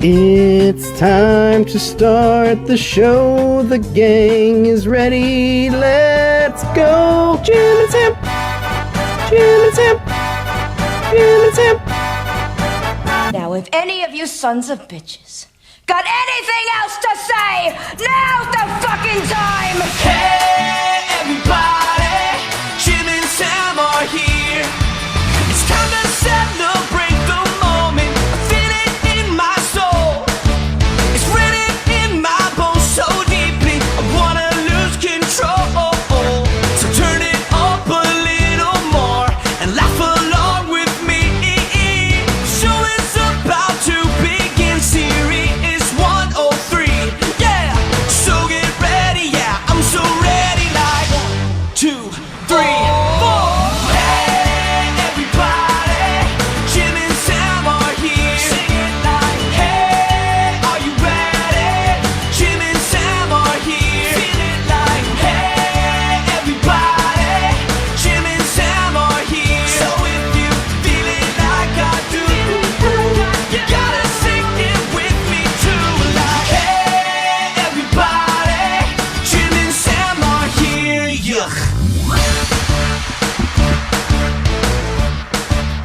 It's time to start the show. The gang is ready. Let's go. Jim and Sam. Jim and Sam. Jim and Sam. Now, if any of you sons of bitches got anything else to say, now's the fucking time! Hey, everybody, Jim and Sam are here. It's time to celebrate the moment. I feel it in my soul. It's written in my bones so deeply. I wanna lose control. So turn it up a little more and laugh along with me. The show is about to begin. Series 103. Yeah, so get ready. Yeah, I'm so ready. Like 1, 2, 3, 4. Hey, everybody, Jim and Sam are here. Sing it like, hey, are you ready? Jim and Sam are here. Feel it like, hey, everybody, Jim and Sam are here. So if you feel it like I do, you gotta sing it with me too. Like, hey, everybody, Jim and Sam are here. Yuck.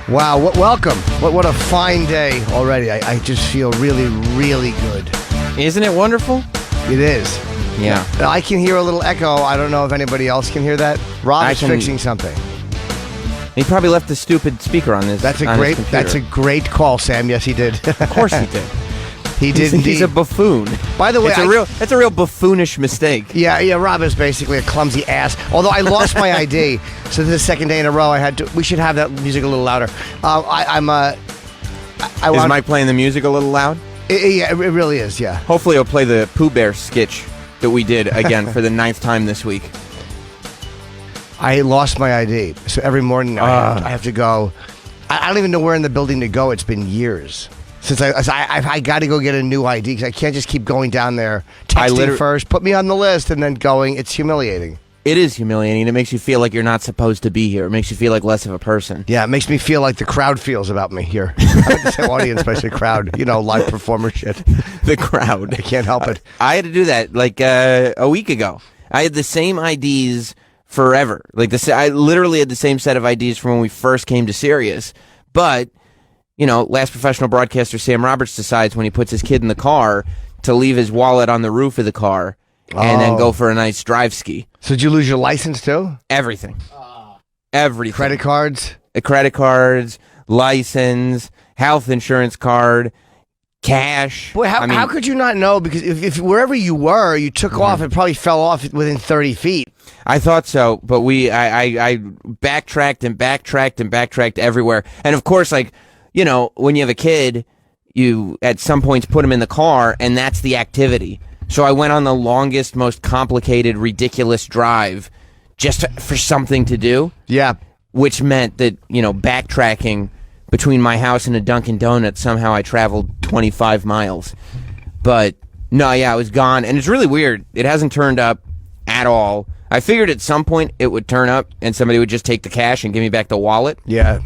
Wow, welcome. What a fine day already. I just feel really, really good. Isn't it wonderful? It is. Yeah. I can hear a little echo. I don't know if anybody else can hear that. Rob is fixing something. He probably left the stupid speaker on this. That's a on his great. computer. That's a great call, Sam. Yes, he did. Of course he did. He did. He's a indeed. buffoon. By the way, it's a real buffoonish mistake. Yeah. Rob is basically a clumsy ass. Although I lost my ID, so the second day in a row, I had to. We should have that music a little louder. Is Mike playing the music a little loud? Yeah, it really is. Yeah. Hopefully he'll play the Pooh Bear sketch that we did again for the 9th time this week. I lost my ID, so every morning I have to go. I don't even know where in the building to go. It's been years since I got to go get a new ID because I can't just keep going down there, texting first, put me on the list, and then going. It's humiliating. It is humiliating. It makes you feel like you're not supposed to be here. It makes you feel like less of a person. Yeah, it makes me feel like the crowd feels about me here. I like to say audience, but I say crowd. You know, live performer shit. The crowd. I can't help it. I had to do that like a week ago. I had the same IDs forever. I literally had the same set of IDs from when we first came to Sirius. But, you know, last professional broadcaster Sam Roberts decides when he puts his kid in the car to leave his wallet on the roof of the car and then go for a nice drive ski. So did you lose your license too? Everything. Everything. Credit cards? Credit cards, license, health insurance card, cash. Boy, how could you not know? Because if wherever you were, you took off, it probably fell off within 30 feet. I thought so, but I backtracked and backtracked and backtracked everywhere. And of course, like, you know, when you have a kid, you at some points put him in the car, and that's the activity. So I went on the longest, most complicated, ridiculous drive just for something to do. Yeah. Which meant that, you know, backtracking between my house and a Dunkin' Donuts, somehow I traveled 25 miles. But, no, yeah, I was gone. And it's really weird. It hasn't turned up at all. I figured at some point it would turn up and somebody would just take the cash and give me back the wallet. Yeah.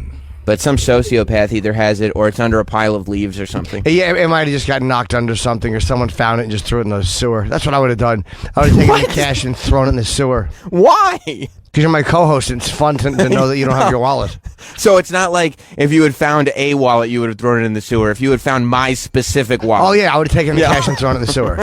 But some sociopath either has it or it's under a pile of leaves or something. Yeah, it might have just got knocked under something or someone found it and just threw it in the sewer. That's what I would have done. I would have taken the cash and thrown it in the sewer. Why? Because you're my co-host and it's fun to know that you don't have your wallet. So it's not like if you had found a wallet, you would have thrown it in the sewer. If you had found my specific wallet. Oh, yeah, I would have taken the cash and thrown it in the sewer.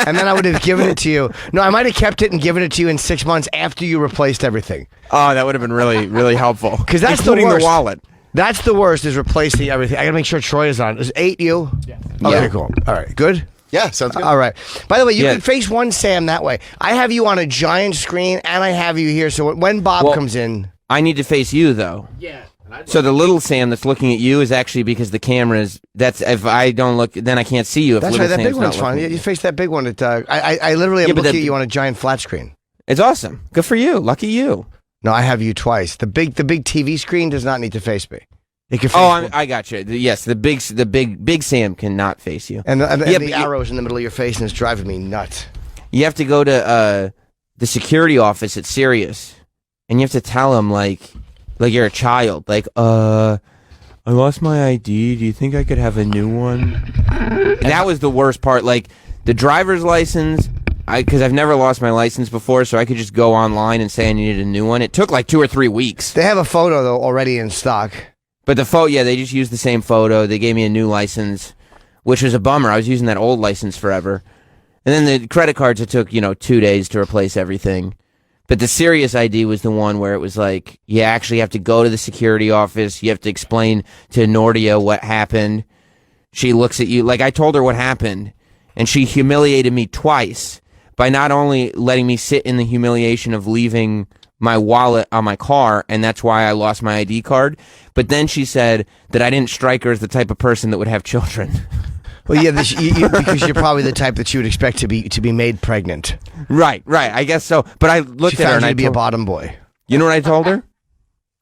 And then I would have given it to you. No, I might have kept it and given it to you in 6 months after you replaced everything. Oh, that would have been really, really helpful. Because that's including the worst. The wallet. That's the worst, is replacing everything. I got to make sure Troy is on. Is 8 you? Yeah. Okay, cool. All right, good? Yeah, sounds good. All right. By the way, you can face one Sam that way. I have you on a giant screen, and I have you here, so when Bob comes in... I need to face you, though. Yeah. So the little Sam that's looking at you is actually because the camera is... That's if I don't look, then I can't see you. If that's right, that big one's fine. You face that big one. I literally am looking at you on a giant flat screen. It's awesome. Good for you. Lucky you. No, I have you twice. The big TV screen does not need to face me. It can face I got you. Yes, the big Sam cannot face you. And the arrows in the middle of your face and it's driving me nuts. You have to go to the security office at Sirius, and you have to tell them like you're a child. Like, I lost my ID. Do you think I could have a new one? That was the worst part. Like, the driver's license, because I've never lost my license before, so I could just go online and say I needed a new one. It took like 2 or 3 weeks. They have a photo, though, already in stock. But the photo, yeah, they just used the same photo. They gave me a new license, which was a bummer. I was using that old license forever. And then the credit cards, it took, 2 days to replace everything. But the serious ID was the one where it was like, you actually have to go to the security office. You have to explain to Nordia what happened. She looks at you. Like, I told her what happened, and she humiliated me twice by not only letting me sit in the humiliation of leaving my wallet on my car, and that's why I lost my ID card, but then she said that I didn't strike her as the type of person that would have children. Well, yeah, because you're probably the type that you would expect to be made pregnant. Right. I guess so. But I looked at her and I to be a bottom boy. You know what I told her?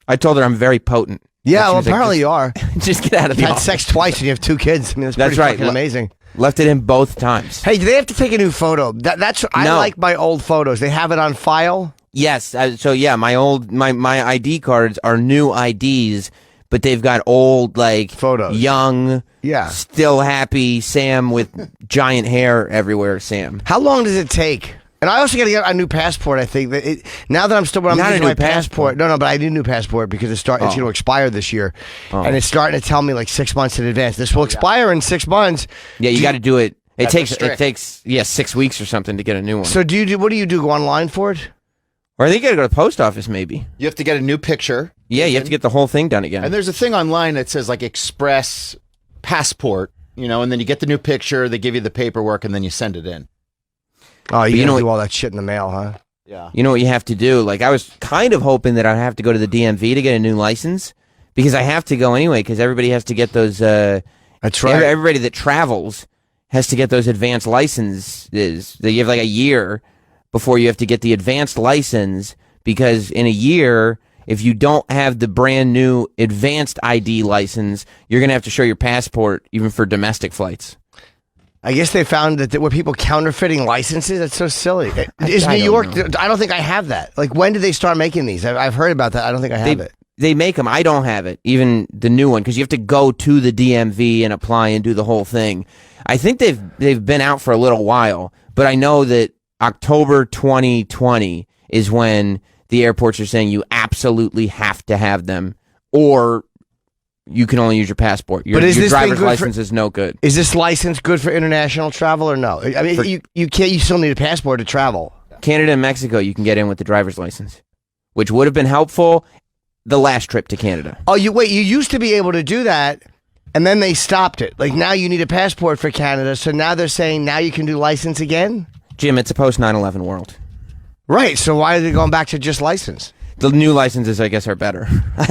I told her I'm very potent. Yeah, well, apparently you are. Just get out of the You've had office. sex twice and you have 2 kids. I mean, that's pretty right. fucking amazing. Left it in both times. Hey, do they have to take a new photo? I like my old photos. They have it on file. Yes. So yeah, my ID cards are new IDs, but they've got old, like, photos, young, yeah, still happy Sam with giant hair everywhere. Sam. How long does it take? And I also got to get a new passport. I think that now that I'm using my passport. No, but I need a new passport because it's going to expire this year, and it's starting to tell me like 6 months in advance. This will expire in 6 months. Yeah, you got to do it. It takes 6 weeks or something to get a new one. So what do you do? Go online for it? Or I think you got to go to the post office maybe. You have to get a new picture. Yeah, you have to get the whole thing done again. And there's a thing online that says like express passport, and then you get the new picture, they give you the paperwork, and then you send it in. Oh, you know, do all that shit in the mail, huh? Yeah. You know what you have to do? Like, I was kind of hoping that I'd have to go to the DMV to get a new license because I have to go anyway because everybody has to get those. That's right. Everybody that travels has to get those advanced licenses. They give like a year before you have to get the advanced license because in a year, if you don't have the brand new advanced ID license, you're going to have to show your passport even for domestic flights. I guess they found that there were people counterfeiting licenses. That's so silly. Is New York? I don't think I have that. Like, when did they start making these? I've heard about that. I don't think I have it. They make them. I don't have it. Even the new one, because you have to go to the DMV and apply and do the whole thing. I think they've been out for a little while, but I know that October 2020 is when the airports are saying you absolutely have to have them, or you can only use your passport. Your driver's license is no good. Is this license good for international travel or no? I mean, you can't. You still need a passport to travel. Canada and Mexico, you can get in with the driver's license, which would have been helpful the last trip to Canada. Oh, you used to be able to do that, and then they stopped it. Like, now you need a passport for Canada, so now they're saying now you can do license again? Jim, it's a post 9/11 world. Right, so why are they going back to just license? The new licenses, I guess, are better. I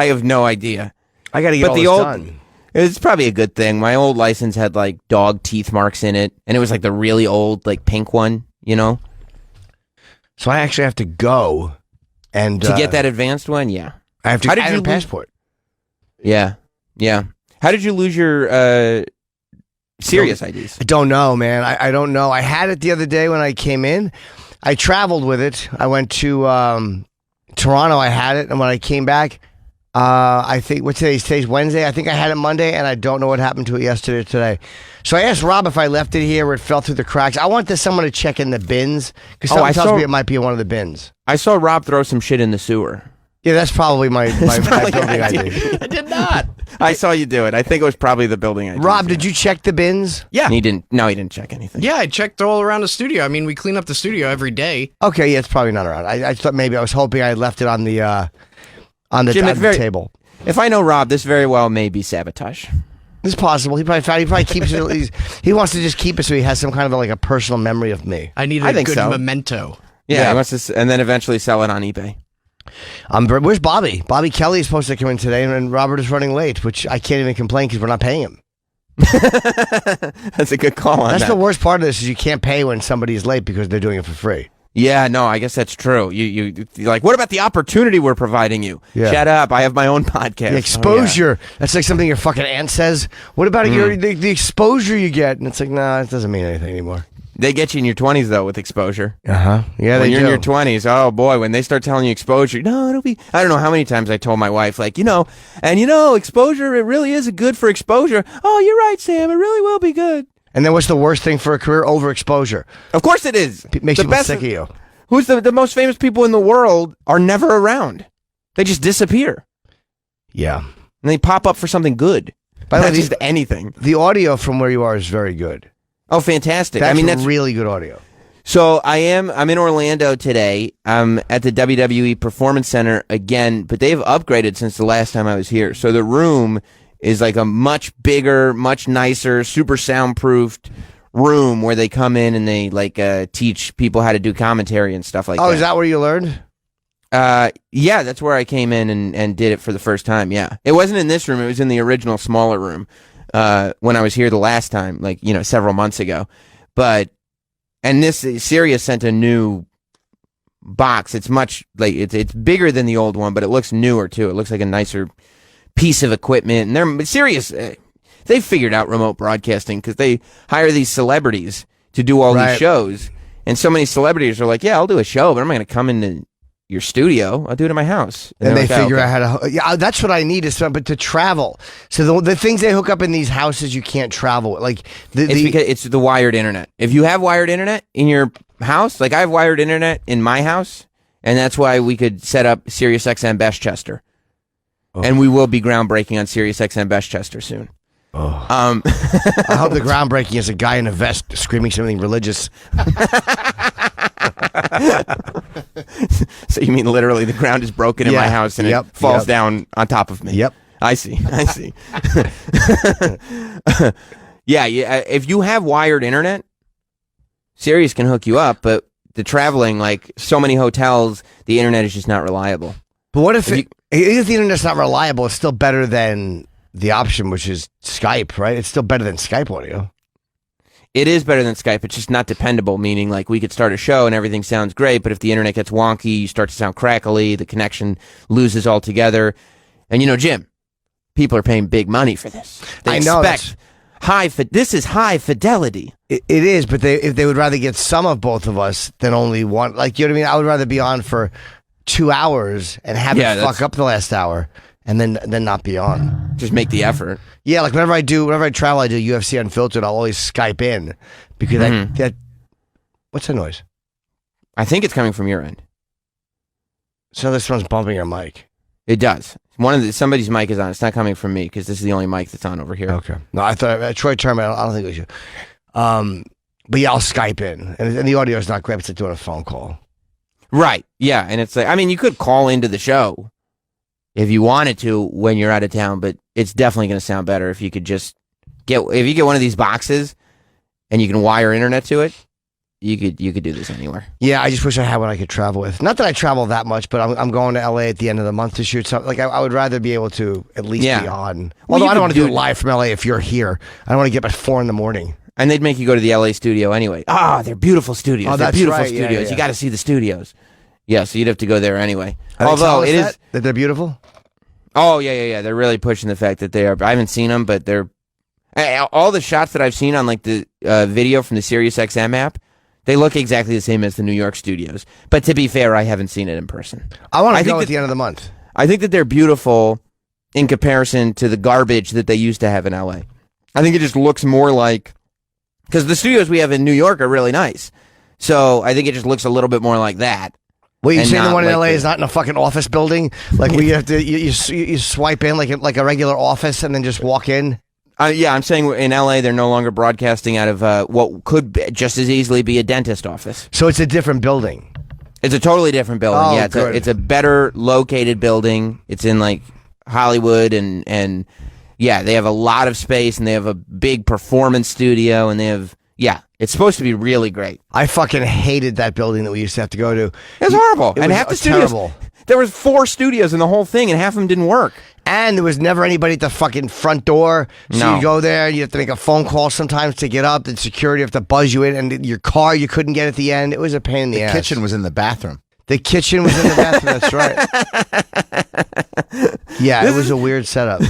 have no idea. I got to get all this done. It's probably a good thing. My old license had like dog teeth marks in it, and it was like the really old, like pink one, So I actually have to go and to get that advanced one. Yeah, I have to get a passport. Yeah. How did you lose your serious IDs? I don't know, man. I don't know. I had it the other day when I came in. I traveled with it. I went to Toronto. I had it, and when I came back, I think today's Wednesday. I think I had it Monday, and I don't know what happened to it yesterday or today. So I asked Rob if I left it here or it fell through the cracks. I want someone to check in the bins because someone tells me it might be in one of the bins. I saw Rob throw some shit in the sewer. Yeah, that's probably my building ID. I did not. I saw you do it. I think it was probably the building ID. Rob, did you check the bins? Yeah. He didn't. No, he didn't check anything. Yeah, I checked all around the studio. I mean, we clean up the studio every day. Okay, yeah, it's probably not around. I thought maybe I was hoping I left it on the Jim, table. If I know Rob, this very well may be sabotage. It's possible. He probably keeps it. He wants to just keep it so he has some kind of like a personal memory of me. I need a good memento. Yeah, he wants to, and then eventually sell it on eBay. Where's Bobby? Bobby Kelly is supposed to come in today, and Robert is running late, which I can't even complain because we're not paying him. That's a good call on that. That's the worst part of this is you can't pay when somebody is late because they're doing it for free. Yeah, no, I guess that's true. You're like, what about the opportunity we're providing you? Yeah. Shut up! I have my own podcast. The exposure. That's like something your fucking aunt says. What about the exposure you get? And it's like, nah, it doesn't mean anything anymore. They get you in your 20s though with exposure. Yeah, When they you're do. in your 20s, oh boy, when they start telling you exposure, no, it'll be. I don't know how many times I told my wife, like, exposure. It really is good for exposure. Oh, you're right, Sam. It really will be good. And then what's the worst thing for a career? Overexposure. Of course it is. It makes The people best- sick of you. Who's the most famous people in the world are never around. They just disappear. Yeah. And they pop up for something good. By the Not way, just anything. The audio from where you are is very good. Oh, fantastic. That's really good audio. So I'm in Orlando today. I'm at the WWE Performance Center again, but they've upgraded since the last time I was here. So the room is like a much bigger, much nicer, super soundproofed room where they come in and they teach people how to do commentary and stuff like that. Oh, is that where you learned? Yeah, that's where I came in and did it for the first time. Yeah, it wasn't in this room. It was in the original smaller room when I was here the last time, several months ago. And this Sirius sent a new box. It's much it's bigger than the old one, but it looks newer too. It looks like a nicer piece of equipment. And they're Sirius. They figured out remote broadcasting because they hire these celebrities to do all these shows. And so many celebrities are like, yeah, I'll do a show, but I'm not going to come into your studio. I'll do it at my house. And they they're like, figure "Oh, out how to. Yeah, that's what I need but to travel. So the things they hook up in these houses, you can't travel with. Like It's because it's the wired internet. If you have wired internet in your house, like I have wired internet in my house, and that's why we could set up Sirius XM Bestchester. And we will be groundbreaking on Sirius XM Bestchester soon. I hope the groundbreaking is a guy in a vest screaming something religious. So you mean literally the ground is broken in my house and it falls down on top of me? Yep. I see. Yeah, if you have wired internet, Sirius can hook you up, but the traveling, like so many hotels, the internet is just not reliable. But what if the internet's not reliable? It's still better than the option, which is Skype, right? It's still better than Skype audio. It is better than Skype. It's just not dependable, meaning like we could start a show and everything sounds great, but if the internet gets wonky, you start to sound crackly, the connection loses altogether. And Jim, people are paying big money for this. They I know. expect this is high fidelity. It is, but if they would rather get some of both of us than only one. Like, you know what I mean? I would rather be on for 2 hours and have it fuck up the last hour. And then not be on. Just make the effort. Yeah, like whenever I travel, I do UFC Unfiltered. I'll always Skype in because that. What's the noise? I think it's coming from your end. So this one's bumping your mic. It does. Somebody's mic is on. It's not coming from me because this is the only mic that's on over here. Okay. No, I thought Troy Terman. I don't think it was you. But yeah, I'll Skype in, and the audio is not great. It's like doing a phone call. Right. Yeah, and it's like you could call into the show if you wanted to when you're out of town, but it's definitely going to sound better if you could just get one of these boxes and you can wire internet to it. You could do this anywhere. Yeah, I just wish I had one I could travel with. Not that I travel that much, but I'm going to LA at the end of the month to shoot something. Like I would rather be able to at least be on. Well, Although I don't want to do it live from LA if you're here. I don't want to get up at 4 a.m. And they'd make you go to the LA studio anyway. They're beautiful studios. Oh, they're that's beautiful right. Yeah, studios. yeah. You got to see the studios. Yeah, so you'd have to go there anyway. Are they Although telling it us is that they're beautiful. Oh, yeah. They're really pushing the fact that they are. I haven't seen them, but they're... all the shots that I've seen on like the video from the Sirius XM app, they look exactly the same as the New York studios. But to be fair, I haven't seen it in person. I want to go at the end of the month. I think that they're beautiful in comparison to the garbage that they used to have in LA. I think it just looks more like... Because the studios we have in New York are really nice. So I think it just looks a little bit more like that. Well, you saying the one in like LA is not in a fucking office building? Like where you have to you swipe in like a regular office and then just walk in? Yeah, I'm saying in LA they're no longer broadcasting out of what could just as easily be a dentist office. So it's a different building. It's a totally different building. Oh, yeah, good. it's a better located building. It's in like Hollywood and yeah, they have a lot of space and they have a big performance studio and they have it's supposed to be really great. I fucking hated that building that we used to have to go to. It was horrible. It and was half the studios, terrible. there was 4 studios in the whole thing and half of them didn't work. And there was never anybody at the fucking front door. So No. you go there, you have to make a phone call sometimes to get up. The security have to buzz you in, and your car you couldn't get at the end. It was a pain in the ass. The kitchen was in the bathroom. The kitchen was in the bathroom. That's right. Yeah, it was a weird setup.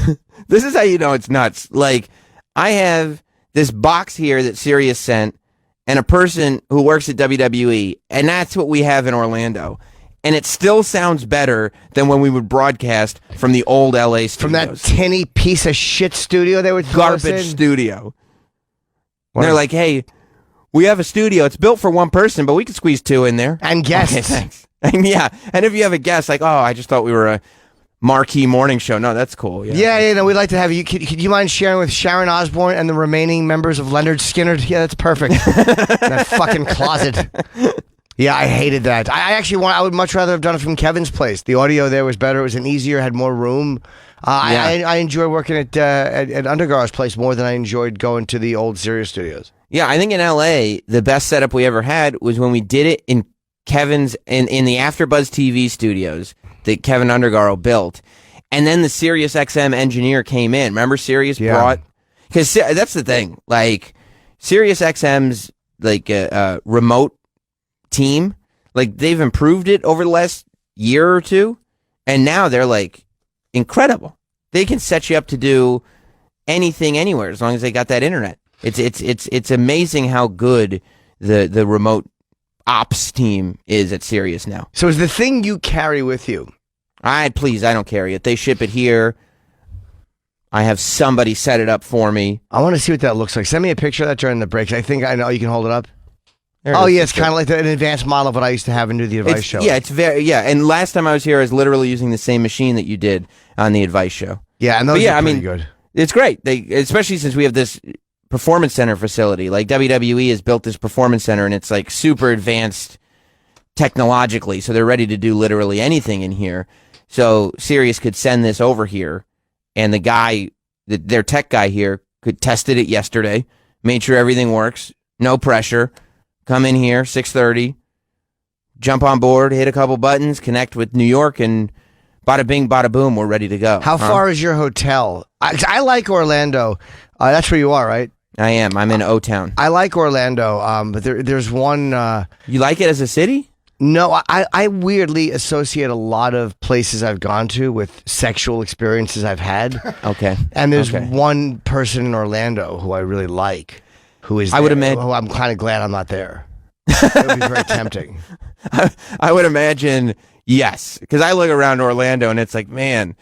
This is how you know it's nuts. Like, I have this box here that Sirius sent, and a person who works at WWE, and that's what we have in Orlando. And it still sounds better than when we would broadcast from the old LA studios. From that tinny piece of shit studio they would throw us in? Garbage studio. They're like, hey, we have a studio. It's built for one person, but we could squeeze 2 in there. And guests. Okay, thanks. And yeah, and if you have a guest, like, oh, I just thought we were a marquee morning show. No, that's cool. Yeah, no, we'd like to have you. Could you mind sharing with Sharon Osbourne and the remaining members of Leonard Skinner? Yeah, that's perfect. That fucking closet. Yeah, I hated that. I would much rather have done it from Kevin's place. The audio there was better. It was easier, had more room. I enjoy working at Undergar's place more than I enjoyed going to the old Sirius studios. Yeah, I think in LA, the best setup we ever had was when we did it in Kevin's, in the AfterBuzz TV studios that Kevin Undergaro built. And then the Sirius XM engineer came in. Remember Sirius brought? Because that's the thing. Like, Sirius XM's, like, remote team, like, they've improved it over the last year or two. And now they're, like, incredible. They can set you up to do anything anywhere as long as they got that internet. It's amazing how good the remote ops team is at Sirius now. So is the thing you carry with you? Please, I don't carry it. They ship it here. I have somebody set it up for me. I want to see what that looks like. Send me a picture of that during the breaks. I think I know. You can hold it up. There Oh, yeah, it's kind of like an advanced model of what I used to have and do the advice show. Yeah, it's and last time I was here, I was literally using the same machine that you did on the advice show. Yeah, and those are pretty good. It's great. Especially since we have this performance center facility. Like, WWE has built this performance center, and it's like super advanced technologically, so they're ready to do literally anything in here. So Sirius could send this over here, and the guy, their tech guy here, could tested it yesterday, made sure everything works, no pressure. Come in here, 6:30, jump on board, hit a couple buttons, connect with New York, and bada bing, bada boom, we're ready to go. How far is your hotel? I like Orlando. That's where you are, right? I am. I'm in O-Town. I like Orlando, but there's one... You like it as a city? No, I weirdly associate a lot of places I've gone to with sexual experiences I've had. Okay. And there's one person in Orlando who I really like. Who is? Who I'm kind of glad I'm not there. It would be very tempting. I would imagine, yes, because I look around Orlando and it's like, man,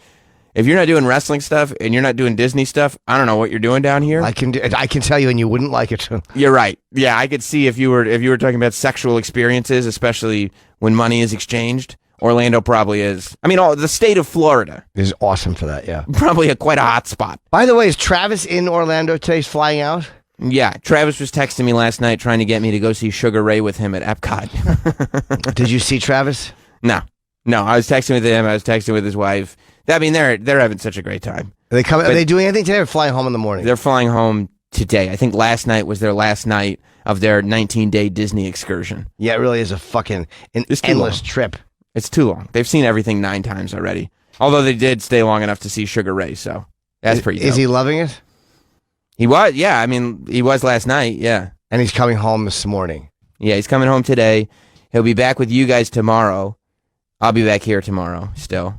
if you're not doing wrestling stuff and you're not doing Disney stuff, I don't know what you're doing down here. I can tell you, and you wouldn't like it. You're right. Yeah, I could see if you were talking about sexual experiences, especially when money is exchanged. Orlando probably is. I mean, the state of Florida is awesome for that. Yeah, probably quite a hot spot. By the way, is Travis in Orlando today? He's flying out. Yeah, Travis was texting me last night trying to get me to go see Sugar Ray with him at Epcot. Did you see Travis? No. I was texting with him. I was texting with his wife. I mean, they're having such a great time. Are they doing anything today or flying home in the morning? They're flying home today. I think last night was their last night of their 19-day Disney excursion. Yeah, it really is an endless trip. It's too long. They've seen everything 9 times already. Although they did stay long enough to see Sugar Ray, so that's pretty dope. Is he loving it? He was, yeah. I mean, he was last night, yeah. And he's coming home this morning. Yeah, he's coming home today. He'll be back with you guys tomorrow. I'll be back here tomorrow still.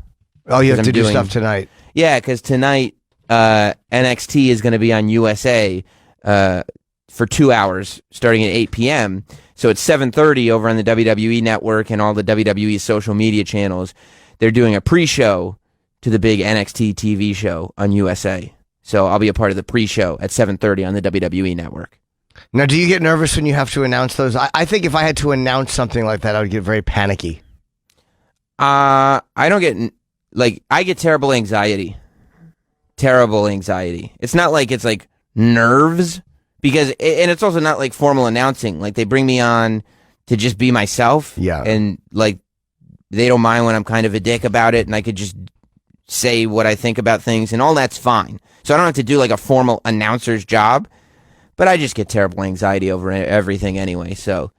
Oh, you have to do stuff tonight. Yeah, because tonight NXT is going to be on USA for 2 hours starting at 8 p.m. So it's 7:30 over on the WWE Network and all the WWE social media channels. They're doing a pre-show to the big NXT TV show on USA. So I'll be a part of the pre-show at 7:30 on the WWE Network. Now, do you get nervous when you have to announce those? I think if I had to announce something like that, I would get very panicky. I don't get... I get terrible anxiety. Terrible anxiety. It's not like it's like nerves, and it's also not like formal announcing. Like, they bring me on to just be myself. Yeah. And like, they don't mind when I'm kind of a dick about it, and I could just say what I think about things, and all that's fine. So I don't have to do like a formal announcer's job, but I just get terrible anxiety over everything anyway. So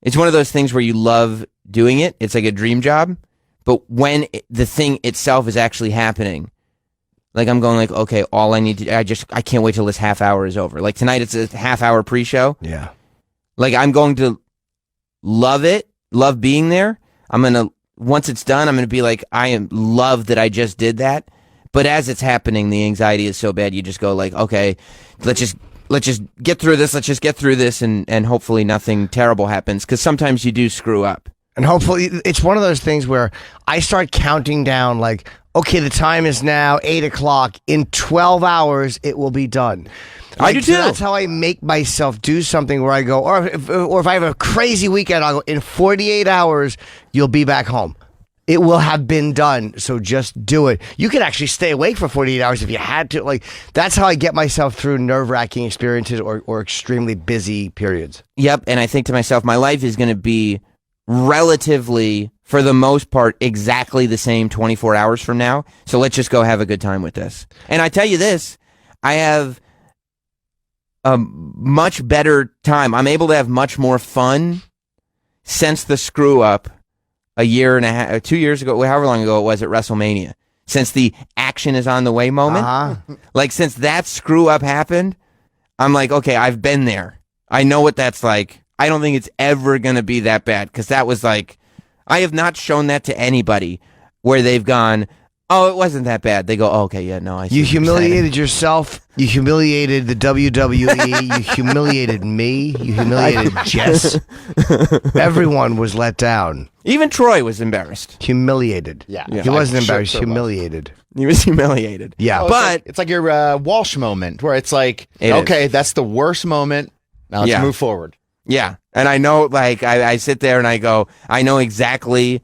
it's one of those things where you love doing it. It's like a dream job. But when the thing itself is actually happening, like, I'm going like, okay, all I need to, I can't wait till this half hour is over. Like, tonight it's a half hour pre-show. Yeah. Like, I'm going to love it, love being there. Once it's done, I'm going to be like, I am love that I just did that. But as it's happening, the anxiety is so bad, you just go like, okay, let's let's just get through this. Let's just get through this, and hopefully nothing terrible happens. Because sometimes you do screw up. And hopefully, it's one of those things where I start counting down, like, okay, the time is now 8:00. In 12 hours, it will be done. I do too. That's how I make myself do something where I go, or if I have a crazy weekend, I'll go, in 48 hours, you'll be back home. It will have been done, so just do it. You could actually stay awake for 48 hours if you had to. Like, that's how I get myself through nerve-wracking experiences or extremely busy periods. Yep, and I think to myself, my life is going to be relatively, for the most part, exactly the same 24 hours from now. So let's just go have a good time with this. And I tell you this, I have a much better time. I'm able to have much more fun since the screw up a year and a half, 2 years ago, however long ago it was at WrestleMania. Since the action is on the way moment, like since that screw up happened, I'm like, okay, I've been there. I know what that's like. I don't think it's ever going to be that bad because that was like, I have not shown that to anybody where they've gone, oh, it wasn't that bad. They go, oh, okay, yeah, no, I see. You humiliated yourself. You humiliated the WWE. You humiliated me. You humiliated Jess. Everyone was let down. Even Troy was embarrassed. Humiliated. Yeah. He wasn't embarrassed. Humiliated. He was humiliated. Yeah. But it's like your Walsh moment where it's like, okay, that's the worst moment. Now let's move forward. Yeah. And I know, like, I sit there and I go, I know exactly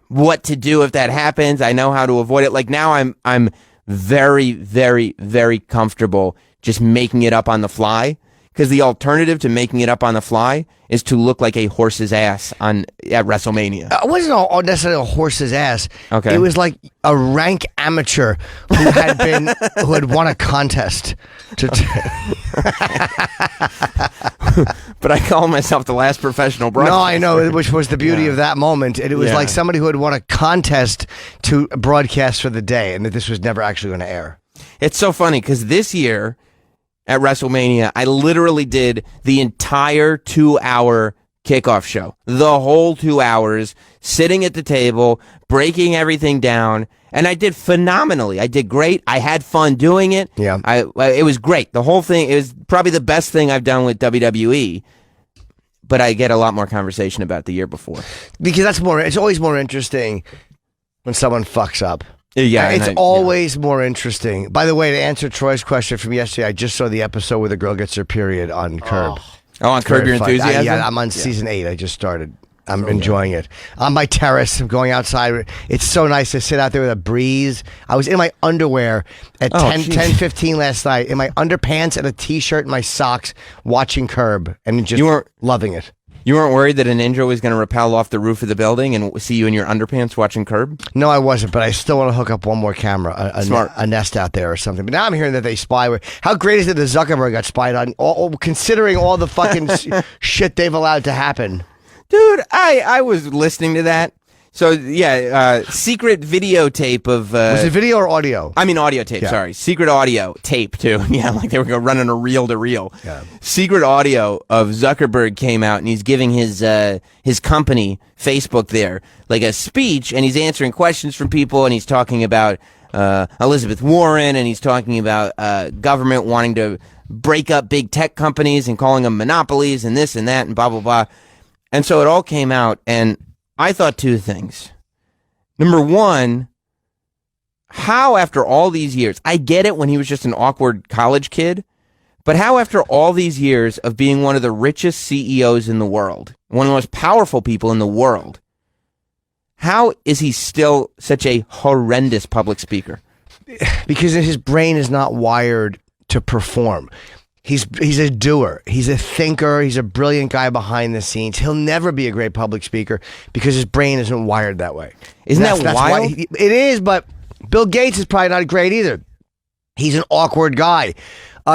what to do if that happens. I know how to avoid it. Like, now I'm very, very, very comfortable just making it up on the fly. Because the alternative to making it up on the fly is to look like a horse's ass at WrestleMania. It wasn't all necessarily a horse's ass. Okay. It was like a rank amateur who had won a contest. But I call myself the last professional broadcaster. No, I know, which was the beauty of that moment. And it was like somebody who had won a contest to broadcast for the day, and that this was never actually going to air. It's so funny because this year at WrestleMania, I literally did the entire 2-hour kickoff show. The whole 2 hours, sitting at the table, breaking everything down, and I did phenomenally. I did great. I had fun doing it. Yeah. It was great. The whole thing, it was probably the best thing I've done with WWE, but I get a lot more conversation about the year before. Because it's always more interesting when someone fucks up. Yeah, it's always more interesting. By the way, to answer Troy's question from yesterday, I just saw the episode where the girl gets her period on Curb. Oh, on Curb Your Enthusiasm? Yeah, I'm on season 8. I just started. I'm enjoying it. On my terrace, I'm going outside. It's so nice to sit out there with a breeze. I was in my underwear at 10:15 last night, in my underpants and a t-shirt and my socks, watching Curb and just loving it. You weren't worried that a ninja was going to rappel off the roof of the building and see you in your underpants watching Curb? No, I wasn't, but I still want to hook up one more camera, a Nest out there or something. But now I'm hearing that they spy. How great is it that Zuckerberg got spied on, considering all the fucking shit they've allowed to happen? Dude, I was listening to that. So, yeah, secret videotape of... was it video or audio? I mean audio tape, sorry. Secret audio tape, too. Yeah, like they were running a reel-to-reel. Yeah. Secret audio of Zuckerberg came out, and he's giving his company, Facebook there, like a speech, and he's answering questions from people, and he's talking about Elizabeth Warren, and he's talking about government wanting to break up big tech companies and calling them monopolies and this and that and blah, blah, blah. And so it all came out, and I thought two things. Number one, how after all these years, I get it when he was just an awkward college kid, but how after all these years of being one of the richest CEOs in the world, one of the most powerful people in the world, how is he still such a horrendous public speaker? Because his brain is not wired to perform. He's a doer. He's a thinker. He's a brilliant guy behind the scenes. He'll never be a great public speaker because his brain isn't wired that way. Isn't that wild? It is, but Bill Gates is probably not great either. He's an awkward guy.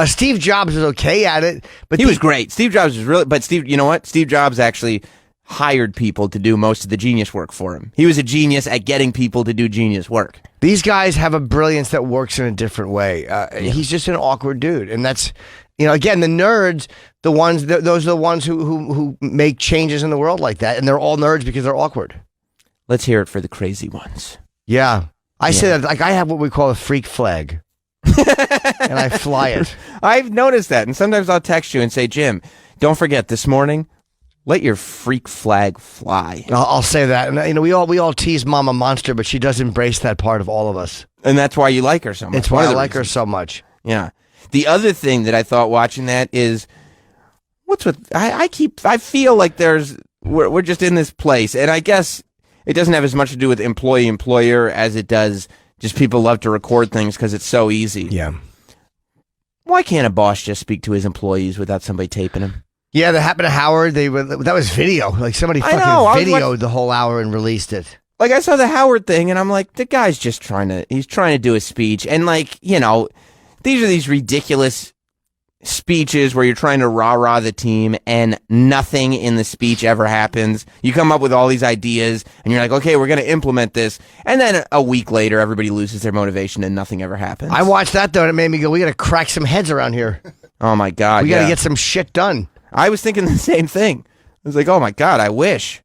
Steve Jobs was okay at it, but he was great. Steve Jobs was really, but Steve, you know what? Steve Jobs actually hired people to do most of the genius work for him. He was a genius at getting people to do genius work. These guys have a brilliance that works in a different way. He's just an awkward dude, and that's. You know, again, the nerds, those are the ones who make changes in the world like that, and they're all nerds because they're awkward. Let's hear it for the crazy ones. Yeah. I say that, like, I have what we call a freak flag. and I fly it. I've noticed that, and sometimes I'll text you and say, Jim, don't forget this morning, let your freak flag fly. I'll say that. And we all tease Mama Monster, but she does embrace that part of all of us. And that's why you like her so much. It's why I like her so much. Yeah. The other thing that I thought watching that is, what's with I feel like we're just in this place, and I guess it doesn't have as much to do with employer as it does just people love to record things because it's so easy. Yeah. Why can't a boss just speak to his employees without somebody taping him? Yeah, that happened to Howard. That was video. Like somebody fucking videoed the whole hour and released it. Like I saw the Howard thing, and I'm like, the guy's just trying to do a speech, and like these are these ridiculous speeches where you're trying to rah-rah the team and nothing in the speech ever happens. You come up with all these ideas and you're like, okay, we're going to implement this. And then a week later, everybody loses their motivation and nothing ever happens. I watched that though and it made me go, we got to crack some heads around here. Oh my God. We got to get some shit done. I was thinking the same thing. I was like, oh my God, I wish.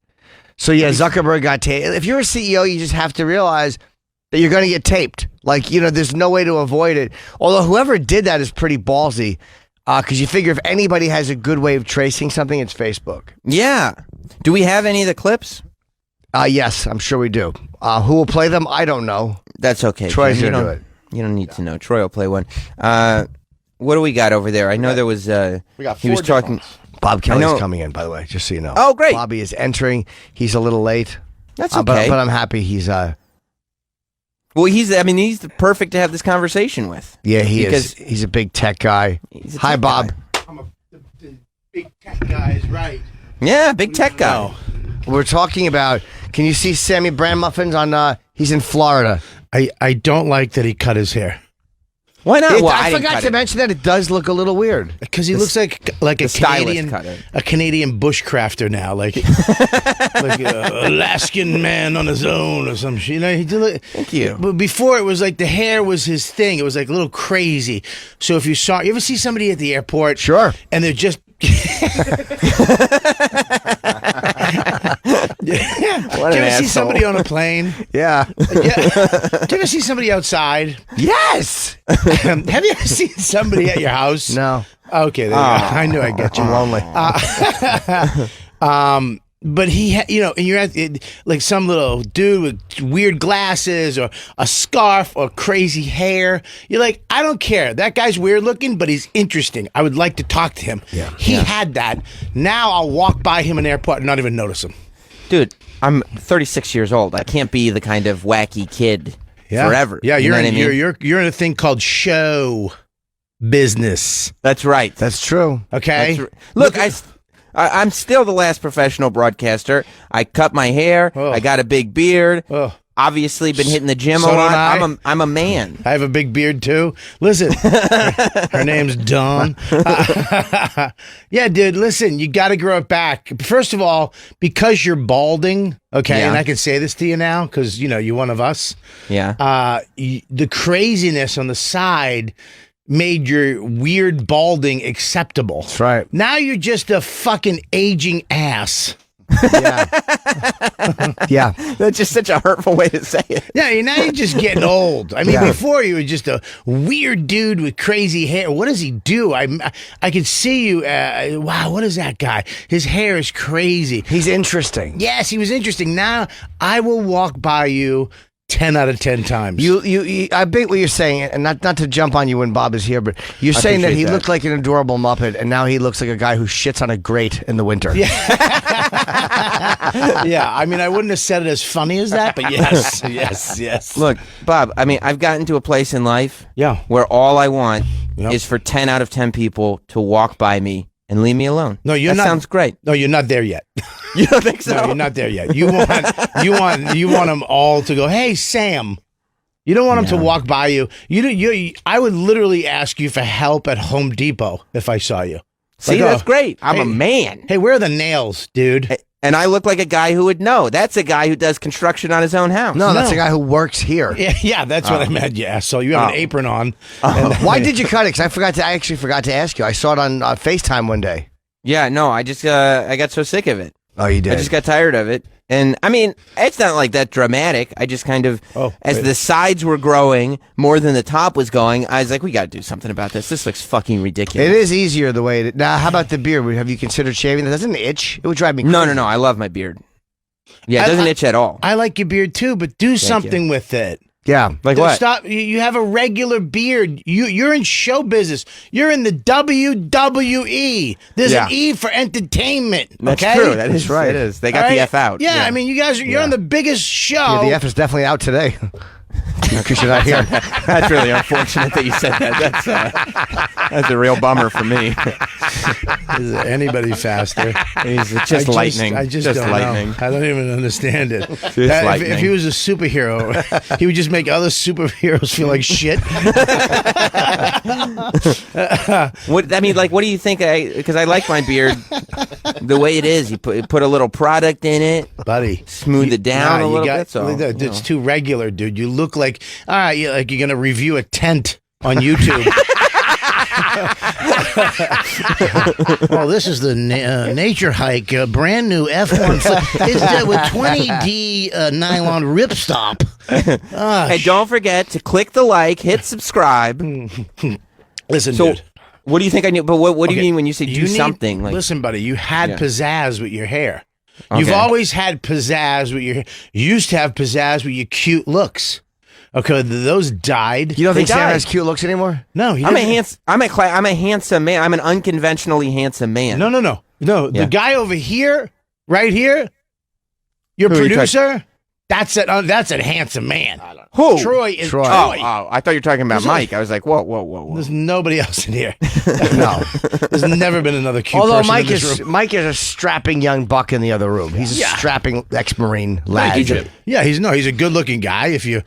So yeah, Zuckerberg got taped. If you're a CEO, you just have to realize that you're going to get taped. Like, there's no way to avoid it. Although whoever did that is pretty ballsy. Because you figure if anybody has a good way of tracing something, it's Facebook. Yeah. Do we have any of the clips? Yes, I'm sure we do. Who will play them? I don't know. That's okay. Troy's Jim. going to do it. You don't need to know. Troy will play one. What do we got over there? I know there was... We got 4 he was talking. Bob Kelly's coming in, by the way, just so you know. Oh, great. Bobby is entering. He's a little late. That's okay. But I'm happy he's... Well, he's perfect to have this conversation with. Yeah, he is. He's a big tech guy. Hi, Bob. The big tech guy is right. Yeah, big tech guy. We're talking about, can you see Sammy Brand Muffins on, he's in Florida. I don't like that he cut his hair. Why not? I forgot to mention that it does look a little weird. Because he looks like a Canadian bushcrafter now, like an Alaskan man on his own or some shit. He did it. Thank you. But before it was like the hair was his thing. It was like a little crazy. So if you ever see somebody at the airport? Sure. And they're just. What Do you ever see somebody on a plane? Yeah. Do you ever see somebody outside? Yes. Have you ever seen somebody at your house? No. Okay, there you go. I knew I'd get you. I'm lonely. But he, and you're at like some little dude with weird glasses or a scarf or crazy hair. You're like, I don't care. That guy's weird looking, but he's interesting. I would like to talk to him. Yeah. He had that. Now I'll walk by him in the airport and not even notice him. Dude, I'm 36 years old. I can't be the kind of wacky kid forever. Yeah, you're in a thing called show business. That's right. That's true. Okay. Look, I'm still the last professional broadcaster. I cut my hair. Oh. I got a big beard. Oh. Obviously, been hitting the gym So a lot. did I. I'm a man. I have a big beard too. Listen, her name's Dawn. Yeah, dude, listen, you got to grow it back. First of all, because you're balding, okay, and I can say this to you now because, you're one of us. Yeah. The craziness on the side made your weird balding acceptable. That's right. Now you're just a fucking aging ass. Yeah. That's just such a hurtful way to say it. Yeah, now you're just getting old. I mean, Yeah. before you were just a weird dude with crazy hair. What does he do? I could see you. Wow, what is that guy? His hair is crazy. He's interesting. Yes, he was interesting. Now I will walk by you 10 out of 10 times. You I bet what you're saying, and not to jump on you when Bob is here, but you're saying that he looked like an adorable Muppet, and now he looks like a guy who shits on a grate in the winter. Yeah. Yeah, I mean, I wouldn't have said it as funny as that, but yes, yes. Look, Bob, I mean, I've gotten to a place in life where all I want is for 10 out of 10 people to walk by me and leave me alone. No, you're not. Sounds great. No, you're not there yet. You don't think so? No, you're not there yet. You want them all to go, "Hey, Sam." You don't want them to walk by you. I would literally ask you for help at Home Depot if I saw you. See, that's great. I'm a man. Hey, where are the nails, dude? And I look like a guy who would know. That's a guy who does construction on his own house. No, that's a guy who works here. Yeah, that's what I meant. Yeah, so you have an apron on. Why did you cut it? Because I actually forgot to ask you. I saw it on FaceTime one day. Yeah, no, I just I got so sick of it. Oh, you did? I just got tired of it. And I mean, it's not like that dramatic. I just kind of, as the sides were growing more than the top was going, I was like, we got to do something about this. This looks fucking ridiculous. It is easier the way it. Now, how about the beard? Have you considered shaving? That doesn't itch. It would drive me crazy. No. I love my beard. Yeah, it doesn't itch at all. I like your beard too, but do something with it. Yeah, like what? Stop. You have a regular beard. You're in show business. You're in the WWE. There's an E for entertainment. That's okay? true. That is right. It is. They got the F out. Yeah, I mean, you guys, you're on the biggest show. Yeah, the F is definitely out today. Because you're not here. That's really unfortunate that you said that. That's a real bummer for me. Is anybody faster? He's just lightning. I just don't know. I don't even understand it. Lightning. If he was a superhero, he would just make other superheroes feel like shit. What do you think? Because I like my beard the way it is. You put a little product in it, buddy. Smooth it down a little bit. So it's too regular, dude. You look like you're gonna review a tent on YouTube. Oh, this is the Nature Hike, brand new F1. It's with 20D nylon ripstop. And don't forget to click the like, hit subscribe. Listen, so, dude. What do you think I need? But what do you mean when you say do something? Like, listen, buddy, you had pizzazz with your hair. Okay. You've always had pizzazz with your hair. You used to have pizzazz with your cute looks. Okay, those died. You don't think Sam has cute looks anymore? No, I'm a handsome man. I'm an unconventionally handsome man. No. Yeah. The guy over here, right here, your producer. That's a handsome man. Who? Troy is Troy. Oh, I thought you were talking about Mike. I was like, whoa. There's nobody else in here. No. There's never been another cute Although person in this room. Mike is a strapping young buck in the other room. He's a strapping ex-Marine lad. He's a good-looking guy. If your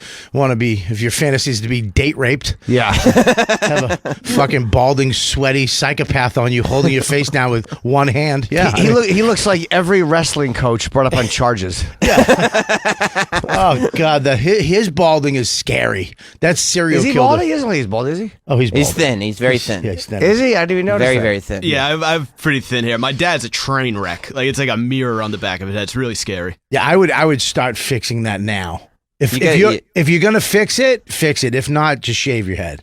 fantasy is to be date raped, have a fucking balding, sweaty psychopath on you, holding your face down with one hand. Yeah, he looks like every wrestling coach brought up on charges. Oh God, his balding is scary. That's serial killer. Is he killer. bald? He isn't. He's bald, is he? Oh, he's bald. He's thin. He's very thin. Yeah, he's thin. Is he? I didn't even notice. Very, that. very thin. Yeah, I have pretty thin hair. My dad's a train wreck. Like it's like a mirror on the back of his head. It's really scary. Yeah, I would start fixing that now. If you're gonna fix it, fix it. If not, just shave your head.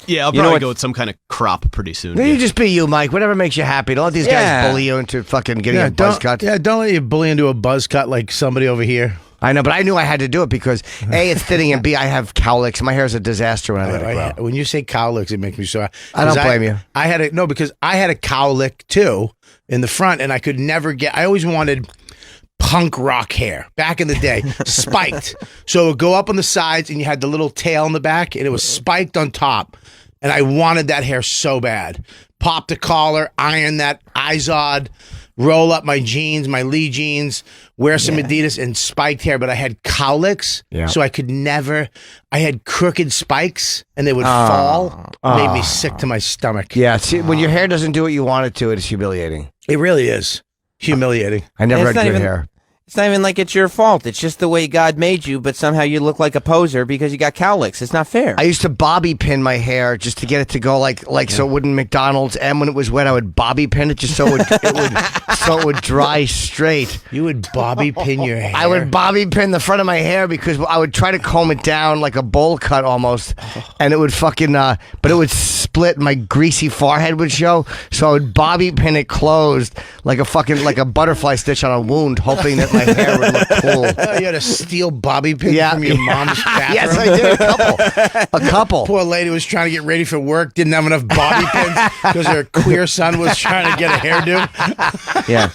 Yeah, I'll probably go with some kind of crop pretty soon. You just be you, Mike. Whatever makes you happy. Don't let these guys bully you into fucking getting a buzz cut. Yeah, don't let you bully into a buzz cut like somebody over here. I know, but I knew I had to do it because A, it's thinning, and B, I have cowlicks. My hair is a disaster when I let it grow. When you say cowlicks, it makes me so. I don't blame you. Because I had a cowlick too in the front, and I could never get. I always wanted punk rock hair back in the day, spiked. So it would go up on the sides, and you had the little tail in the back, and it was spiked on top. And I wanted that hair so bad. Pop the collar, iron that Izod, roll up my jeans, my Lee jeans, wear some Adidas and spiked hair. But I had cowlicks, so I could never. I had crooked spikes, and they would fall. Made me sick to my stomach. Yeah, see, when your hair doesn't do what you want it to, it's humiliating. It really is humiliating. I never had good hair. It's not even like it's your fault. It's just the way God made you, but somehow you look like a poser because you got cowlicks. It's not fair. I used to bobby pin my hair just to get it to go like so it wouldn't McDonald's, and when it was wet I would bobby pin it just so it would dry straight. You would bobby pin your hair? I would bobby pin the front of my hair because I would try to comb it down like a bowl cut almost, and it would fucking but it would split, my greasy forehead would show, so I would bobby pin it closed like a butterfly stitch on a wound, hoping that my hair would look cool. You had a steel bobby pin from your mom's bathroom? Yes, I did. A couple. Poor lady was trying to get ready for work, didn't have enough bobby pins because her queer son was trying to get a hairdo. Yeah.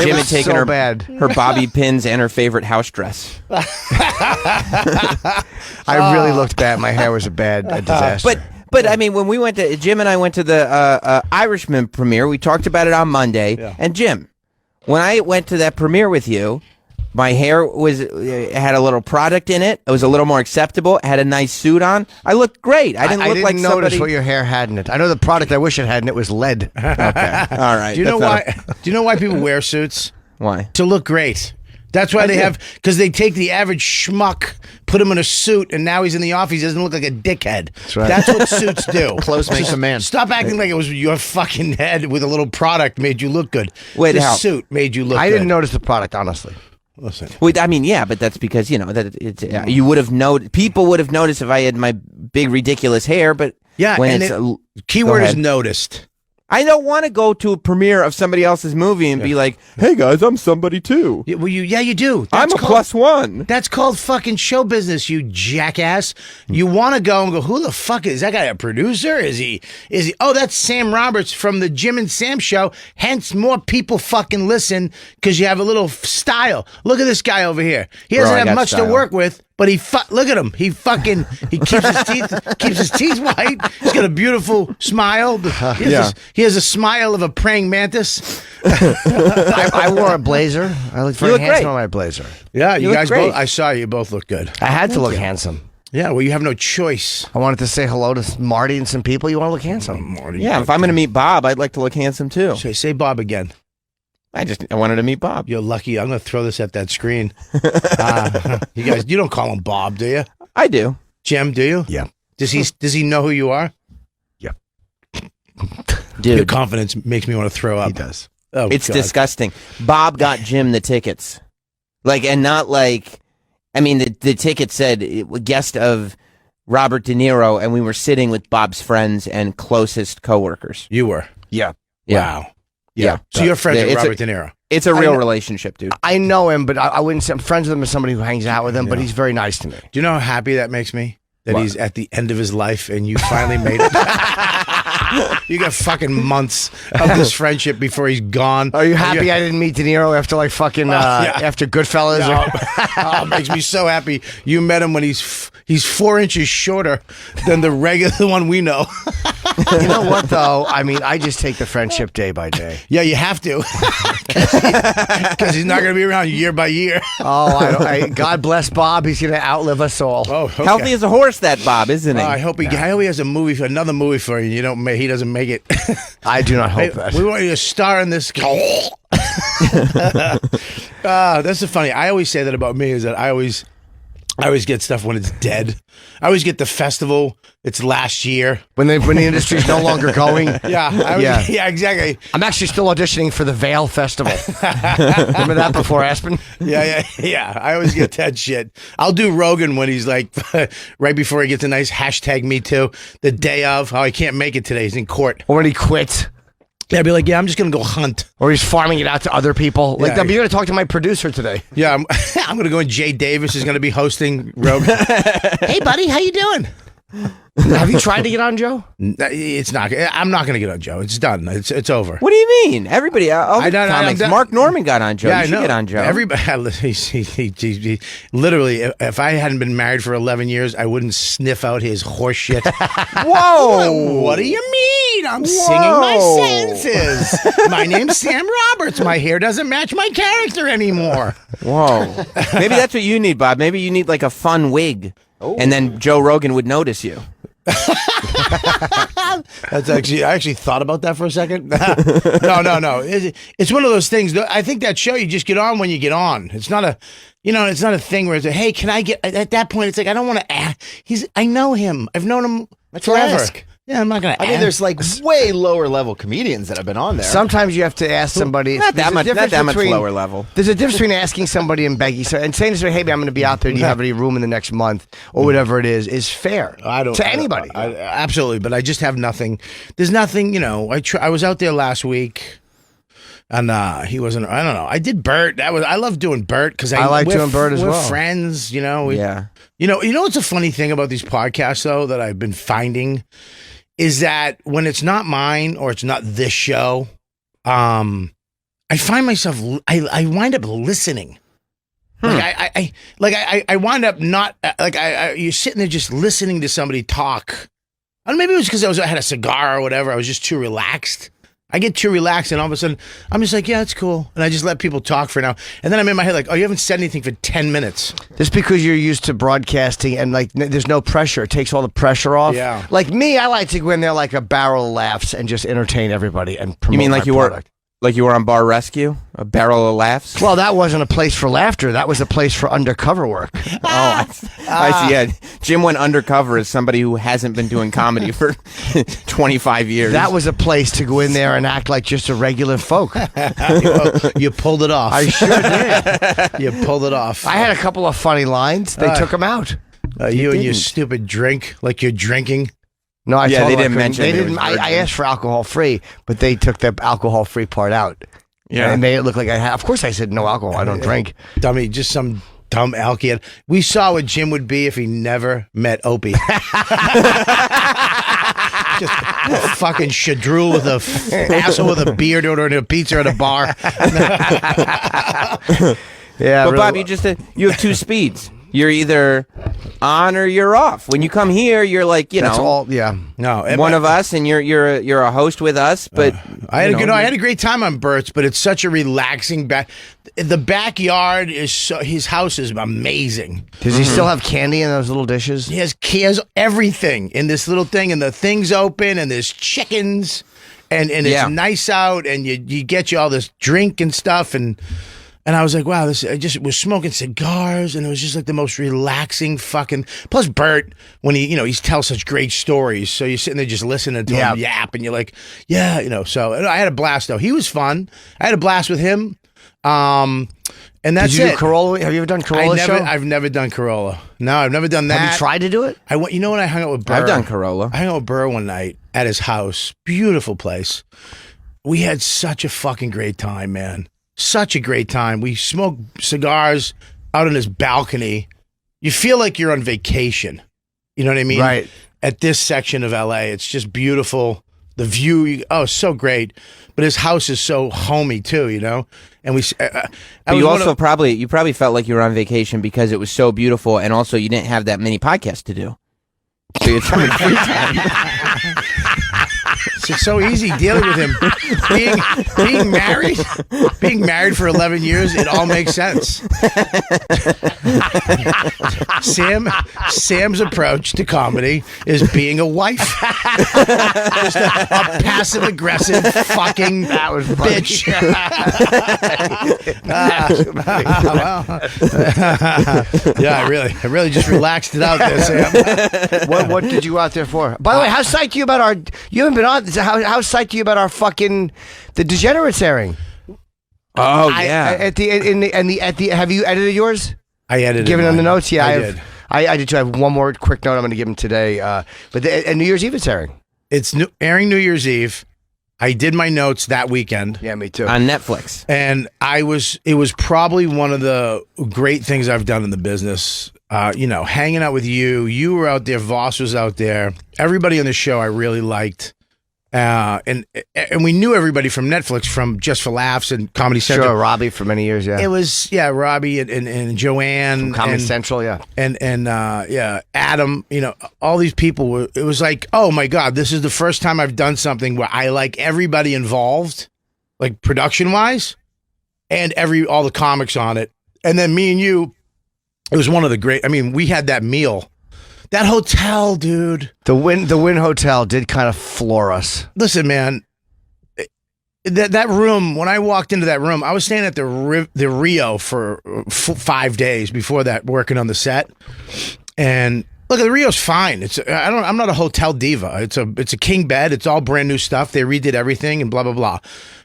Jim had taken so her bobby pins and her favorite house dress. I really looked bad. My hair was a disaster. But I mean, when we went to Jim and I went to the Irishman premiere, we talked about it on Monday. And Jim, when I went to that premiere with you, my hair had a little product in it. It was a little more acceptable. It had a nice suit on. I looked great. I didn't look like somebody. notice what your hair had in it. I know the product I wish it had in it was lead. Okay, all right. Do you know why people wear suits? Why? To look great. That's why I they do. have, because they take the average schmuck, put him in a suit, and now he's in the office. He doesn't look like a dickhead. That's right. That's what suits do. Clothes make a man. Stop acting like it was your fucking head with a little product made you look good. Wait, this how? suit made you look I good. didn't notice the product, honestly. Listen. Wait, I mean, yeah, but that's because that it's you would have people would have noticed if I had my big ridiculous hair. But Yeah, when and it's keyword go is ahead. noticed. I don't want to go to a premiere of somebody else's movie and be like, "Hey guys, I'm somebody too. Yeah, well, you do. I'm That's a called- +1." That's called fucking show business, you jackass. You want to go and go, who the fuck is that guy? A producer? Is he? Oh, that's Sam Roberts from the Jim and Sam show. Hence, more people fucking listen because you have a little style. Look at this guy over here. He doesn't I have got much to style. work with, but look at him. He keeps his teeth white. He's got a beautiful smile. He has a smile of a praying mantis. I wore a blazer. I looked very look handsome great. on my blazer. Yeah, you look guys great. both. I saw you both look good. I had to look handsome. Yeah, well, you have no choice. I wanted to say hello to Marty and some people. You want to look handsome. Marty. Yeah, if I'm going to meet Bob, I'd like to look handsome too. Say Bob again. I wanted to meet Bob. You're lucky. I'm going to throw this at that screen. You guys, you don't call him Bob, do you? I do. Jim, do you? Yeah. Does he know who you are? Yeah. Your Dude, confidence makes me want to throw up. He does. Oh, it's God. disgusting. Bob got Jim the tickets. And not like, I mean, the ticket said guest of Robert De Niro, and we were sitting with Bob's friends and closest coworkers. You were. Yeah. Wow. Yeah. So you're friends Yeah, with it's Robert De Niro. It's a real relationship, dude. I know him, but I wouldn't say I'm friends with him as somebody who hangs out with him, but he's very nice to me. Do you know how happy that makes me? That What? he's at the end of his life and you finally made it. You got fucking months of this friendship before he's gone. Are you happy I didn't meet De Niro after like fucking after Goodfellas? Oh, it makes me so happy. You met him when he's 4 inches shorter than the regular one we know. You know what though? I mean, I just take the friendship day by day. Yeah, you have to, because he's not going to be around year by year. Oh, God bless Bob. He's going to outlive us all. Oh, okay. Healthy as a horse, that Bob, isn't he? I hope he has another movie for you. You don't. He doesn't make it. I do not hope Hey, that. we want you to star in this. That's the funny. I always say that about me is that I always get stuff when it's dead. I always get the festival. It's last year. When the industry's no longer going. Yeah, exactly. I'm actually still auditioning for the Vale Festival. Remember that before Aspen? Yeah. I always get that shit. I'll do Rogan when he's like, right before he gets a nice hashtag me too, the day of. Oh, he can't make it today. He's in court. Or when he quits. Yeah, I'd be like, yeah, I'm just going to go hunt. Or he's farming it out to other people. Like, Yeah. you're going to talk to my producer today. Yeah, I'm going to go and Jay Davis is going to be hosting Rogan. Hey, buddy, how you doing? Have you tried to get on, Joe? It's not. I'm not going to get on Joe. It's done. It's over. What do you mean? Everybody, all the I don't- comics. I don't- Mark Norman got on Joe. Yeah, You should I know. get on Joe. Everybody, he literally, if I hadn't been married for 11 years, I wouldn't sniff out his horse shit. Whoa! What do you mean? I'm singing my senses. My name's Sam Roberts. My hair doesn't match my character anymore. Whoa! Maybe that's what you need, Bob. Maybe you need like a fun wig, and then Joe Rogan would notice you. That's I actually thought about that for a second. No. It's one of those things. I think that show you just get on when you get on. It's not a, it's not a thing where it's like, hey, can I get? At that point, it's like I don't want to ask. I know him. I've known him forever. ask. Yeah, I'm not gonna. I mean, there's like way lower level comedians that have been on there. Sometimes you have to ask somebody. Not there's that a much. Not difference that much between- lower level. There's a difference between asking somebody and begging and saying to somebody, hey, man, I'm going to be out there. Do you have any room in the next month or whatever it is fair I don't to anybody. Absolutely, but I just have nothing. There's nothing. I was out there last week. And he wasn't. I don't know. I did Bert. I love doing Bert because I like doing Bert as well. We're friends, Yeah. You know what's a funny thing about these podcasts though that I've been finding is that when it's not mine or it's not this show, I find myself I wind up listening. Like I wind up not like you're sitting there just listening to somebody talk. And maybe it was because I had a cigar or whatever. I was just too relaxed. I get too relaxed, and all of a sudden, I'm just like, yeah, it's cool. And I just let people talk for now. And then I'm in my head like, oh, you haven't said anything for 10 minutes. Just because you're used to broadcasting and like there's no pressure. It takes all the pressure off. Yeah. Like me, I like to go in there like a barrel of laughs and just entertain everybody and promote You mean like my you were product. Like you were on Bar Rescue, a barrel of laughs. Well, that wasn't a place for laughter. That was a place for undercover work. I see. Yeah, Jim went undercover as somebody who hasn't been doing comedy for 25 years. That was a place to go in there and act like just a regular folk. You pulled it off. I sure did. You pulled it off. I had a couple of funny lines. They took them out. You and your stupid drink, like you're drinking. No, I Yeah, told they them I didn't couldn't- mention They it didn't. was I virgin. asked for alcohol free, but they took the alcohol free part out. Yeah. and made it look like I had. Of course, I said no alcohol. I don't drink. Dummy, just some dumb alky. We saw what Jim would be if he never met Opie. Just a fucking shadrul with a asshole with a beard ordering a pizza at a bar. Yeah, But really. Bob, you have two speeds. You're either on or you're off. When you come here, you're like, That's all. Yeah. No, one of us, and you're a host with us. But I had you I had a great time on Bert's, but it's such a relaxing back. The backyard is his house is amazing. Does he still have candy in those little dishes? He has everything in this little thing, and the thing's open, and there's chickens, and Yeah. it's nice out, and you get you all this drink and stuff, and I was like, wow, I just was smoking cigars, and it was just like the most relaxing fucking. Plus, Bert, when he tells such great stories, so you're sitting there just listening to him yap, and you're like, yeah, So I had a blast though. He was fun. I had a blast with him. And that's Did you it. do Corolla? Have you ever done Corolla show? I've never done Corolla. No, I've never done that. Have you tried to do it? I went. You know when I hung out with Burr? I've done Corolla. I hung out with Burr one night at his house. Beautiful place. We had such a fucking great time, man. Such a great time. We smoked cigars out on his balcony. You feel like you're on vacation. You know what I mean? Right. At this section of LA, it's just beautiful. The view, so great. But his house is so homey too, And we. But you also probably felt like you were on vacation because it was so beautiful, and also you didn't have that many podcasts to do. So you're having free time. It's so easy dealing with him. Being married for 11 years, it all makes sense. Sam's approach to comedy is being a wife. Just a passive aggressive fucking bitch. Yeah, I really just relaxed it out there, Sam. What did you go out there for? By the way, how psyched are you about our? You haven't been on. How psyched are you about our fucking the Degenerates airing? Oh yeah. At the have you edited yours? I edited. Giving them the mine. notes. Yeah, I did. I did too. I have one more quick note I'm going to give him today. But and New Year's Eve it's airing. It's airing New Year's Eve. I did my notes that weekend. Yeah, me too. On Netflix. And it was probably one of the great things I've done in the business. Hanging out with you. You were out there. Voss was out there. Everybody on the show I really liked. And we knew everybody from Netflix, from Just for Laughs and Comedy Central. Sure, Robbie for many years. Yeah, It was Robbie and Joanne, from Comedy and, Central. Yeah, and Adam. All these people were. It was like, oh my god, this is the first time I've done something where I like everybody involved, like production wise, and all the comics on it. And then me and you, it was one of the great. I mean, we had that meal. That hotel, dude. the Wynn Hotel did kind of floor us. Listen, man. That room. When I walked into that room, I was staying at the Rio for 5 days before that, working on the set. And look, the Rio's fine. I'm not a hotel diva. It's a king bed. It's all brand new stuff. They redid everything and blah blah blah.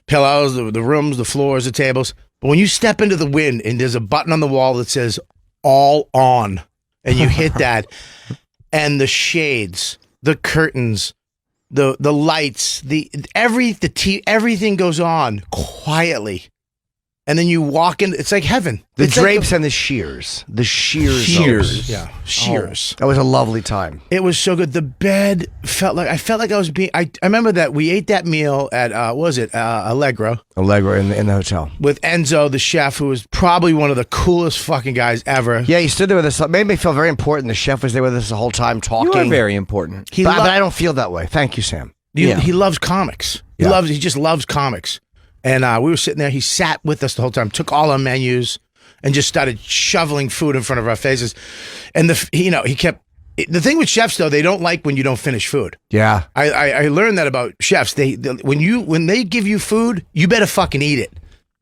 Pillows, the rooms, the floors, the tables. But when you step into the Wynn and there's a button on the wall that says "All On," and you hit that, and the shades, the curtains, the lights, everything goes on quietly, and then you walk in. It's like heaven. The It's drapes like and the shears. The shears. shears. Yeah, shears. That was a lovely time. It was so good. The bed felt like I was being. I remember that we ate that meal at Allegro Allegra in the hotel. with Enzo, the chef, who was probably one of the coolest fucking guys ever. Yeah, he stood there with us. Made me feel very important. The chef was there with us the whole time talking. You are very important. but I don't feel that way. Thank you, Sam. He loves comics. He just loves comics. And we were sitting there. He sat with us the whole time, took all our menus, and just started shoveling food in front of our faces. And he kept The thing with chefs, though, they don't like when you don't finish food. Yeah. I learned that about chefs. When they give you food, you better fucking eat it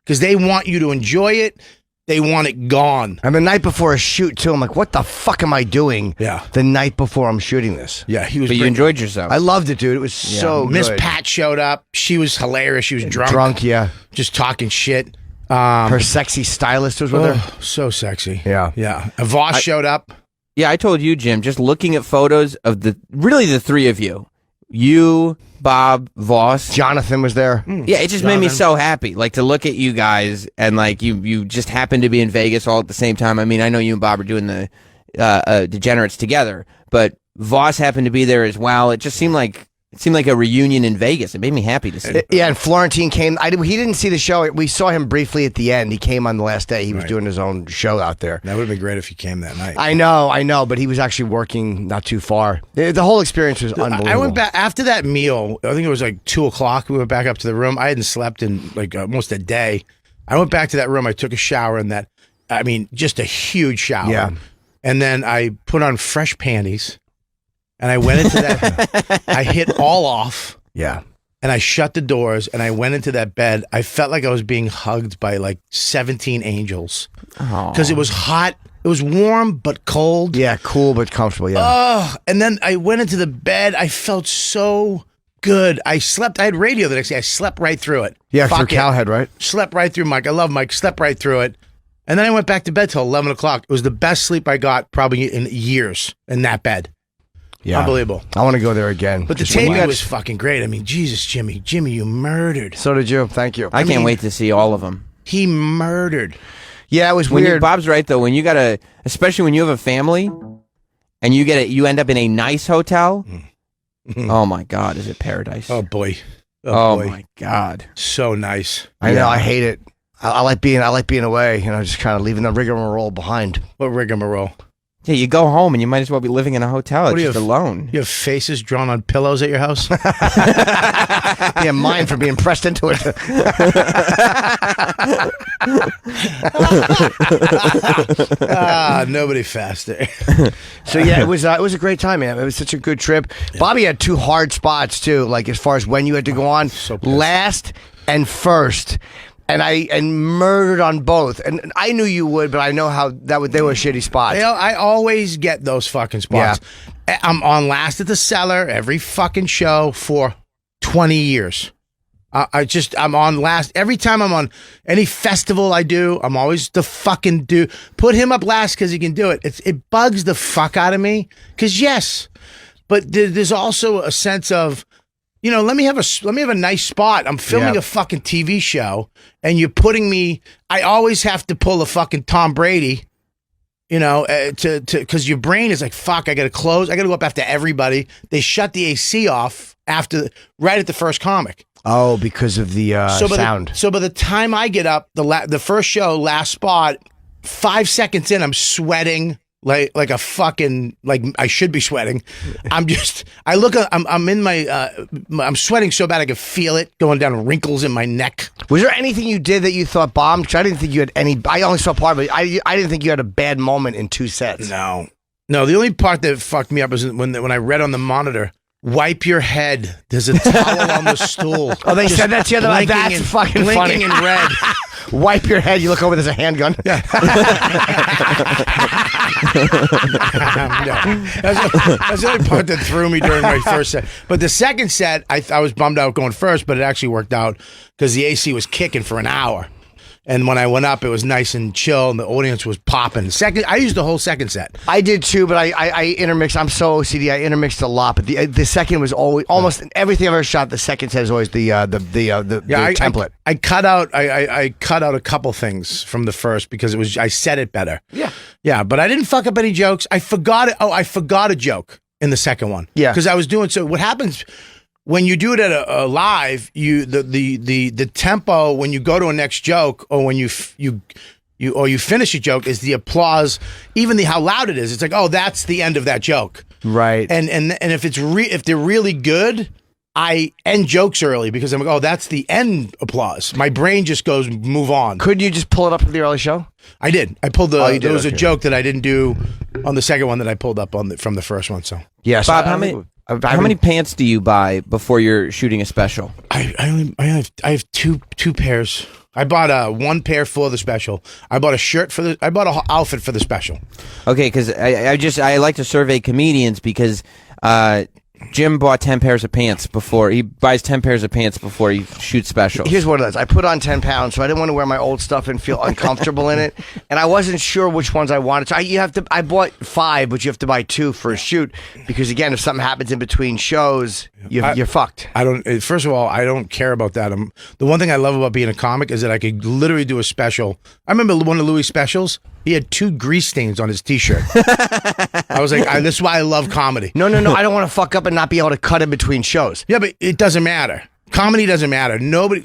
because they want you to enjoy it. They want it gone. And the night before a shoot, too, I'm like, what the fuck am I doing the night before I'm shooting this? Yeah, he was. But you enjoyed yourself. I loved it, dude. It was so Miss good. Pat showed up. She was hilarious. She was drunk. Drunk, yeah. Just talking shit. Her sexy stylist was with her. So sexy. Yeah. Yeah. And Voss showed up. Yeah, I told you, Jim, just looking at photos of really the three of you. You, Bob, Voss. Jonathan was there. Yeah, it just made me so happy. Like to look at you guys and like you just happened to be in Vegas all at the same time. I mean, I know you and Bob are doing the Degenerates together, but Voss happened to be there as well. It just seemed like a reunion in Vegas. It made me happy to see. Yeah, and Florentine came. He didn't see the show. We saw him briefly at the end. He came on the last day. He was doing his own show out there. That would have been great if he came that night. I know, but he was actually working not too far. The whole experience was unbelievable. I went back after that meal. I think it was like 2:00. We went back up to the room. I hadn't slept in like almost a day. I went back to that room. I took a shower in that. I mean, just a huge shower. Yeah. And then I put on fresh panties. And I went into that. I hit all off. Yeah. And I shut the doors and I went into that bed. I felt like I was being hugged by like 17 angels. Because it was hot. It was warm but cold. Yeah, cool but comfortable. Yeah. Oh, and then I went into the bed. I felt so good. I slept. I had radio the next day. I slept right through it. Yeah, Fuck through it. Cowhead, right? Slept right through Mike. I love Mike. Slept right through it. And then I went back to bed till 11 o'clock. It was the best sleep I got probably in years in that bed. Yeah. Unbelievable. I want to go there again. But the Just when taping you was fucking great. I mean, Jesus, Jimmy, you murdered. So did you. Thank you. I can't wait to see all of them. He murdered. Yeah, it was weird. Bob's right though. When you got especially when you have a family, and you end up in a nice hotel. Oh my God, is it paradise? Oh boy. Oh boy. my God. So nice. I know. I hate it. I like being away. Just kind of leaving the rigmarole behind. What rigmarole? Yeah, you go home and you might as well be living in a hotel. What It's do you just have- alone. You have faces drawn on pillows at your house? Yeah, mine for being pressed into it. Nobody faster. So yeah, it was a great time, man. It was such a good trip. Bobby had two hard spots too, like as far as when you had to go on, So pissed. last and first. And I murdered on both, and I knew you would, but I know how they were shitty spots. I always get those fucking spots. I'm on last at the Cellar every fucking show for 20 years. I'm on last every time I'm on any festival I do. I'm always the fucking dude. Put him up last because he can do it. It bugs the fuck out of me. Because yes, but there's also a sense of, let me have a nice spot. I'm filming a fucking TV show, and you're putting me. I always have to pull a fucking Tom Brady, because your brain is like, fuck. I got to close. I got to go up after everybody. They shut the AC off right at the first comic. Oh, because of the sound. So by the time I get up, the first show, last spot, 5 seconds in, I'm sweating. Like a fucking, like I should be sweating. I'm in my, I'm sweating so bad I could feel it going down wrinkles in my neck. Was there anything you did that you thought bombed? Because I didn't think you had any. I only saw part of it. I didn't think you had a bad moment in two sets. No, the only part that fucked me up was when I read on the monitor, wipe your head. There's a towel on the stool. Oh, they said that to you? Like, Blinking that's in- fucking funny. blinking in red. Wipe your head. You look over, there's a handgun. Yeah. That's the only part that threw me during my first set. But the second set, I was bummed out going first, but it actually worked out because the AC was kicking for an hour. And when I went up, it was nice and chill, and the audience was popping. I used the whole second set. I did too, but I intermixed. I'm so OCD. I intermixed a lot, but the second was always almost everything I've ever shot. The second set is always the template. I cut out a couple things from the first because I said it better. Yeah, but I didn't fuck up any jokes. I forgot it. Oh, I forgot a joke in the second one. Yeah, because I was doing so. What happens? When you do it at a live, the tempo when you go to a next joke or when you finish a joke is the applause, even how loud it is. It's like, oh, that's the end of that joke, right? And if if they're really good, I end jokes early because I'm like, oh, that's the end applause. My brain just goes, move on. Couldn't you just pull it up for the early show? I did. I pulled the. Oh, you did? There was a Okay. joke that I didn't do on the second one that I pulled up from the first one. So Yes. Bob, how many pants do you buy before you're shooting a special? I have two pairs. I bought one pair for the special. I bought a shirt I bought an outfit for the special. Okay, because I like to survey comedians because Jim bought 10 pairs of pants before he buys 10 pairs of pants before he shoots specials. Here's what it is. I put on 10 pounds, so I didn't want to wear my old stuff and feel uncomfortable in it. And I wasn't sure which ones I wanted. So I bought 5, but you have to buy 2 for a shoot because again, if something happens in between shows, you're fucked. I don't. First of all, I don't care about that. The one thing I love about being a comic is that I could literally do a special. I remember one of Louis' specials. He had 2 grease stains on his T-shirt. I was like, this is why I love comedy. No. I don't want to fuck up and not be able to cut in between shows. Yeah, but it doesn't matter. Comedy doesn't matter.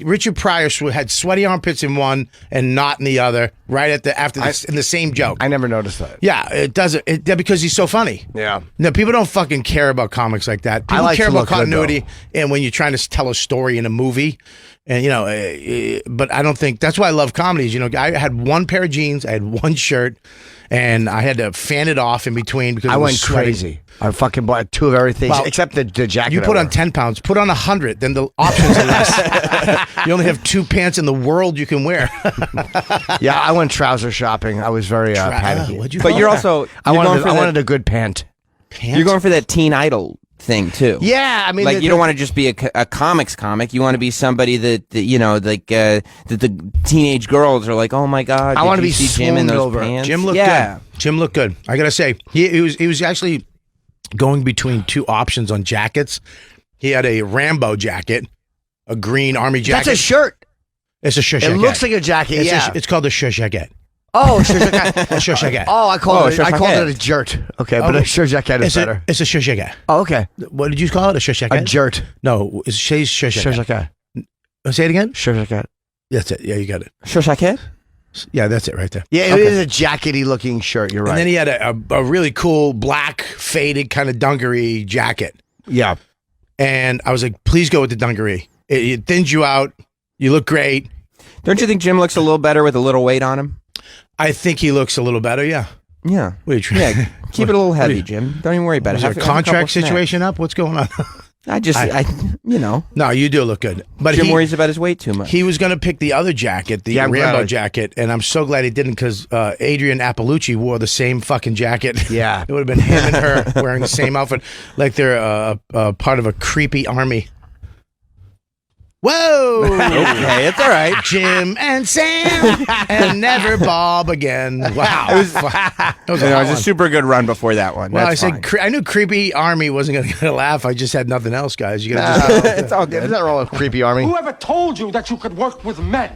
Richard Pryor had sweaty armpits in one and not in the other. Right in the same joke. I never noticed that. Yeah, it doesn't. Because he's so funny. Yeah. No, people don't fucking care about comics like that. People like care to about look good, continuity, and when you're trying to tell a story in a movie, and but I don't think that's why I love comedies. I had one pair of jeans, I had one shirt, and I had to fan it off in between because I it was went sweaty. crazy. I fucking bought 2 of everything Well, except the jacket. You put on 10 pounds, put on 100, then the options are less. You only have 2 pants in the world you can wear. Yeah, I went trouser shopping. I was very panicky. What'd you But call you're it? also I going for wanted a good pant. Pants? you're going for that teen idol thing too. Yeah, I mean, Like you don't want to just be a comics comic. You want to be somebody that that the teenage girls are like, oh my god, I did want to you be see Jim in swooned those over. pants? Jim looked yeah. good. Jim looked good. I gotta say, he was actually going between 2 options on jackets. He had a Rambo jacket, a green army jacket. That's a shirt. It's a shirt It jacket. looks like a jacket. It's It's called a shirt jacket. oh, shirt jacket. A shirt jacket. Oh, I called shirt it jacket. a jert. Okay, but Okay. a shirt jacket is better. It's a shirt jacket. Oh, okay. What did you call it? A shirt jacket? A jert. No, it's Shay's shirt Shirt jacket. jacket. Say it again. Shirt jacket. That's it. Yeah, you got it. Sure, jacket. Yeah, that's it right there. Yeah, it is a jackety looking shirt. You're right. And then he had a really cool black faded kind of dungaree jacket. yeah. And I was like, please go with the dungaree. It thins you out. You look great. Don't you think Jim looks a little better with a little weight on him? I think he looks a little better. Yeah. Yeah. What are you trying? Yeah. Keep it a little heavy, Jim. Don't even worry about Is it. there a contract situation up? What's going on? No, you do look good. But Jim worries about his weight too much. He was going to pick the other jacket, the Yeah, I'm Rambo glad I- jacket, and I'm so glad he didn't because Adrian Appalucci wore the same fucking jacket. Yeah. It would have been him and her wearing the same outfit, like they're part of a creepy army. Whoa! Okay, it's all right. Jim and Sam and never Bob again. Wow. That was a It hot was a one. super good run before that one. Well, That's I fine. said I knew creepy army wasn't going to get a laugh. I just had nothing else, guys. You got to just it's all There's good. nothing wrong with creepy army. Whoever told you that you could work with men?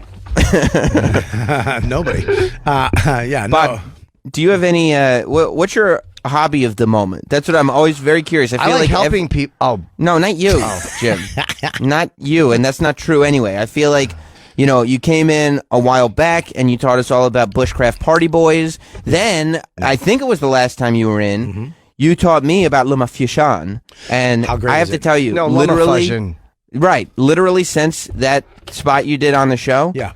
nobody. Yeah, no. Bob, do you have any? What's your hobby of the moment? That's what I'm always very curious. I I feel like helping people. Oh, No, not you, Jim. Not you, and that's not true anyway. I feel like, you came in a while back and you taught us all about bushcraft party boys. Then, I think it was the last time you were in, you taught me about Luma Fusion. And How great I have is to it? tell you, no, literally, right, literally since that spot you did on the show, Yeah.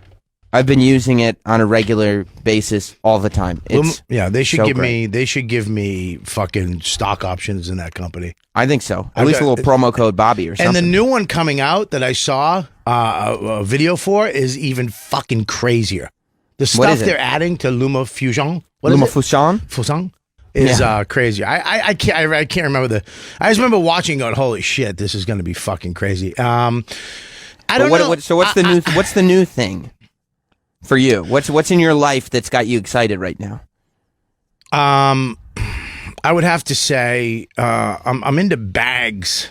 I've been using it on a regular basis all the time. It's Yeah, they should so give great. me fucking stock options in that company. I think so. At I've least a got- little promo code Bobby or something. And the new one coming out that I saw a video for is even fucking crazier. The stuff is it? they're adding to Luma Fusion, what Luma is it? Fusion? Fusion is crazy. I can't remember I just remember watching going, holy shit, this is going to be fucking crazy. I don't know. So what's the new? What's the new thing for you? What's in your life that's got you excited right now? I would have to say I'm into bags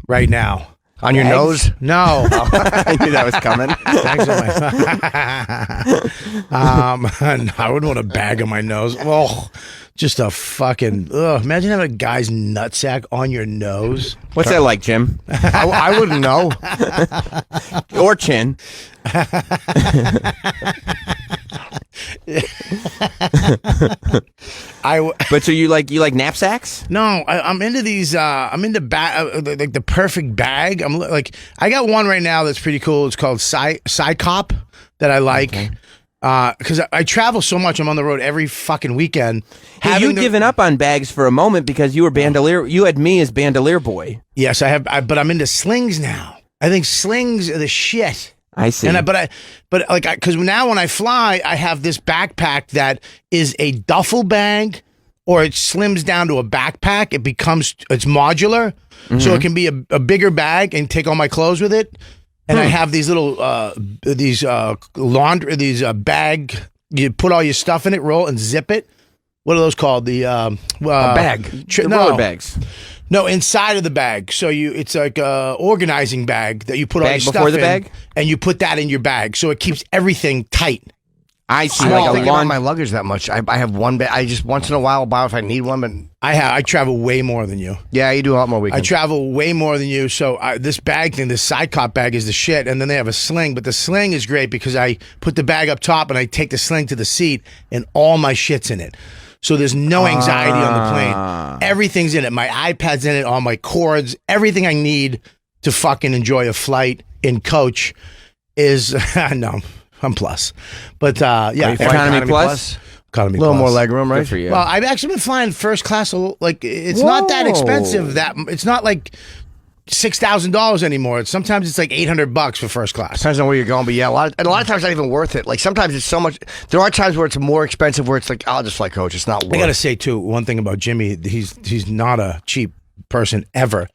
right now. on your Bags? nose. No. I knew that was coming. Bags on my I wouldn't want a bag on my nose. Oh, just a fucking imagine having a guy's nutsack on your nose. What's that like, Jim? I wouldn't know. Or chin? But so you like knapsacks? No, I'm into these. I'm into like the perfect bag. I'm like, I got one right now that's pretty cool. It's called Cop that I like. Okay. Because I travel so much. I'm on the road every fucking weekend. Hey, you'd given up on bags for a moment because you were bandolier. You had me as bandolier boy. Yes, I have. But I'm into slings now. I think slings are the shit. I see. Because now when I fly, I have this backpack that is a duffel bag, or it slims down to a backpack. It's modular, so it can be a bigger bag and take all my clothes with it. And I have these little bag. You put all your stuff in it, roll and zip it. What are those called? The a bag. Roller bags. No, inside of the bag. So it's like a organizing bag that you put all your stuff before the in, bag? and you put that in your bag, so it keeps everything tight. I see. I don't Like think a about lawn. my luggage that much. I have one bag. I just once in a while buy if I need one, but I travel way more than you. yeah, you do a lot more I weekends. travel way more than you. So this bag thing, this side cop bag is the shit. And then they have a sling, but the sling is great because I put the bag up top and I take the sling to the seat and all my shit's in it. So there's no anxiety on the plane. Everything's in it. My iPad's in it, all my cords, everything I need to fucking enjoy a flight in coach is, no, I'm plus. But yeah. Economy plus? Economy a little plus. more legroom, right? Good for you. Well, I've actually been flying first class. Like it's not that expensive. It's not like $6,000 anymore. Sometimes it's like $800 for first class. Depends on where you're going, but yeah, a lot of times it's not even worth it. Like sometimes it's so much. There are times where it's more expensive, where it's like I'll just fly coach. It's not worth. I gotta say too, one thing about Jimmy, he's not a cheap person ever.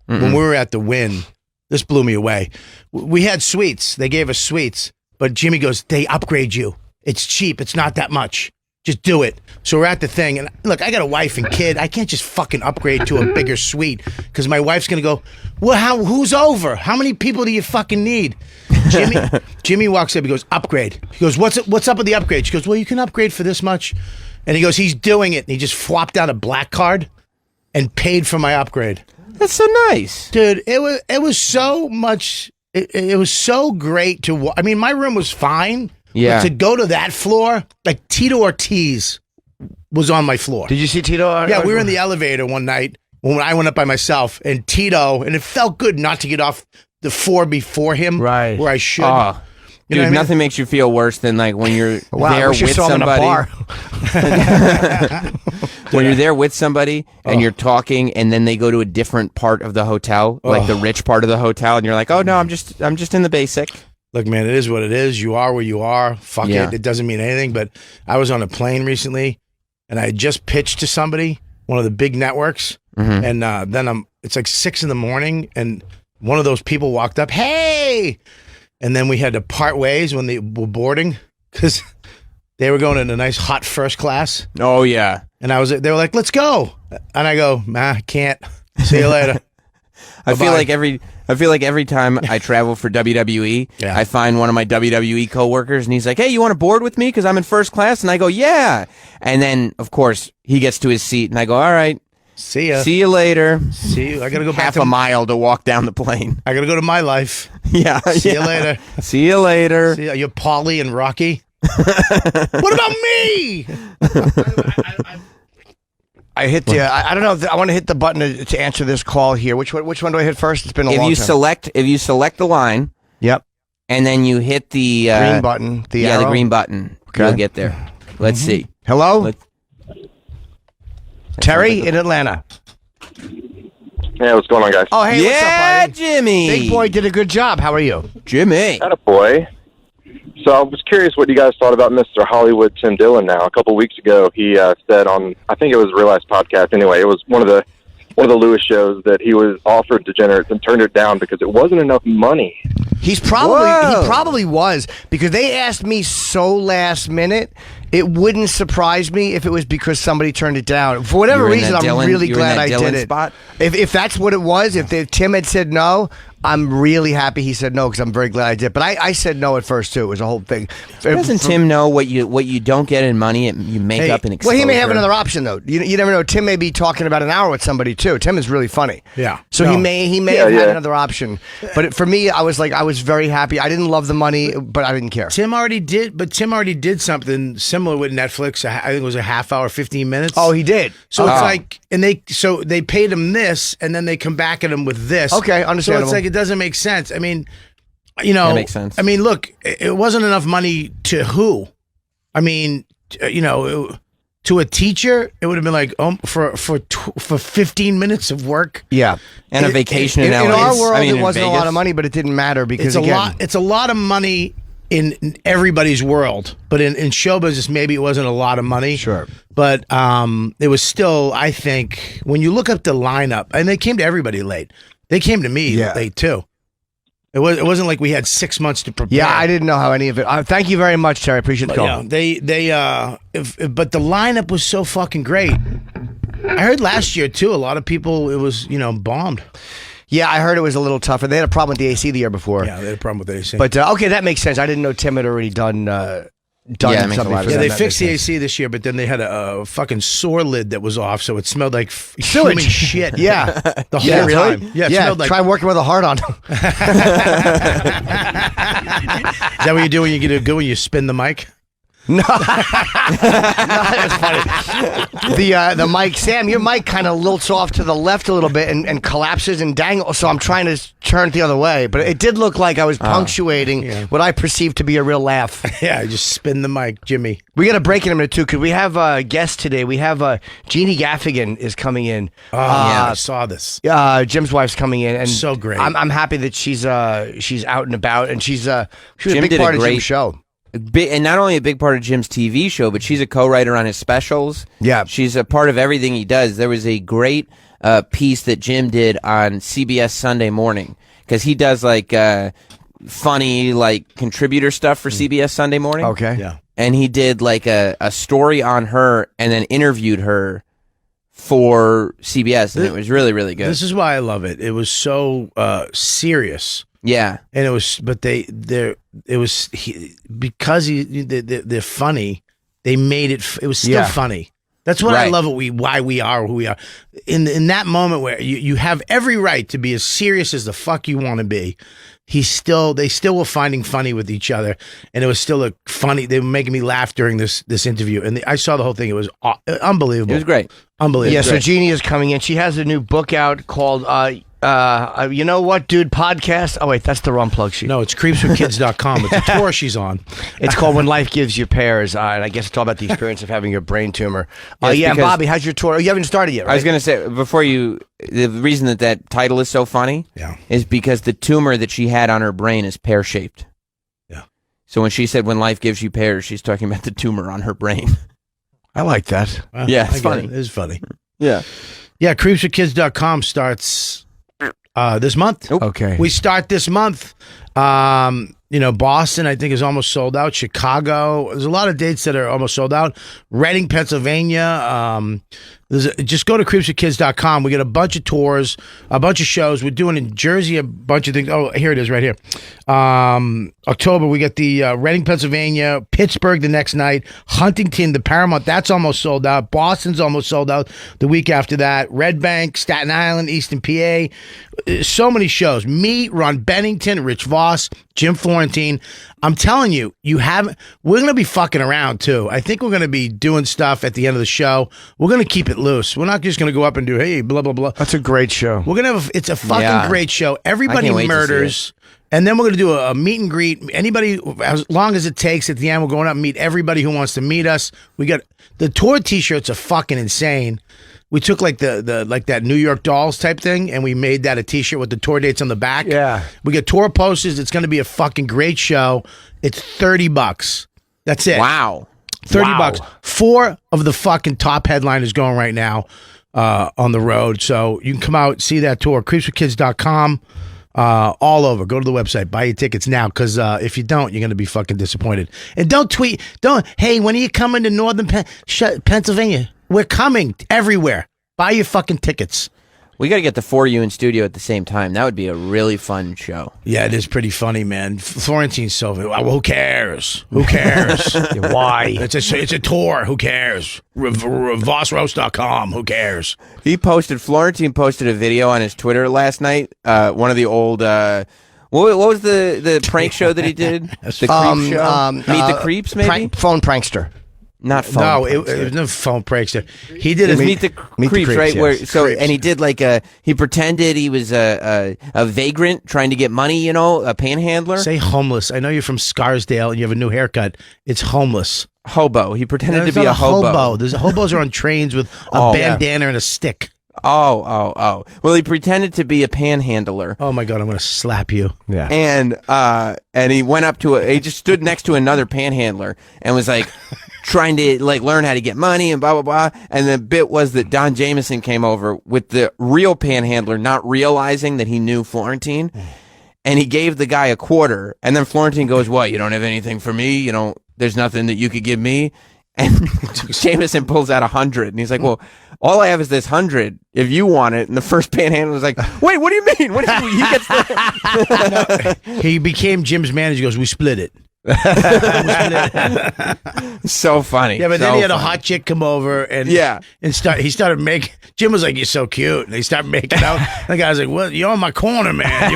When we were at the Wynn, this blew me away. We had suites. They gave us suites, but Jimmy goes, they upgrade you. It's cheap. It's not that much. Just do it. So we're at the thing, and look, I got a wife and kid. I can't just fucking upgrade to a bigger suite because my wife's gonna go, well, who's over? How many people do you fucking need? Jimmy walks up. He goes, upgrade. He goes, what's up with the upgrade? She goes, well, you can upgrade for this much. And he goes, he's doing it. And he just flopped out a black card and paid for my upgrade. That's so nice, dude. It was so much. It was so great to. I mean, my room was fine. Yeah. But to go to that floor, like Tito Ortiz was on my floor. Did you see Tito? Yeah, we were in the elevator one night when I went up by myself, and Tito, and it felt good not to get off the floor before him, right? Where I should. You know dude, what I mean? Nothing makes you feel worse than like when you're Wow, there I wish you with saw him in a somebody. bar. When you're there with somebody and you're talking, and then they go to a different part of the hotel, like the rich part of the hotel, and you're like, "Oh no, I'm just in the basic." Look, man, it is what it is. You are where you are. Fuck it. It doesn't mean anything. But I was on a plane recently, and I had just pitched to somebody, one of the big networks, and then it's like 6 a.m, and one of those people walked up, hey, and then we had to part ways when they were boarding because they were going in a nice hot first class. Oh yeah, and they were like, let's go, and I go, I can't. See you later. I feel like every time I travel for WWE, I find one of my WWE coworkers, and he's like, "Hey, you want to board with me? Because I'm in first class." And I go, "Yeah." And then, of course, he gets to his seat, and I go, "All right, see ya. See you later." See you. I gotta go back half a mile to walk down the plane. I gotta go to my life. Yeah. See you later. See you later. See ya. You're Paulie and Rocky. What about me? I hit the. I don't know. I want to hit the button to answer this call here. Which one do I hit first? It's been a long time. If you select the line, yep, and then you hit the green button, the green button. Okay. You'll get there. Let's see. Hello, Terry in Atlanta. Hey, what's going on, guys? Oh, hey, what's up, buddy? Jimmy. Big boy did a good job. How are you, Jimmy? Attaboy. So I was curious what you guys thought about Mr. Hollywood Tim Dillon now. A couple weeks ago, he said on, I think it was Real Life podcast anyway, it was one of the Lewis shows that he was offered Degenerates and turned it down because it wasn't enough money. He probably was, because they asked me so last minute. It wouldn't surprise me if it was because somebody turned it down. For whatever reason, I'm really glad I did it. Spot? If that's what it was, if Tim had said no, I'm really happy he said no, because I'm very glad I did. But I said no at first too. It was a whole thing. Doesn't Tim know what you don't get in money? You make up an exposure. Well, he may have another option though. You never know. Tim may be talking about an hour with somebody too. Tim is really funny. Yeah. So he may have had another option. But for me, I was very happy. I didn't love the money, but I didn't care. Tim already did something similar similar with Netflix. I think it was a half hour, 15 minutes. Oh, he did. So it's like, and they paid him this, and then they come back at him with this. Okay, understandable. So it's like, it doesn't make sense. I mean, you know, That makes sense. I mean, look, it wasn't enough money to who? I mean, you know, to a teacher, it would have been like for 15 minutes of work. Yeah, and a vacation in LA. In our world, I mean, it wasn't a Vegas. lot of money, but it didn't matter because It's a lot of money in everybody's world, but in show business, maybe it wasn't a lot of money. Sure, but it was still. I think when you look up the lineup, and they came to everybody late. They came to me late too. It wasn't like we had 6 months to prepare. Yeah, I didn't know how any of it. Thank you very much, Terry. Appreciate the call. Yeah, but the lineup was so fucking great. I heard last year too. A lot of people, it was bombed. Yeah, I heard it was a little tougher. They had a problem with the AC the year before. Yeah, they had a problem with the AC. But okay, that makes sense. I didn't know Tim had already done Yeah, it makes a something lot for of them. they That fixed the makes sense. AC this year, but then they had a fucking sore lid that was off, so it smelled like Sewage. human shit. Yeah, the whole yeah, really? time. Yeah, it smelled like. Try working with a heart on. Is that what you do when you get a good when you spin the mic? No, that's funny. The mic, Sam, your mic kind of lilts off to the left a little bit and collapses and dangles. So I'm trying to turn it the other way, but it did look like I was punctuating what I perceived to be a real laugh. Yeah, I just spin the mic, Jimmy. We got a break in a minute too. Could we have a guest today? We have Jeannie Gaffigan is coming in. Oh, yeah, I saw this. Jim's wife's coming in, and So great. I'm happy that she's out and about, and she was a Jim big did part a of great Jim's show. And not only a big part of Jim's TV show, but she's a co-writer on his specials. Yeah. She's a part of everything he does. There was a great piece that Jim did on CBS Sunday Morning, because he does like funny like contributor stuff for CBS Sunday Morning. Okay. Yeah. And he did like a story on her and then interviewed her for CBS, and it was really, really good. This is why I love it. It was so serious. Yeah, and it was, but they're funny. They made it. It was still funny. That's what I love. Why we are who we are. In that moment where you have every right to be as serious as the fuck you want to be. They still were finding funny with each other, and it was still a funny. They were making me laugh during this interview, and I saw the whole thing. It was unbelievable. it was great. Unbelievable. Yeah. So Jeannie is coming in. She has a new book out called You Know What, Dude podcast. Oh wait, that's the wrong plug sheet. No, it's creepswithkids.com. It's a tour she's on. It's called When Life Gives You Pears, and I guess it's all about the experience of having a brain tumor. Yes, Yeah, because- Bobby, how's your tour? Oh, you haven't started yet, right? I was going to say, the reason that title is so funny Yeah. is because the tumor that she had on her brain is pear-shaped. Yeah. So when she said, when life gives you pears, she's talking about the tumor on her brain. I like that. Yeah, it's I get funny. It is funny. Yeah. Yeah, creepswithkids.com starts this month. Okay. We start this month. Boston, I think, is almost sold out. Chicago, there's a lot of dates that are almost sold out. Reading, Pennsylvania. Just go to creepswithkids.com. We got a bunch of tours, a bunch of shows. We're doing in Jersey a bunch of things. Oh, here it is right here. October, we got the Reading, Pennsylvania, Pittsburgh the next night, Huntington, the Paramount, that's almost sold out. Boston's almost sold out the week after that. Red Bank, Staten Island, Eastern PA. So many shows. Me, Ron Bennington, Rich Voss, Jim Florentine. I'm telling you, we're going to be fucking around too. I think we're going to be doing stuff at the end of the show. We're going to keep it loose. We're not just going to go up and do, hey, blah, blah, blah. That's a great show. We're going to it's a fucking great show. Everybody can't wait to see murders. And then we're going to do a meet and greet. Anybody, as long as it takes, at the end, we're going up and meet everybody who wants to meet us. We got the tour t-shirts are fucking insane. We took like the like that New York Dolls type thing, and we made that a t-shirt with the tour dates on the back. Yeah. We got tour posters. It's going to be a fucking great show. It's $30. That's it. Wow. $30. 4 of the fucking top headliners going right now on the road. So you can come out, see that tour. Creepswithkids.com. All over. Go to the website. Buy your tickets now, because if you don't, you're going to be fucking disappointed. And don't tweet. Hey, when are you coming to Northern Pennsylvania? We're coming everywhere. Buy your fucking tickets. We got to get the 4 of you in studio at the same time. That would be a really fun show. Yeah, it is pretty funny, man. Florentine's so. Well, who cares? Who cares? Why? It's a tour. Who cares? VossRoast.com. Who cares? Florentine posted a video on his Twitter last night. One of the old. What was the prank show that he did? The creep show. Meet the Creeps, maybe. Phone prankster. Not phone. No, Prankster. it was no phone prankster. He did It was it. Meet the Creeps, Creeps, right? yes. Where Creeps. and he did he pretended he was a vagrant trying to get money, a panhandler. Say homeless. I know you're from Scarsdale and you have a new haircut. It's homeless. Hobo. He pretended There's to be not a hobo. There's hobos are on trains with a Oh, yeah. bandana and a stick. Oh. Well, he pretended to be a panhandler. Oh my god, I'm gonna slap you. Yeah. And he went up to he just stood next to another panhandler and was like trying to learn how to get money and blah blah blah. And the bit was that Don Jameson came over with the real panhandler, not realizing that he knew Florentine, and he gave the guy a quarter. And then Florentine goes, "What? You don't have anything for me? There's nothing that you could give me?" And Jameson pulls out 100, and he's like, "Well, all I have is this 100. If you want it." And the first panhandler was like, "Wait, what do you mean? What do you mean? He gets the He became Jim's manager. He goes, "We split it." So funny. Yeah, but then So he had a funny. hot chick come over and he started making. Jim was like, "You're so cute," and he started making out. The guy was like, "What? You're on my corner, man."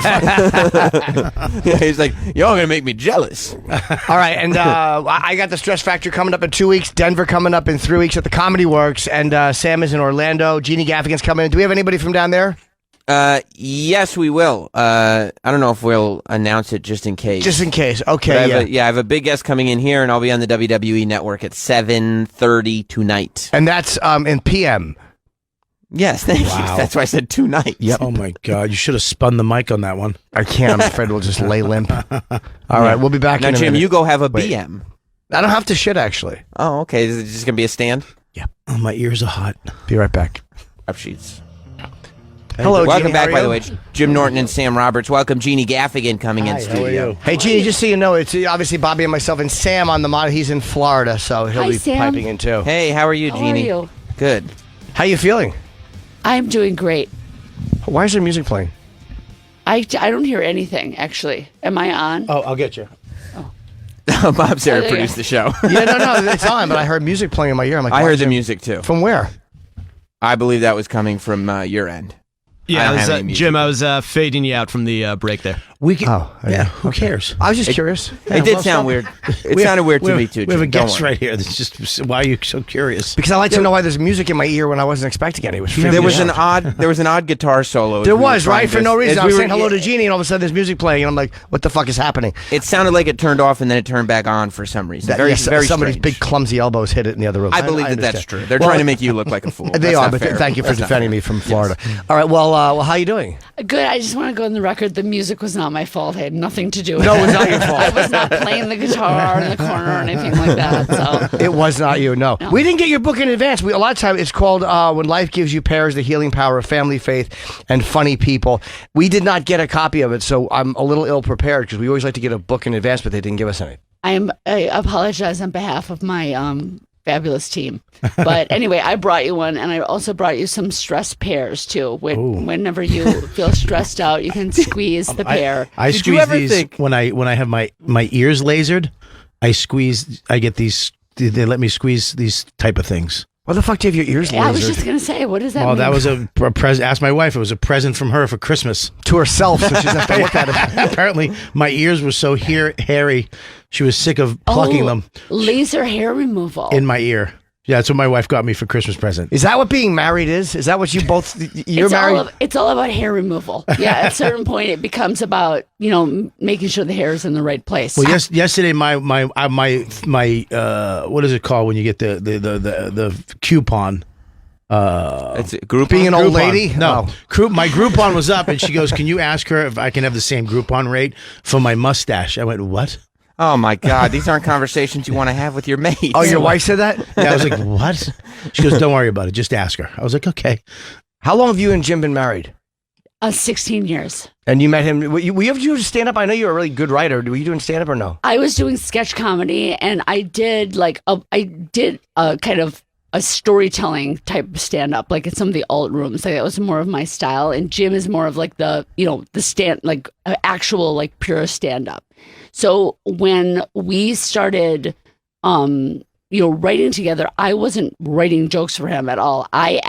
Yeah, he's like, "Y'all gonna make me jealous." All right, and I got the Stress Factor coming up in 2 weeks. Denver coming up in 3 weeks at the Comedy Works, and Sam is in Orlando. Jeannie Gaffigan's coming in. Do we have anybody from down there? Yes, we will. I don't know if we'll announce it just in case. Just in case. But Okay, I have a big guest coming in here, and I'll be on the WWE Network at 7:30 tonight. And that's in PM. Yes, thank you. Wow. That's why I said tonight. Yep. Oh my god, you should have spun the mic on that one. I can't. I'm afraid we'll just lay limp. All right, we'll be back Now, in a Jim, minute. you go have a Wait. BM. I don't have to shit, actually. Oh, okay. Is it just gonna be a stand? Yeah. Oh, my ears are hot. Be right back. Up sheets. Hello, Welcome Jeannie, back, how by are the way. you? Jim Norton and Sam Roberts. Welcome, Jeannie Gaffigan coming in Hi, how are studio. you? Hey, Jeannie, just so you know, it's obviously Bobby and myself and Sam on the mod. He's in Florida, so he'll Hi, be Sam. piping in too. Hey, how are you, How Jeannie? are you? Good. How you feeling? I'm doing great. Why is there music playing? I don't hear anything, actually. Am I on? Oh, I'll get you. Bob Sarah there you produced go. the show. Yeah, no, it's on, but I heard music playing in my ear. I'm like, I why heard is the there- music too. From where? I believe that was coming from your end. I Yeah, don't I was, have any music. Jim, I was fading you out from the break there. We can. Oh, yeah. Who cares? I was just curious. It did sound weird. It sounded weird to me too. We have a Jim. Don't guest worry. right here. That's just why are you so curious? Because I like to know why there's music in my ear when I wasn't expecting any. It was There was an freaking odd guitar solo. as There we were was, trying right? For to- no reason. as I we was were- saying hello to Jeannie, and all of a sudden there's music playing, and I'm like, what the fuck is happening? It sounded like it turned off and then it turned back on for some reason. Yes, very somebody's strange. big clumsy elbows hit it in the other room. I believe that that's understand. true. They're Well, trying to make you look like a fool. They That's are, not but fair. thank you for That's not defending fair. me from Florida. All right, well, how you doing? Good. I just want to go on the record. The music was not my fault. I had nothing to do with it. No, it was not your fault. I was not playing the guitar in the corner or anything like that. So It was not you, no. We didn't get your book in advance. A lot of times it's called When Life Gives You Pairs, The Healing Power of Family, Faith, and Funny People. We did not get a copy of it, so I'm a little ill-prepared because we always like to get a book in advance, but they didn't give us any. I apologize on behalf of my fabulous team. But anyway, I brought you one, and I also brought you some stress pears too. Whenever you feel stressed out, you can squeeze the pear. I Did you squeeze ever these think- when I have my ears lasered. I get these. They let me squeeze these type of things. What the fuck do you have your ears I was lasered? just gonna say, what does that Oh, mean? that was a present. Ask my wife. It was a present from her for Christmas. To herself, so she doesn't have to look at it. Apparently, my ears were so hairy. She was sick of plucking them Laser hair removal. in my ear. Yeah, that's what my wife got me for Christmas present. Is that what being married is? Is that what you both, you're it's married? it's all about hair removal. Yeah, at a certain point, it becomes about making sure the hair is in the right place. Well, yesterday my what is it called when you get the coupon? It's a group Being an old Groupon. lady? No. Oh. My Groupon was up, and she goes, "Can you ask her if I can have the same Groupon rate for my mustache?" I went, "What?" Oh my God, these aren't conversations you want to have with your mates. Oh, your wife said that? Yeah, I was like, "What?" She goes, "Don't worry about it. Just ask her." I was like, "Okay." How long have you and Jim been married? 16 years. And you met him, were you ever do stand-up? I know you're a really good writer. Were you doing stand-up or no? I was doing sketch comedy, and I did a kind of a storytelling type of stand up, like in some of the alt rooms. Like that was more of my style. And Jim is more of like the actual like pure stand up. So when we started, writing together, I wasn't writing jokes for him at all. I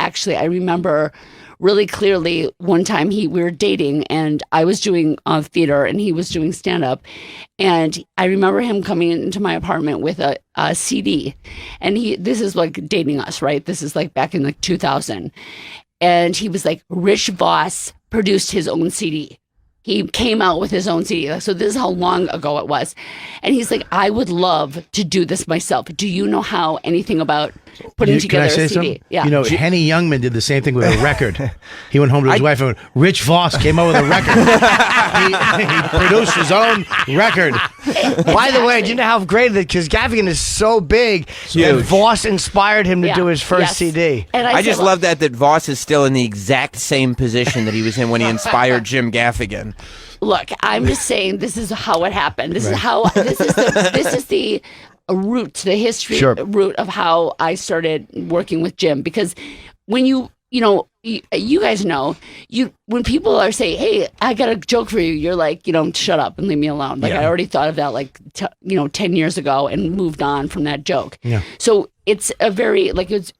remember really clearly one time we were dating, and I was doing theater and he was doing stand-up, and I remember him coming into my apartment with a CD, and this is like dating us, right? This is like back in like 2000, and he was like, Rich Voss produced his own CD. He came out with his own CD. So this is how long ago it was. And he's like, I would love to do this myself. Do you know anything about putting together a CD? Something? Yeah. You know, Henny Youngman did the same thing with a record. He went home to his wife and went, Rich Voss came out with a record. he produced his own record. By the way, do you know how great it is? Because Gaffigan is so big that Voss inspired him to do his first CD. And I just love that Voss is still in the exact same position that he was in when he inspired Jim Gaffigan. Look, I'm just saying this is how it happened. This is the root, the history root of how I started working with Jim. Because when you guys know, when people are saying, hey, I got a joke for you, you're like, shut up and leave me alone. Like I already thought of that 10 years ago and moved on from that joke. Yeah. So it's a very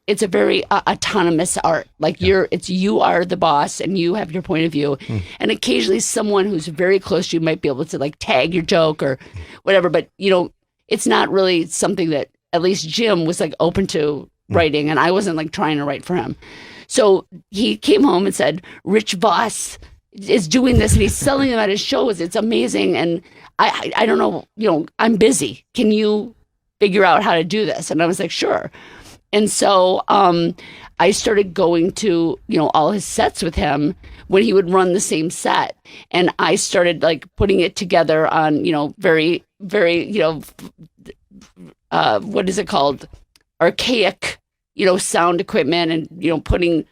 it's a very autonomous art. Like you are the boss and you have your point of view. And occasionally someone who's very close to you might be able to like tag your joke or whatever. But it's not really something that at least Jim was like open to writing, and I wasn't like trying to write for him. So he came home and said, Rich Voss is doing this and he's selling them at his shows. It's amazing. And I don't know, I'm busy. Can you figure out how to do this? And I was like, sure. And so I started going to, all his sets with him when he would run the same set. And I started like putting it together on, very, very, what is it called? Archaic, sound equipment and,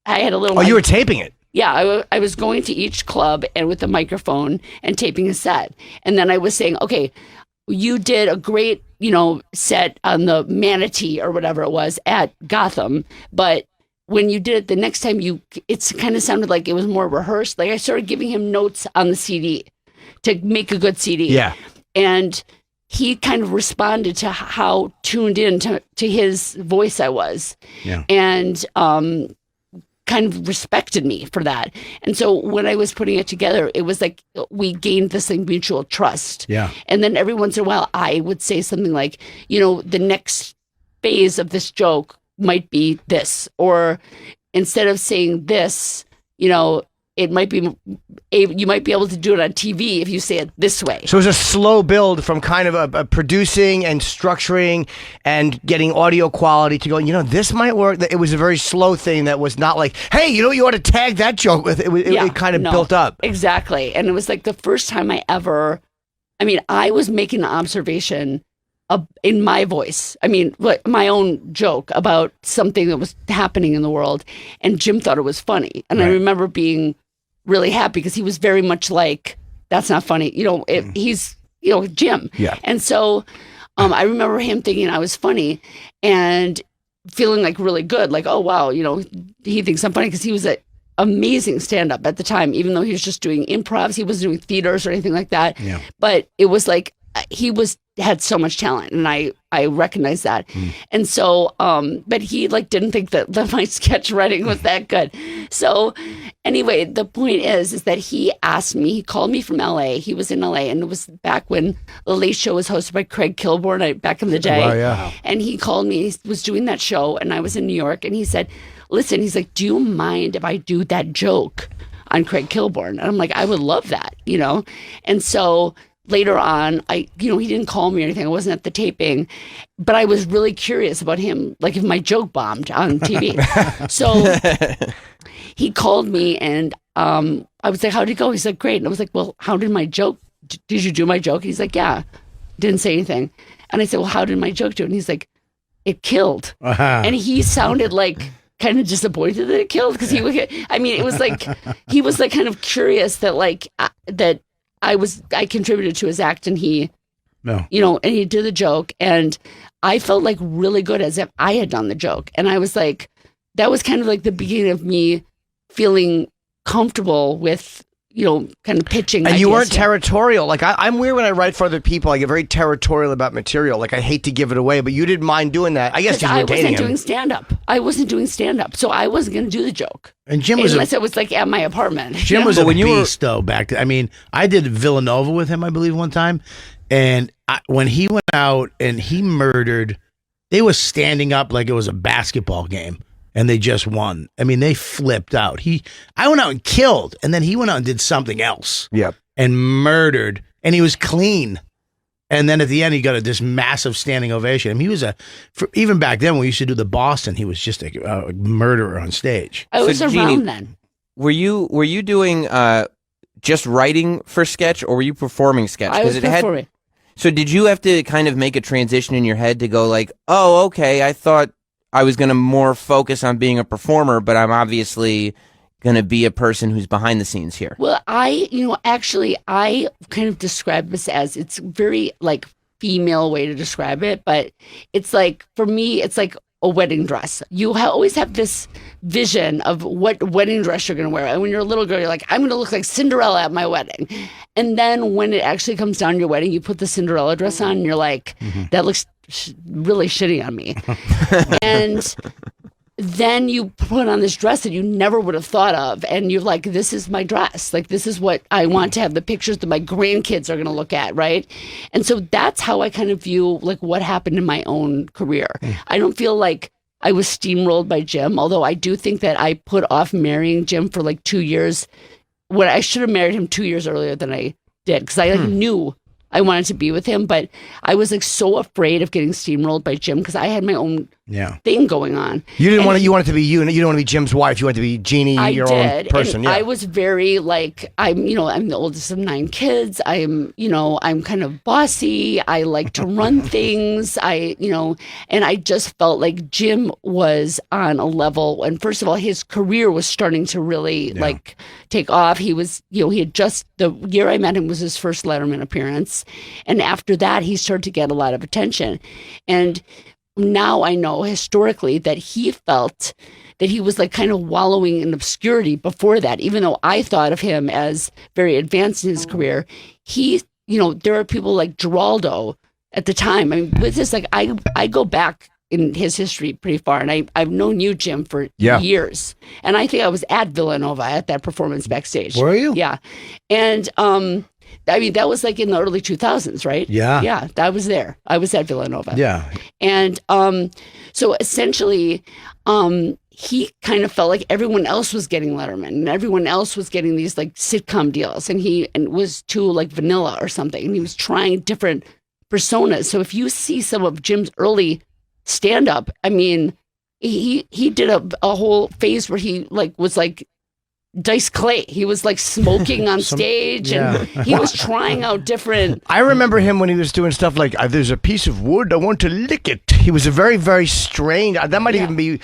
I had a little... Oh, you were taping it? Yeah, I was going to each club and with a microphone and taping a set. And then I was saying, okay, you did a great, set on the Manatee or whatever it was at Gotham, but when you did it the next time, it kind of sounded like it was more rehearsed. Like I started giving him notes on the CD to make a good CD. Yeah. And he kind of responded to how tuned in to his voice I was. Yeah. And kind of respected me for that. And so when I was putting it together, it was like we gained this like mutual trust. Yeah. And then every once in a while, I would say something like, the next phase of this joke might be this. Or instead of saying this, it might be, you might be able to do it on TV if you say it this way. So it was a slow build from kind of a producing and structuring and getting audio quality to go, this might work. It was a very slow thing that was not like, hey, you ought to tag that joke with. It kind of built up. Exactly. And it was like the first time I was making an observation in my voice. My own joke about something that was happening in the world. And Jim thought it was funny. And I remember being really happy because he was very much like, that's not funny. He's, Jim. Yeah. And so I remember him thinking I was funny and feeling like really good. Like, oh, wow, he thinks I'm funny because he was an amazing stand-up at the time, even though he was just doing improvs. He wasn't doing theaters or anything like that. Yeah. But it was like, he had so much talent, and I recognized that. And so, but he didn't think that my sketch writing was that good. So anyway, the point is that he called me from LA. He was in LA, and it was back when The Late Show was hosted by Craig Kilborn back in the day. Wow, yeah. And he called me, he was doing that show, and I was in New York, and he said, listen, he's like, do you mind if I do that joke on Craig Kilborn? And I'm like, I would love that, And so later on, he didn't call me or anything. I wasn't at the taping, but I was really curious about him, like if my joke bombed on TV. So he called me and I was like, how'd it go? He's like, great. And I was like, well, how did my joke, did you do my joke? He's like, yeah. Didn't say anything. And I said, well, how did my joke do? And he's like, it killed. And he sounded like kind of disappointed that it killed because it was like, he was like kind of curious that that I contributed to his act and he, and he did the joke and I felt like really good as if I had done the joke. And I was like, that was kind of like the beginning of me feeling comfortable with, kind of pitching. And you ideas weren't here. territorial. Like I'm weird when I write for other people. I get very territorial about material. Like I hate to give it away, but you didn't mind doing that. I guess Because you I were dating wasn't him. doing stand-up. I wasn't doing stand-up, so I wasn't going to do the joke. And Jim was unless it was like at my apartment. Jim was a beast, though. Back then, I mean, I did Villanova with him, I believe, one time, and when he went out and he murdered, they were standing up like it was a basketball game, and they just won. I mean, they flipped out. I went out and killed, and then he went out and did something else. Yep. And murdered, and he was clean. And then at the end, he got this massive standing ovation. I mean, he was even back then when we used to do the Boston, he was just a murderer on stage. I was around Jeannie, then. Were you doing just writing for sketch, or were you performing sketch? I was 'Cause performing. So did you have to kind of make a transition in your head to go like, oh, okay, I thought I was going to more focus on being a performer, but I'm obviously going to be a person who's behind the scenes here? Well, I kind of describe this as, it's very like female way to describe it, but it's like, for me, it's like a wedding dress. You always have this vision of what wedding dress you're going to wear. And when you're a little girl, you're like, I'm going to look like Cinderella at my wedding. And then when it actually comes down to your wedding, you put the Cinderella dress on and you're like, that looks really shitty on me. And then you put on this dress that you never would have thought of, and you're like, this is my dress. Like, this is what I want to have the pictures that my grandkids are going to look at, right? And so that's how I kind of view, like, what happened in my own career. I don't feel like I was steamrolled by Jim, although I do think that I put off marrying Jim for, like, 2 years, when I should have married him 2 years earlier than I did, because I knew I wanted to be with him, but I was, like, so afraid of getting steamrolled by Jim, because I had my own thing going on. You didn't want to. You wanted to be you, and you don't want to be Jim's wife. You wanted to be Jeannie, your own person. And I was very like, I'm the oldest of 9 kids. I'm kind of bossy. I like to run things. And I just felt like Jim was on a level. And first of all, his career was starting to really like take off. He was, he had just, the year I met him was his first Letterman appearance. And after that, he started to get a lot of attention. And now I know historically that he felt that he was like kind of wallowing in obscurity before that, even though I thought of him as very advanced in his career. He, there are people like Geraldo at the time. I mean, with this, like, I go back in his history pretty far, and I've known you, Jim, for years. And I think I was at Villanova at that performance backstage. Were you? Yeah. And, I mean, that was like in the early 2000s, right? Yeah. Yeah, I was there. I was at Villanova. Yeah. And so essentially, he kind of felt like everyone else was getting Letterman and everyone else was getting these like sitcom deals. And he was too like vanilla or something. And he was trying different personas. So if you see some of Jim's early stand-up, I mean, he did a whole phase where he was like Dice Clay. He was like smoking on stage, and he was trying out different. I remember him when he was doing stuff like, there's a piece of wood, I want to lick it. He was a very, very strange, that might even be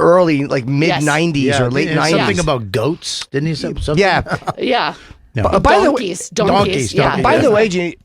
early, like mid-90s or late 90s. Something about goats, didn't he say something? Yeah. Donkeys. Yeah. By the way, Jeannie,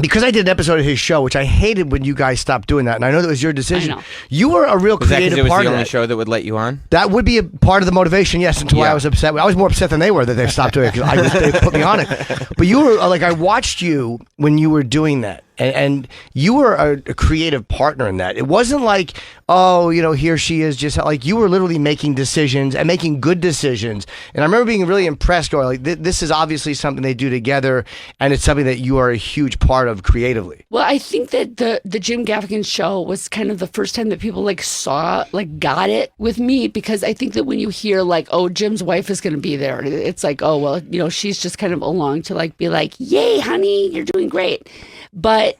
because I did an episode of his show, which I hated when you guys stopped doing that, and I know that was your decision. I know. You were a real creative it was part the of only that. show that would let you on? That would be a part of the motivation, yes, until I was upset. I was more upset than they were that they stopped doing it, because they put me on it. But you were, like, I watched you when you were doing that, and you were a creative partner in that. It wasn't like, oh, here she is, just like, you were literally making decisions and making good decisions. And I remember being really impressed, going like, this is obviously something they do together, and it's something that you are a huge part of creatively. Well, I think that the Jim Gaffigan show was kind of the first time that people like saw, like got it with me, because I think that when you hear like, oh, Jim's wife is going to be there, it's like, oh, well, she's just kind of along to like be like, yay, honey, you're doing great. But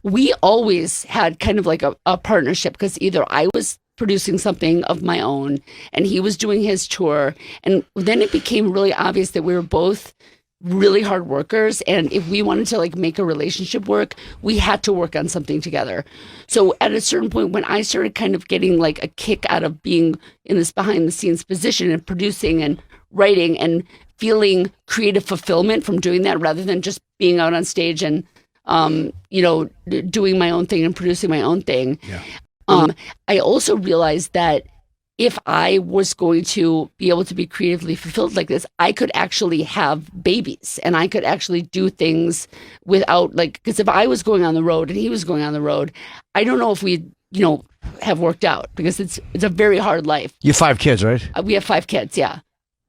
we always had kind of like a partnership, because either I was producing something of my own and he was doing his tour. And then it became really obvious that we were both really hard workers, and if we wanted to like make a relationship work, we had to work on something together. So at a certain point, when I started kind of getting like a kick out of being in this behind the scenes position and producing and writing and feeling creative fulfillment from doing that, rather than just being out on stage and doing my own thing and producing my own thing, I also realized that if I was going to be able to be creatively fulfilled like this, I could actually have babies and I could actually do things without because if I was going on the road and he was going on the road, I don't know if we'd, have worked out because it's a very hard life. You have 5 kids, right? We have 5 kids. Yeah.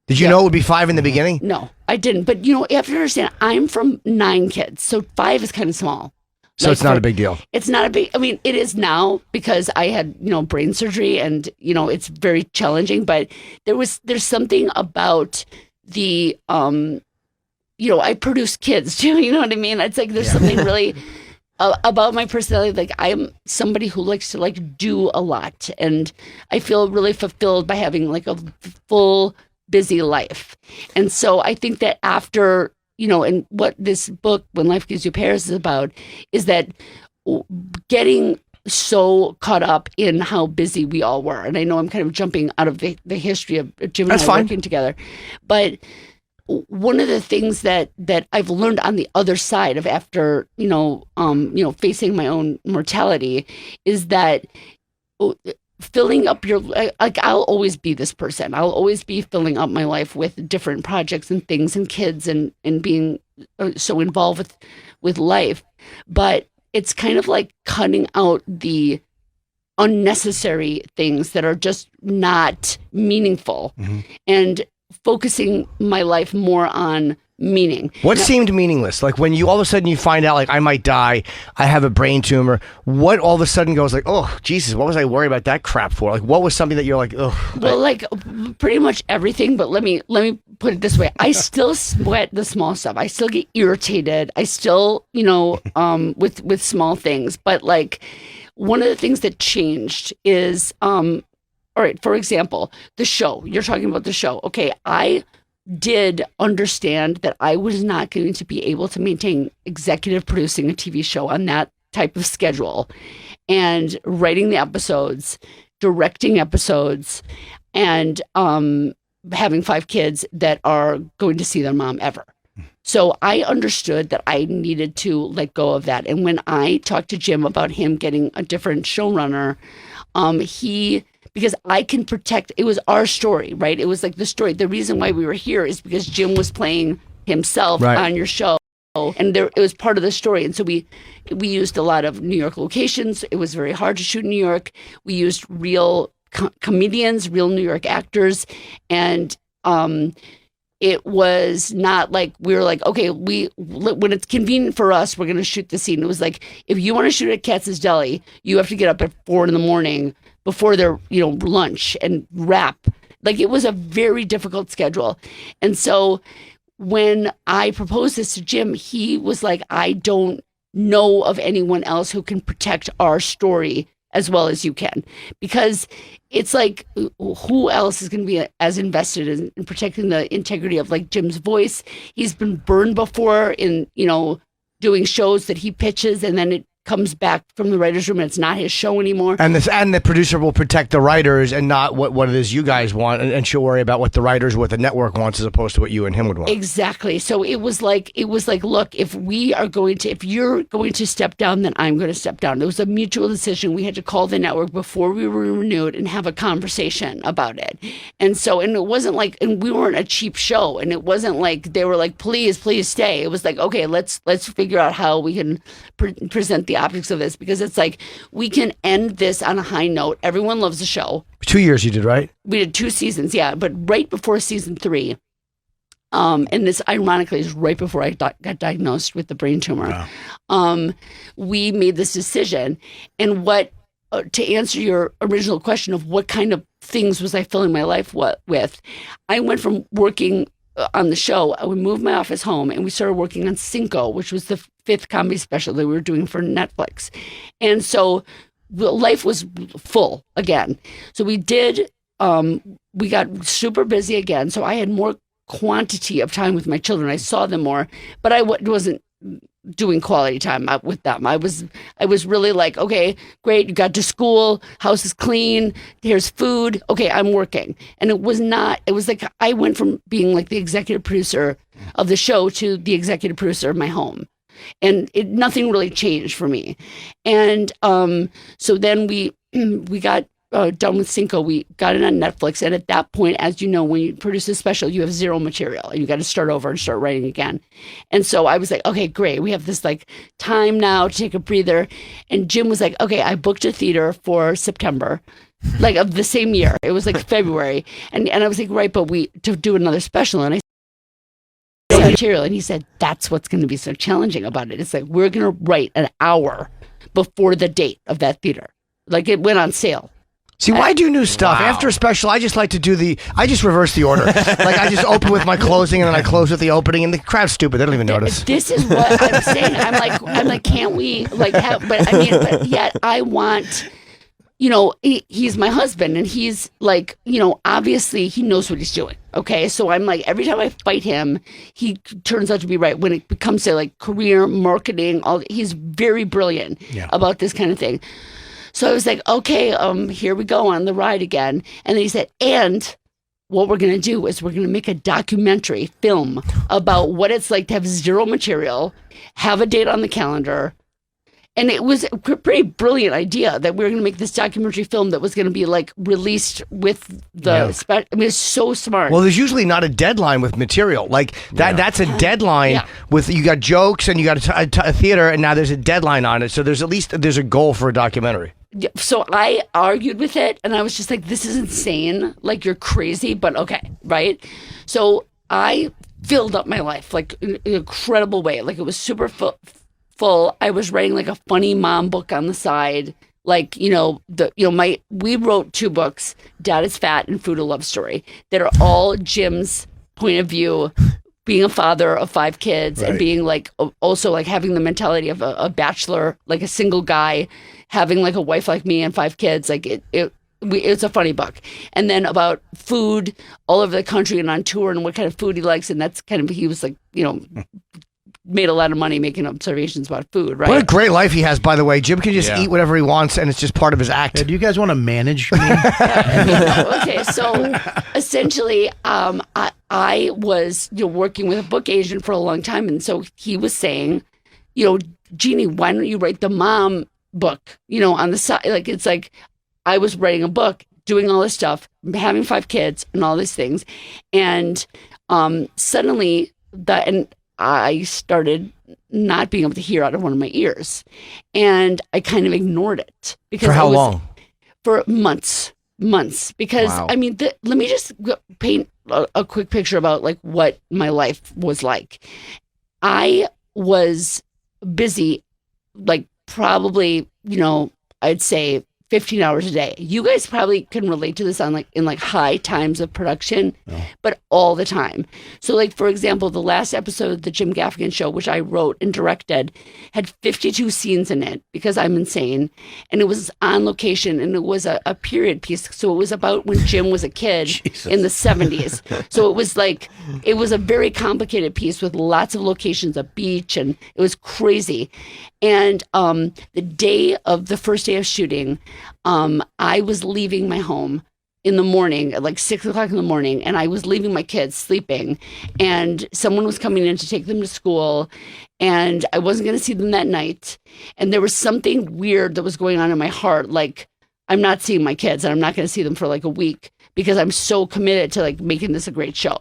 Did you know it would be 5 in the beginning? No, I didn't. But you have to understand, I'm from 9 kids. So 5 is kind of small. So it's not a big deal. It's not a big, it is now because I had, brain surgery and, it's very challenging, but there's something about the, I produce kids too, you know what I mean? It's like, there's something really about my personality. Like I am somebody who likes to do a lot and I feel really fulfilled by having a full busy life. And so I think that after, and what this book, When Life Gives You Pears, is about, is that getting so caught up in how busy we all were. And I know I'm kind of jumping out of the history of Jim and I working together. But one of the things that I've learned on the other side of after, facing my own mortality is that filling up your, I'll always be this person. I'll always be filling up my life with different projects and things and kids and being so involved with life. But it's kind of like cutting out the unnecessary things that are just not meaningful and focusing my life more on meaning. What seemed meaningless? Like when you all of a sudden you find out I might die, I have a brain tumor, what all of a sudden goes oh, Jesus, what was I worried about that crap for? What was something that you're oh. Well, pretty much everything, but let me put it this way. I still sweat the small stuff. I still get irritated. I still, with small things, but one of the things that changed is all right, for example, the show. You're talking about the show. Okay, I did understand that I was not going to be able to maintain executive producing a TV show on that type of schedule and writing the episodes, directing episodes, and having 5 kids that are going to see their mom ever. So I understood that I needed to let go of that. And when I talked to Jim about him getting a different showrunner, because I can protect, it was our story, right? It was the story. The reason why we were here is because Jim was playing himself on your show. And it was part of the story. And so we used a lot of New York locations. It was very hard to shoot in New York. We used real comedians, real New York actors. And it was not we were okay, when it's convenient for us, we're going to shoot the scene. It was if you want to shoot at Katz's Deli, you have to get up at 4 a.m. before their, lunch and wrap. It was a very difficult schedule. And so when I proposed this to Jim, he was I don't know of anyone else who can protect our story as well as you can, because it's who else is going to be as invested in protecting the integrity of Jim's voice? He's been burned before in, doing shows that he pitches and then it comes back from the writer's room and it's not his show anymore. And the producer will protect the writers and not what it is you guys want, and she'll worry about what the writers, what the network wants, as opposed to what you and him would want. Exactly. So it was look, if you're going to step down, then I'm going to step down. It was a mutual decision. We had to call the network before we were renewed and have a conversation about it. And so, and it wasn't and we weren't a cheap show, and it wasn't they were please stay. It was okay, let's figure out how we can present the optics of this, because it's we can end this on a high note. Everyone loves the show. 2 years you did, right? We did 2 seasons, yeah, but right before season 3, and this ironically is right before I got diagnosed with the brain tumor. Wow. We made this decision, and to answer your original question of what kind of things was I filling my life with, I went from working on the show, I would move my office home, and we started working on Cinco, which was the 5th comedy special that we were doing for Netflix. And so life was full again. So we got super busy again. So I had more quantity of time with my children. I saw them more, but I wasn't doing quality time with them. I was really okay, great, you got to school, house is clean, here's food, okay, I'm working. And it was I went from being the executive producer of the show to the executive producer of my home. And nothing really changed for me. And so then we got done with Cinco, we got it on Netflix. And at that point, as you know, when you produce a special, you have zero material. You got to start over and start writing again. And so I was like, okay, great. We have this like time now to take a breather. And Jim was like, okay, I booked a theater for September, like of the same year. It was like February. And I was like, right, but to do another special. And I said, material. And he said, that's what's going to be so challenging about it. It's like, we're going to write an hour before the date of that theater. Like it went on sale. See, why do new stuff? After a special, I just like to I just reverse the order. Like, I just open with my closing, and then I close with the opening, and the crowd's stupid. They don't even notice. This is what I'm saying. I'm like, can't we, like, but yet I want, he's my husband, and he's like, obviously he knows what he's doing. Okay. So I'm like, every time I fight him, he turns out to be right. When it comes to like career, marketing, he's very brilliant about this kind of thing. So I was like, okay, here we go on the ride again. And then he said, and what we're going to do is we're going to make a documentary film about what it's like to have zero material, have a date on the calendar. And it was a pretty brilliant idea that we were going to make this documentary film that was going to be like released with the it's so smart. Well, there's usually not a deadline with material. Like that's a deadline with, you got jokes and you got a theater, and now there's a deadline on it. So there's a goal for a documentary. So I argued with it, and I was just like, this is insane. Like, you're crazy, but okay, right? So I filled up my life like in an incredible way. Like, it was super full. I was writing like a funny mom book on the side. Like, we wrote 2 books, Dad is Fat and Food, a Love Story, that are all Jim's point of view, being a father of 5 kids and being like, also like having the mentality of a bachelor, like a single guy, having like a wife like me and 5 kids. Like it's a funny book. And then about food all over the country and on tour and what kind of food he likes. And that's kind of, he was like, made a lot of money making observations about food, right? What a great life he has, by the way. Jim can just eat whatever he wants, and it's just part of his act. Yeah, do you guys want to manage me? Okay, so essentially, I was working with a book agent for a long time, and so he was saying, Jeannie, why don't you write the mom book? On the side, like it's like I was writing a book, doing all this stuff, having 5 kids, and all these things, and suddenly I started not being able to hear out of one of my ears, and I kind of ignored it because for how long? For months. Because I mean, let me just paint a quick picture about like what my life was like. I was busy, like probably I'd say 15 hours a day. You guys probably can relate to this in high times of production, but all the time. So like, for example, the last episode of the Jim Gaffigan Show, which I wrote and directed, had 52 scenes in it because I'm insane. And it was on location, and it was a period piece. So it was about when Jim was a kid in the 70s. So it was a very complicated piece with lots of locations, a beach, and it was crazy. And the day of the first day of shooting, I was leaving my home in the morning at like 6:00 in the morning, and I was leaving my kids sleeping, and someone was coming in to take them to school, and I wasn't going to see them that night. And there was something weird that was going on in my heart. Like, I'm not seeing my kids, and I'm not going to see them for like a week because I'm so committed to like making this a great show.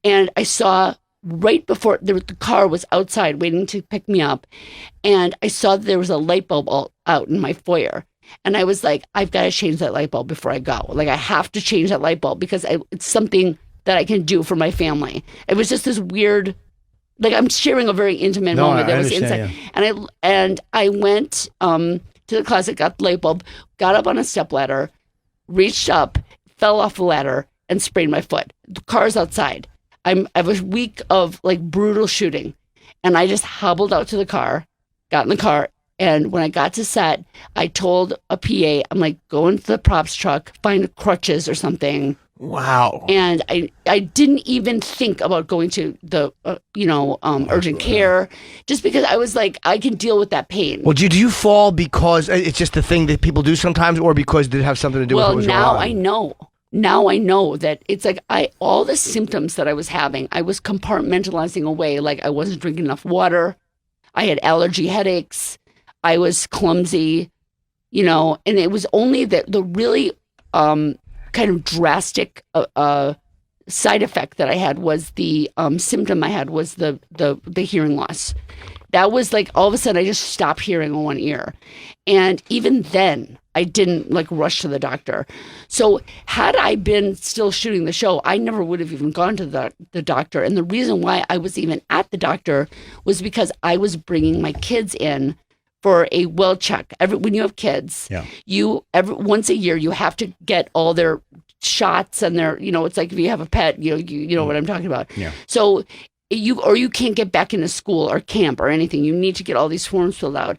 And I saw right before the car was outside waiting to pick me up, and I saw that there was a light bulb out in my foyer. And I was like, I've got to change that light bulb before I go. Like, I have to change that light bulb because it's something that I can do for my family. It was just this weird, like, I'm sharing a very intimate moment that was inside. Yeah. And I went to the closet, got the light bulb, got up on a stepladder, reached up, fell off the ladder, and sprained my foot. The car's outside. I have a week of like brutal shooting, and I just hobbled out to the car, got in the car, and when I got to set, I told a PA, I'm like, go into the props truck, find crutches or something. Wow. And I didn't even think about going to the urgent care, just because I was like, I can deal with that pain. Well, do you fall because it's just the thing that people do sometimes, or because it have something to do with what was going on? Well, now I know. Now I know that it's like all the symptoms that I was having, I was compartmentalizing away. Like, I wasn't drinking enough water. I had allergy headaches. I was clumsy. and it was only the really kind of drastic side effect that I had was the symptom I had was the hearing loss. That was like all of a sudden I just stopped hearing in one ear. And even then I didn't like rush to the doctor. So had I been still shooting the show, I never would have even gone to the doctor. And the reason why I was even at the doctor was because I was bringing my kids in for a well check. When you have kids, once a year you have to get all their shots and their, it's like if you have a pet, you know what I'm talking about. Yeah. So you can't get back into school or camp or anything. You need to get all these forms filled out.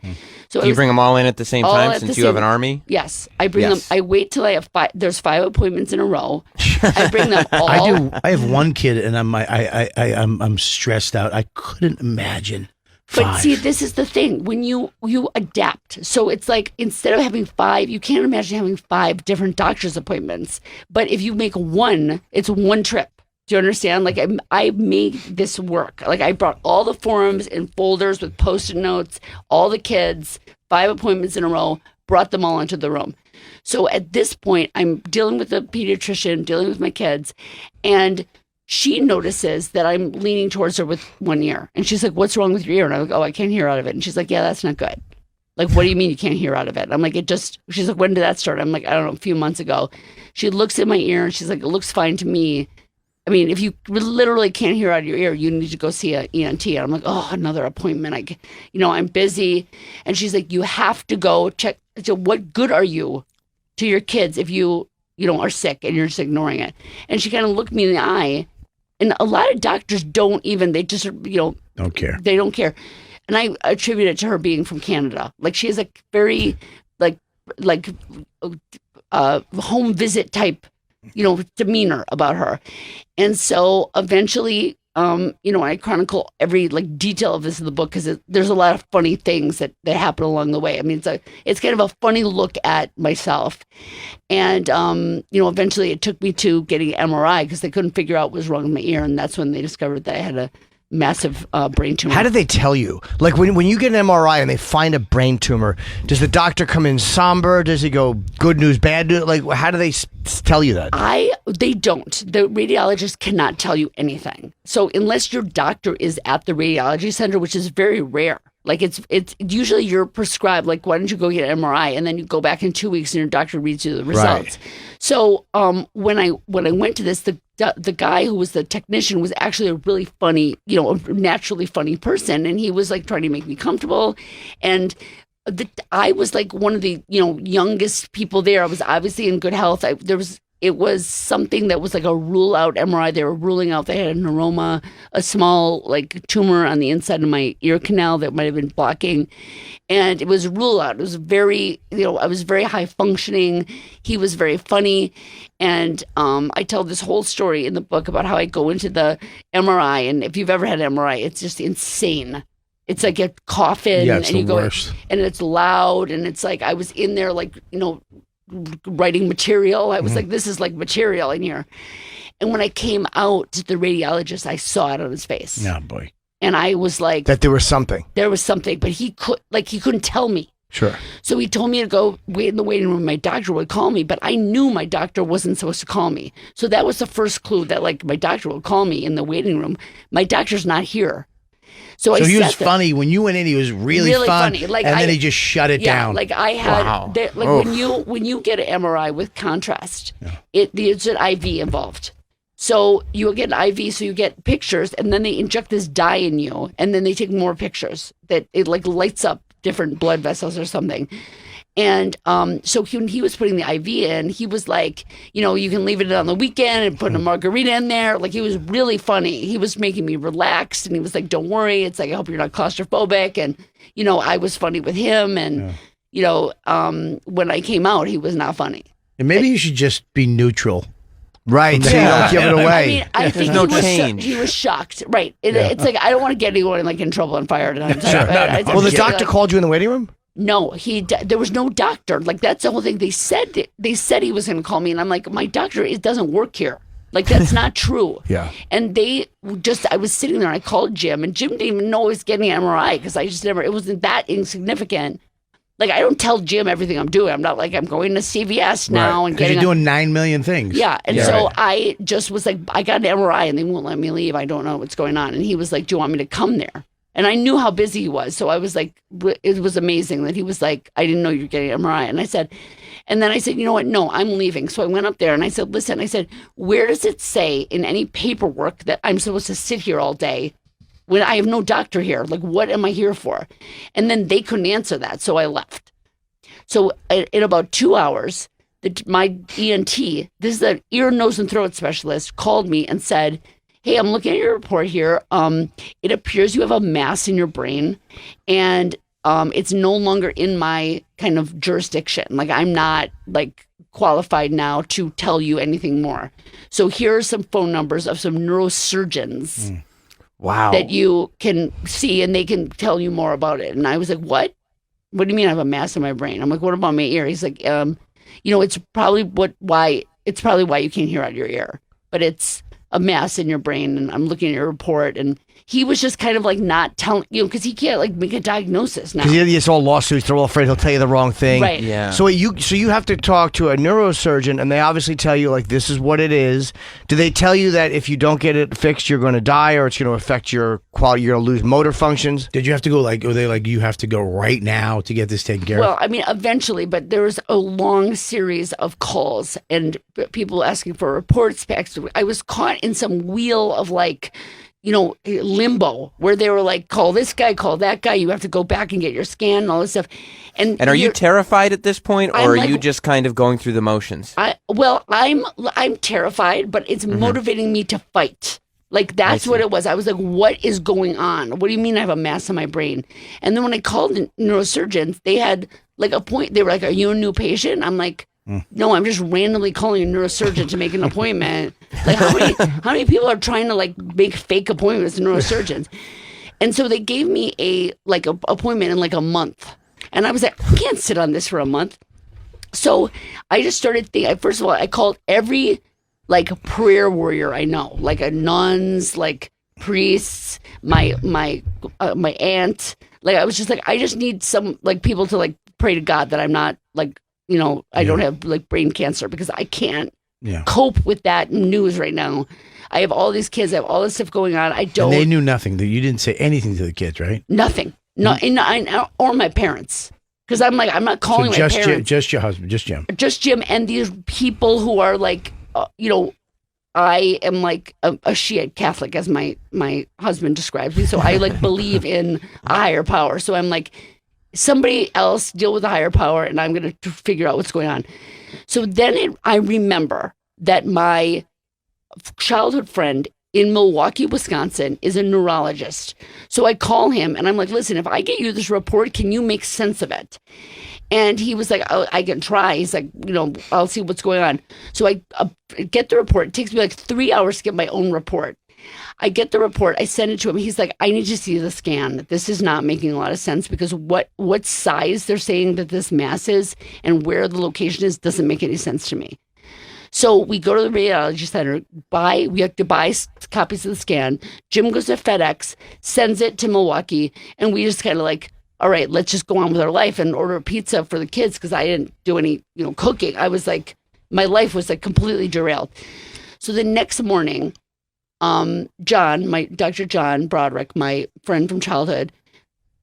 So do you bring them all in at the same time since you have an army? Yes, I bring them. I wait till I have there's 5 appointments in a row. I bring them all. I do. I have one kid, and I'm stressed out. I couldn't imagine. 5. But see, this is the thing. When you adapt, so it's like instead of having 5, you can't imagine having 5 different doctor's appointments. But if you make one, it's one trip. Do you understand? Like I made this work. Like I brought all the forms in folders with Post-it notes, all the kids, 5 appointments in a row, brought them all into the room. So at this point, I'm dealing with the pediatrician, dealing with my kids, and she notices that I'm leaning towards her with one ear. And she's like, what's wrong with your ear? And I'm like, oh, I can't hear out of it. And she's like, yeah, that's not good. Like, what do you mean you can't hear out of it? I'm like, she's like, when did that start? I'm like, I don't know, a few months ago. She looks at my ear and she's like, it looks fine to me. I mean, if you literally can't hear out of your ear, you need to go see an ENT. And I'm like, oh, another appointment. I'm busy. And she's like, you have to go check. So what good are you to your kids if you are sick and you're just ignoring it? And she kind of looked me in the eye. And a lot of doctors they just, don't care. They don't care. And I attribute it to her being from Canada. Like she has a very home visit type demeanor about her. And so eventually, I chronicle every detail of this in the book because there's a lot of funny things that happen along the way. I mean, it's kind of a funny look at myself. And, eventually it took me to getting an MRI because they couldn't figure out what was wrong with my ear. And that's when they discovered that I had a massive brain tumor. How did they tell you? Like when you get an MRI and they find a brain tumor, does the doctor come in somber? Does he go good news, bad news? Like how do they tell you that? They don't. The radiologist cannot tell you anything. So unless your doctor is at the radiology center, which is very rare. Like it's usually you're prescribed, like, why don't you go get an MRI? And then you go back in 2 weeks and your doctor reads you the results. Right. So when I went to this, the guy who was the technician was actually a really funny, a naturally funny person. And he was like trying to make me comfortable. And I was like one of the, youngest people there. I was obviously in good health. It was something that was like a rule out MRI. They were ruling out they had a neuroma, a small tumor on the inside of my ear canal that might have been blocking. And it was a rule out. It was very, I was very high functioning. He was very funny. And I tell this whole story in the book about how I go into the MRI. And if you've ever had an MRI, it's just insane. It's like a coffin and you go, worst. And it's loud. And it's like, I was in there writing material. I was like, this is like material in here. And when I came out to the radiologist, I saw it on his face. Oh boy. And I was like, that there was something, but he couldn't tell me. Sure. So he told me to go wait in the waiting room. My doctor would call me, but I knew my doctor wasn't supposed to call me. So that was the first clue that my doctor would call me in the waiting room. My doctor's not here. So he was funny when you went in. He was really fun, funny. And then he just shut it down. Like I had, when you get an MRI with contrast, there's an IV involved. So you get an IV, so you get pictures, and then they inject this dye in you, and then they take more pictures that it lights up different blood vessels or something. And so when he was putting the IV in, he was like, you can leave it on the weekend and put a margarita in there. Like, he was really funny. He was making me relaxed, and he was like, don't worry. It's like, I hope you're not claustrophobic. And, I was funny with him. And, when I came out, he was not funny. And maybe you should just be neutral. Right, so you don't give it away. I mean, I think no change. He was shocked. Right. It's like, I don't want to get anyone in trouble and fired. Well, the doctor called you in the waiting room? No, there was no doctor. Like, that's the whole thing. They said he was going to call me, and I'm like, my doctor, it doesn't work here. Like, that's not true. Yeah. And I was sitting there, and I called Jim, and Jim didn't even know I was getting an MRI because it wasn't that insignificant. like, I don't tell Jim everything I'm doing. I'm not like, I'm going to CVS now and getting. You're doing 9 million things. Yeah. And so I just was like, I got an MRI and they won't let me leave. I don't know what's going on. And he was like, do you want me to come there? And I knew how busy he was. So I was like, it was amazing that he was like, I didn't know you were getting an MRI. And then I said, you know what? No, I'm leaving. So I went up there and I said, listen, I said, where does it say in any paperwork that I'm supposed to sit here all day when I have no doctor here? Like, what am I here for? And then they couldn't answer that. So I left. So in about 2 hours, my ENT, this is the ear, nose, and throat specialist, called me and said, hey, I'm looking at your report here. It appears you have a mass in your brain, and it's no longer in my kind of jurisdiction. Like, I'm not like qualified now to tell you anything more. So here are some phone numbers of some neurosurgeons. Wow. That you can see, and they can tell you more about it. And I was like, what? What do you mean I have a mass in my brain? I'm like, what about my ear? He's like, it's probably why you can't hear out of your ear, but it's a mass in your brain. And I'm looking at your report, and he was just kind of like not telling, because he can't like make a diagnosis now. Because it's all lawsuits. They're all afraid he'll tell you the wrong thing. Right. Yeah. So you have to talk to a neurosurgeon, and they obviously tell you, like, this is what it is. Do they tell you that if you don't get it fixed, you're going to die, or it's going to affect your quality, you're going to lose motor functions? Did you have to go, like, were they like, you have to go right now to get this taken care of? Well, I mean, eventually, but there was a long series of calls and people asking for reports. I was caught in some wheel of like, limbo, where they were like, call this guy, call that guy. You have to go back and get your scan and all this stuff. And are you terrified at this point, or are like, you just kind of going through the motions? I'm terrified, but it's motivating me to fight. Like, that's what it was. I was like, what is going on? What do you mean I have a mass in my brain? And then when I called the neurosurgeons, they had like a point. They were like, are you a new patient? I'm like, no, I'm just randomly calling a neurosurgeon to make an appointment. Like, how many people are trying to like make fake appointments with neurosurgeons? And so they gave me a appointment in like a month. And I was like, I can't sit on this for a month. So I just started thinking, first of all, I called every like prayer warrior I know, like nuns, like priests, my aunt. Like, I was just like, I just need some like people to like pray to God that I'm not like, I don't have like brain cancer, because I can't cope with that news right now. I have all these kids. I have all this stuff going on. I don't. And they knew nothing. You didn't say anything to the kids, right? Nothing. No, or my parents. Because I'm like, I'm not calling my parents. Just your husband, just Jim. Just Jim, and these people who are like, I am like a Shiite Catholic, as my husband describes me. So I like believe in a higher power. So I'm like, somebody else deal with the higher power, and I'm going to figure out what's going on. So then I remember that my childhood friend in Milwaukee, Wisconsin, is a neurologist. So I call him, and I'm like, listen, if I get you this report, can you make sense of it? And he was like, oh, I can try. He's like, I'll see what's going on. So I get the report. It takes me like 3 hours to get my own report. I get the report. I send it to him. He's like, I need to see the scan. This is not making a lot of sense, because what size they're saying that this mass is and where the location is doesn't make any sense to me. So we go to the radiology center, we have to buy copies of the scan. Jim goes to FedEx, sends it to Milwaukee, and we just kind of like, all right, let's just go on with our life and order a pizza for the kids, because I didn't do any, cooking. I was like, my life was like completely derailed. So the next morning, Dr. John Broderick, my friend from childhood,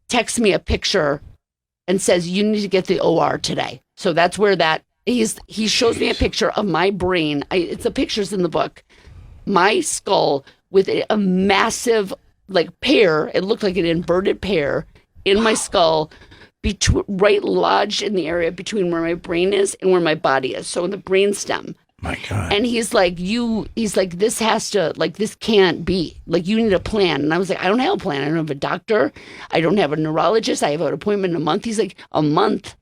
texts me a picture and says, you need to get the OR today. So that's where he shows me a picture of my brain. It's the pictures in the book. My skull with a massive like pear. It looked like an inverted pear in my skull, right lodged in the area between where my brain is and where my body is. So in the brain stem. My God. And he's like, this can't be. Like, you need a plan. And I was like, I don't have a plan. I don't have a doctor. I don't have a neurologist. I have an appointment in a month. He's like, a month?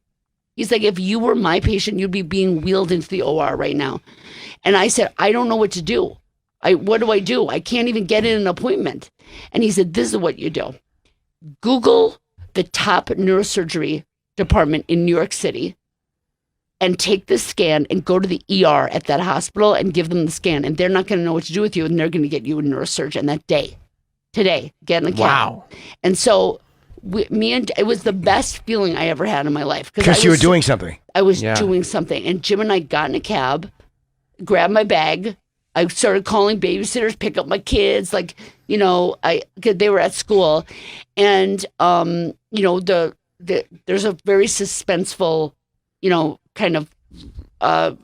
He's like, if you were my patient, you'd be being wheeled into the OR right now. And I said, I don't know what to do. What do I do? I can't even get in an appointment. And he said, this is what you do. Google the top neurosurgery department in New York City and take this scan and go to the ER at that hospital and give them the scan. And they're not going to know what to do with you, and they're going to get you a neurosurgeon that day. Today. Get in the cab. Wow. And so it was the best feeling I ever had in my life. Because you were doing something. I was doing something. And Jim and I got in a cab, grabbed my bag. I started calling babysitters, pick up my kids. Like, cause they were at school. And, there's a very suspenseful, kind of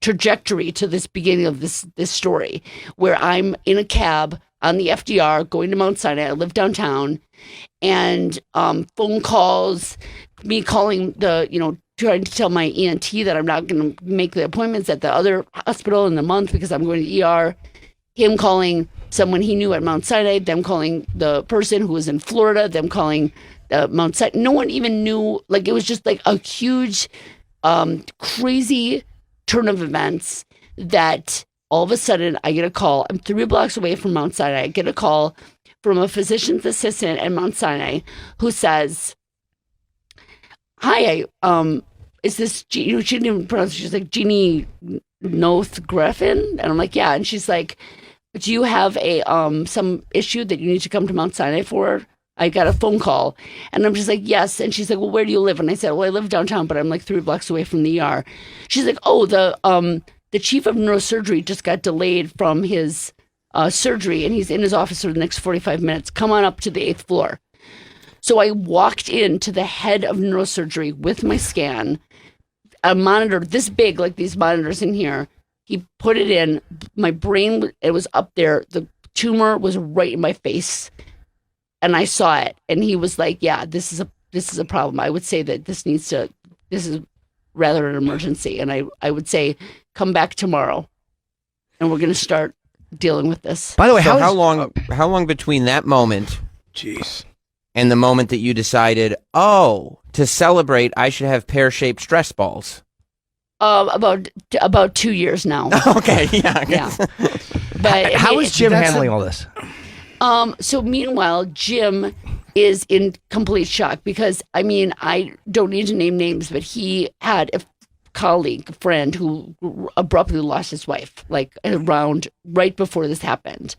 trajectory to this beginning of this story, where I'm in a cab on the FDR going to Mount Sinai. I live downtown, and phone calls, me calling trying to tell my ENT that I'm not going to make the appointments at the other hospital in the month because I'm going to ER. Him calling someone he knew at Mount Sinai, them calling the person who was in Florida, them calling Mount Sinai. No one even knew. Like, it was just like a huge, crazy turn of events that all of a sudden I get a call. I'm 3 blocks away from Mount Sinai. I get a call from a physician's assistant at Mount Sinai who says, "Hi, is this, she didn't even pronounce it. She's like, Jeannie Noth Griffin?" And I'm like, "Yeah." And she's like, "Do you have a some issue that you need to come to Mount Sinai for?" I got a phone call, and I'm just like, "Yes." And she's like, "Well, where do you live?" And I said, "Well, I live downtown, but I'm like 3 blocks away from the ER." She's like, "Oh, the chief of neurosurgery just got delayed from his surgery, and he's in his office for the next 45 minutes. Come on up to the 8th floor." So I walked into the head of neurosurgery with my scan, a monitor this big, like these monitors in here. He put it in. My brain, it was up there. The tumor was right in my face, and I saw it. And he was like, "Yeah, this is a problem. I would say that this is rather an emergency." And I would say, "Come back tomorrow, and we're going to start dealing with this." By the way, how long between that moment, and the moment that you decided, to celebrate, I should have pear-shaped stress balls? About 2 years now. Okay, yeah. But how is Jim handling all this? So meanwhile, Jim is in complete shock because, I don't need to name names, but he had a friend who abruptly lost his wife, like around right before this happened.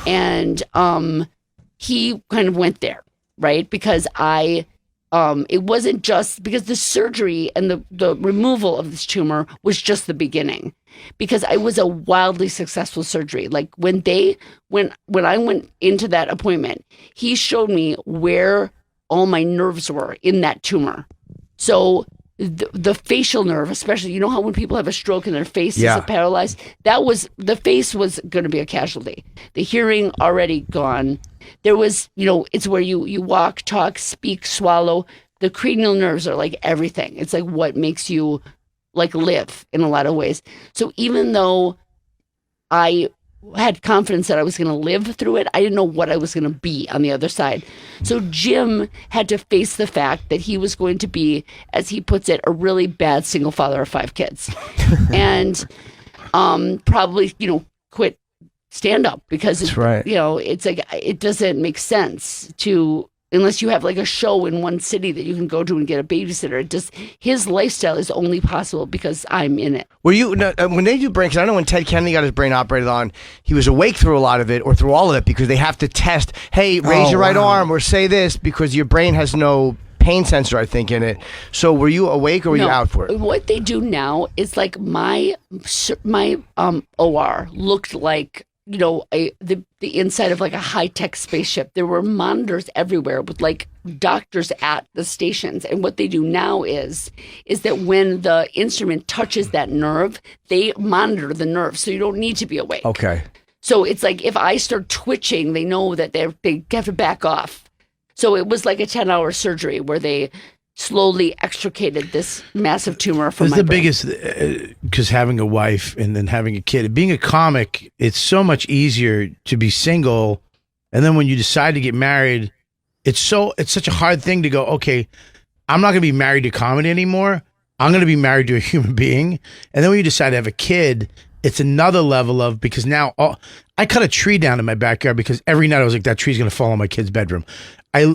And he kind of went there, right? Because it wasn't just because the surgery and the removal of this tumor was just the beginning, because I was a wildly successful surgery. Like when I went into that appointment, he showed me where all my nerves were in that tumor. So the facial nerve, especially, how when people have a stroke and their face is paralyzed, the face was going to be a casualty. The hearing already gone. There was, it's where you walk, talk, speak, swallow. The cranial nerves are like everything. It's like what makes you like live in a lot of ways. So even though I had confidence that I was going to live through it, I didn't know what I was going to be on the other side. So Jim had to face the fact that he was going to be, as he puts it, a really bad single father of 5 kids. And probably, quit stand up because that's right. It's like it doesn't make sense unless you have like a show in one city that you can go to and get a babysitter. His lifestyle is only possible because I'm in it. Were you when they do brain? Because I know when Ted Kennedy got his brain operated on, he was awake through a lot of it or through all of it because they have to test. Hey, raise your right arm or say this because your brain has no pain sensor, I think, in it. So were you awake or were you out for it? What they do now is like my OR looked like the inside of like a high-tech spaceship. There were monitors everywhere with like doctors at the stations. And what they do now is that when the instrument touches that nerve, they monitor the nerve. So you don't need to be awake. Okay. So it's like if I start twitching, they know that they have to back off. So it was like a 10-hour surgery where they slowly extricated this massive tumor from my brain. Biggest, because having a wife and then having a kid, being a comic, it's so much easier to be single. And then when you decide to get married, it's such a hard thing to go, okay, I'm not going to be married to comedy anymore. I'm going to be married to a human being. And then when you decide to have a kid, it's another level of, because now I cut a tree down in my backyard because every night I was like, that tree's going to fall in my kid's bedroom. I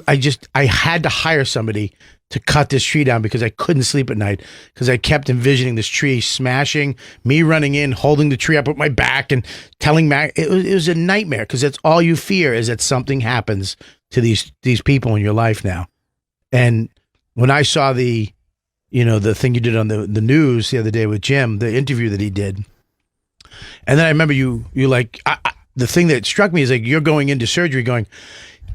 had to hire somebody to cut this tree down because I couldn't sleep at night because I kept envisioning this tree smashing, me running in, holding the tree up with my back and telling Mac it was a nightmare because that's all you fear is that something happens to these people in your life now. And when I saw the thing you did on the news the other day with Jim, the interview that he did, and then I remember you like, the thing that struck me is like, you're going into surgery going,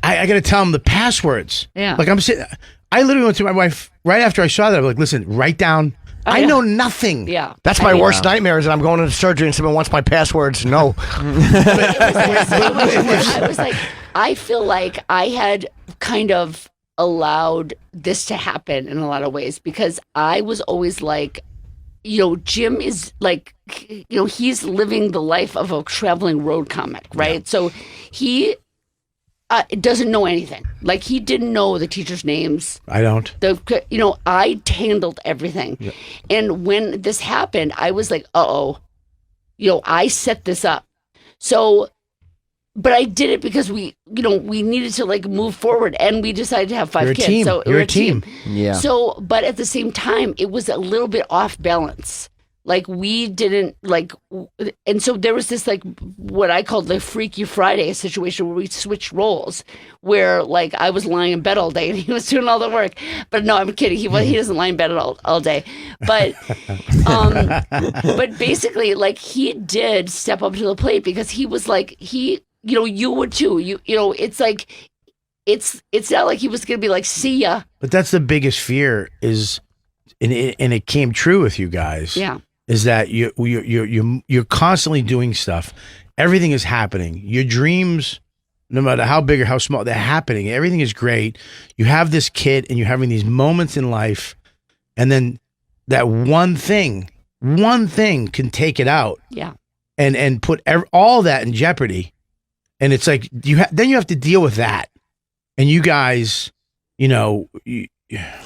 I got to tell him the passwords. Yeah. Like I'm sitting, I literally went to my wife right after I saw that. I'm like, listen, write down. I know nothing. Yeah. That's my worst nightmare is that I'm going into surgery and someone wants my passwords. No. I was like, I feel like I had kind of allowed this to happen in a lot of ways because I was always like, Jim is like, he's living the life of a traveling road comic, right? Yeah. So he doesn't know anything. Like he didn't know the teachers' names. I don't. I handled everything. Yeah. And when this happened, I was like, I set this up. So, but I did it because we needed to like move forward and we decided to have 5 kids. Team. So we're a team. Yeah. So, but at the same time, it was a little bit off balance. Like we didn't like, and so there was this like what I called the Freaky Friday situation where we switched roles, where like I was lying in bed all day and he was doing all the work. But no, I'm kidding. He doesn't lie in bed all day. But but basically, like he did step up to the plate because he was like you would too. It's like it's not like he was gonna be like see ya. But that's the biggest fear is, and it came true with you guys. Yeah. Is that you're constantly doing stuff. Everything is happening. Your dreams, no matter how big or how small, they're happening. Everything is great. You have this kid and you're having these moments in life, and then that one thing can take it out. Yeah. And put all that in jeopardy. And it's like then you have to deal with that. And you guys,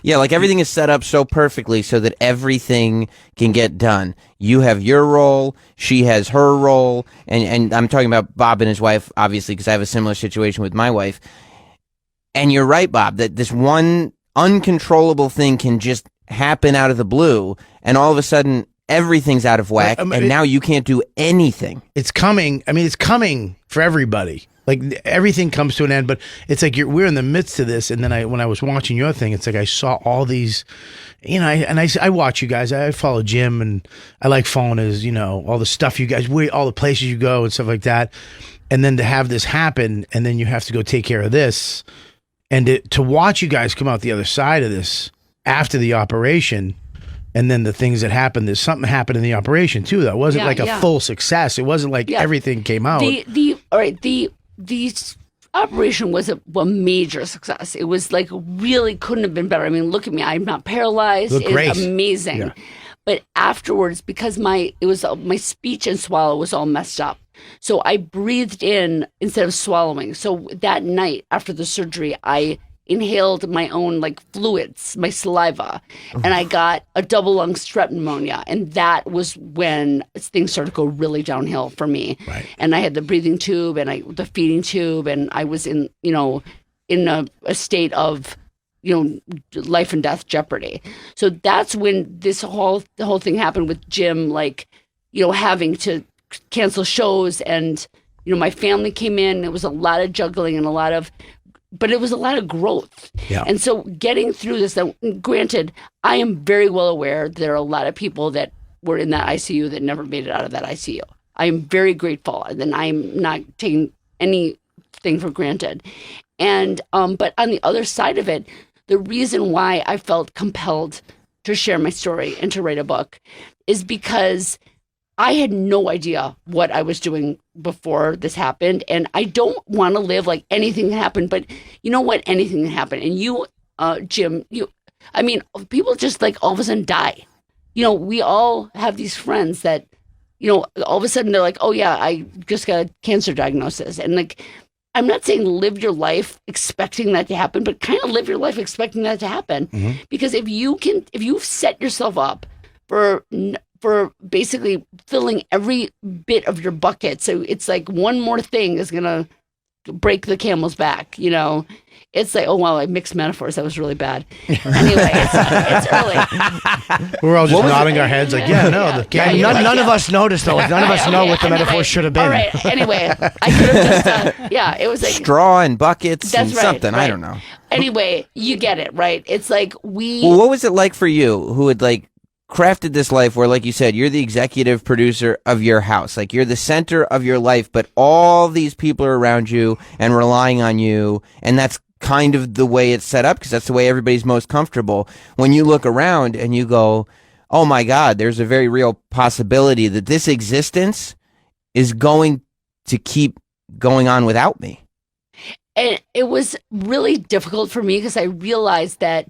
yeah, like everything is set up so perfectly so that everything can get done. You have your role, she has her role, and I'm talking about Bob and his wife, obviously, because I have a similar situation with my wife. And you're right, Bob, that this one uncontrollable thing can just happen out of the blue, and all of a sudden, everything's out of whack, and now you can't do anything. It's coming. I mean, it's coming for everybody. Like everything comes to an end, but it's like we're in the midst of this. And then when I was watching your thing, it's like I saw all these, I watch you guys. I follow Jim, and I like following his, all the stuff you guys, all the places you go and stuff like that. And then to have this happen, and then you have to go take care of this, and to watch you guys come out the other side of this after the operation. And then the things that happened, there's something happened in the operation too. That wasn't like a full success. It wasn't like everything came out. The operation was a major success. It was like really couldn't have been better. I mean, look at me. I'm not paralyzed. Look great. It's amazing. Yeah. But afterwards, because my speech and swallow was all messed up, so I breathed in instead of swallowing. So that night after the surgery, I inhaled my own like fluids, my saliva, and I got a double lung strep pneumonia, and that was when things started to go really downhill for me. Right. And I had the breathing tube and the feeding tube, and I was in a state of life and death jeopardy. So that's when the whole thing happened with Jim, like having to cancel shows, and my family came in. It was a lot of juggling and but it was a lot of growth. Yeah. And so getting through this, granted, I am very well aware there are a lot of people that were in that ICU that never made it out of that ICU. I am very grateful, and I'm not taking anything for granted. And but on the other side of it, the reason why I felt compelled to share my story and to write a book is because I had no idea what I was doing before this happened. And I don't want to live like anything can happen, but you know what? Anything can happen. And you, Jim, people just like all of a sudden die. We all have these friends that, all of a sudden they're like, oh yeah, I just got a cancer diagnosis. And like, I'm not saying live your life expecting that to happen, but kind of live your life expecting that to happen. Mm-hmm. Because if you've set yourself up for basically filling every bit of your bucket. So it's like one more thing is going to break the camel's back, It's like, oh, wow, I mixed metaphors. That was really bad. Anyway, it's early. We're all just nodding our heads like, yeah, no. None of us noticed, though. None of us know what the metaphor should have been. All right. Anyway, I could have just, it was like. Straw and buckets That's and right, something. right. I don't know. Anyway, you get it, right? It's like Well, what was it like for you who had like crafted this life where, like you said, you're the executive producer of your house. Like you're the center of your life, but all these people are around you and relying on you. And that's kind of the way it's set up because that's the way everybody's most comfortable. When you look around and you go, oh my God, there's a very real possibility that this existence is going to keep going on without me. And it was really difficult for me because I realized that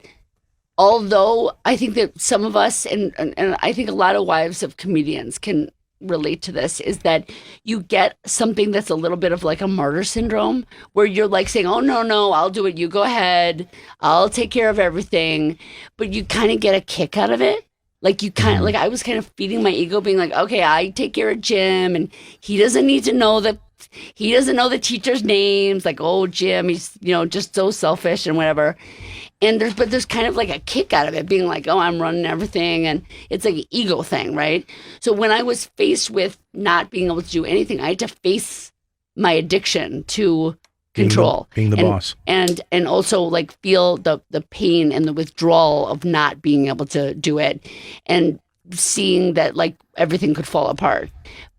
although I think that some of us, and I think a lot of wives of comedians can relate to this, is that you get something that's a little bit of like a martyr syndrome where you're like saying, oh, no, I'll do it. You go ahead. I'll take care of everything. But you kind of get a kick out of it. Like you kind of, like I was kind of feeding my ego being like, okay, I take care of Jim and he doesn't need to know that. He doesn't know the teachers' names, like, oh, Jim, he's, just so selfish and whatever. And there's kind of like a kick out of it being like, oh, I'm running everything. And it's like an ego thing, right? So when I was faced with not being able to do anything, I had to face my addiction to control. Being the boss. And also like feel the pain and the withdrawal of not being able to do it and seeing that like everything could fall apart.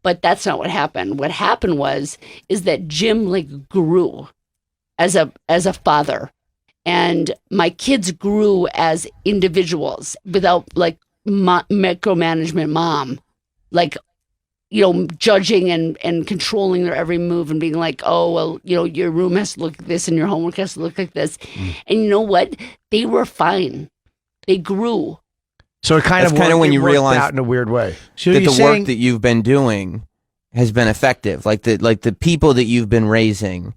But that's not what happened. What happened is that Jim like grew as a father, and my kids grew as individuals without like micromanagement mom, like judging and controlling their every move and being like, oh well, your room has to look like this and your homework has to look like this, and you know what? They were fine. They grew. So it's kind of when you realize out in a weird way that the work that you've been doing has been effective. Like the people that you've been raising,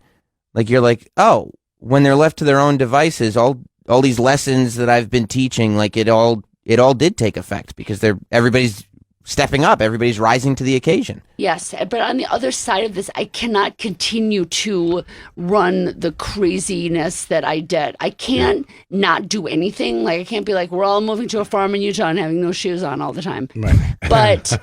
like you're like, oh, when they're left to their own devices, all these lessons that I've been teaching, like it all did take effect because everybody's stepping up, everybody's rising to the occasion. Yes, but on the other side of this, I cannot continue to run the craziness that I did. I can't not do anything. Like I can't be like, we're all moving to a farm in Utah and having no shoes on all the time. Right. But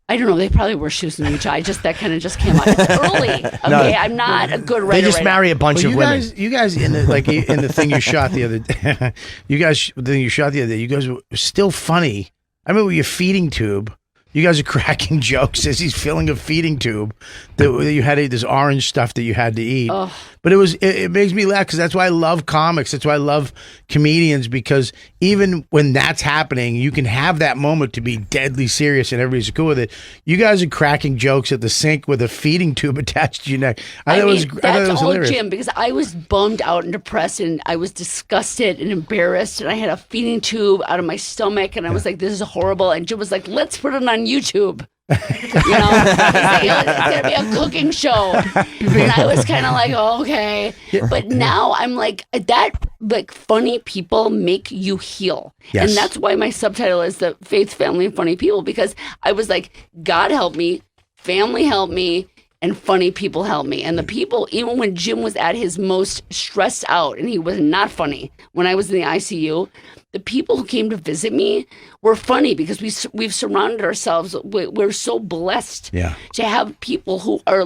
I don't know. They probably wear shoes in Utah. That kind of just came out. It's early. Okay, no, I'm not a good writer. They just marry a bunch of women. You guys in the thing you shot the other day, you guys were still funny. I remember your feeding tube. You guys are cracking jokes as he's filling a feeding tube that you had this orange stuff that you had to eat. Oh. But it makes me laugh because that's why I love comics. That's why I love comedians, because even when that's happening, you can have that moment to be deadly serious and everybody's cool with it. You guys are cracking jokes at the sink with a feeding tube attached to your neck. I thought it was hilarious. Jim, because I was bummed out and depressed and I was disgusted and embarrassed and I had a feeding tube out of my stomach and I was like, this is horrible. And Jim was like, let's put it on YouTube. It's gonna be a cooking show, and I was kind of like, oh, okay. But now I'm like, that like funny people make you heal, and that's why my subtitle is the Faith, Family, and Funny People, because I was like, God help me, family help me, and funny people help me. And the people, even when Jim was at his most stressed out and he was not funny, when I was in the ICU, the people who came to visit me were funny because we've surrounded ourselves. We're so blessed to have people who are,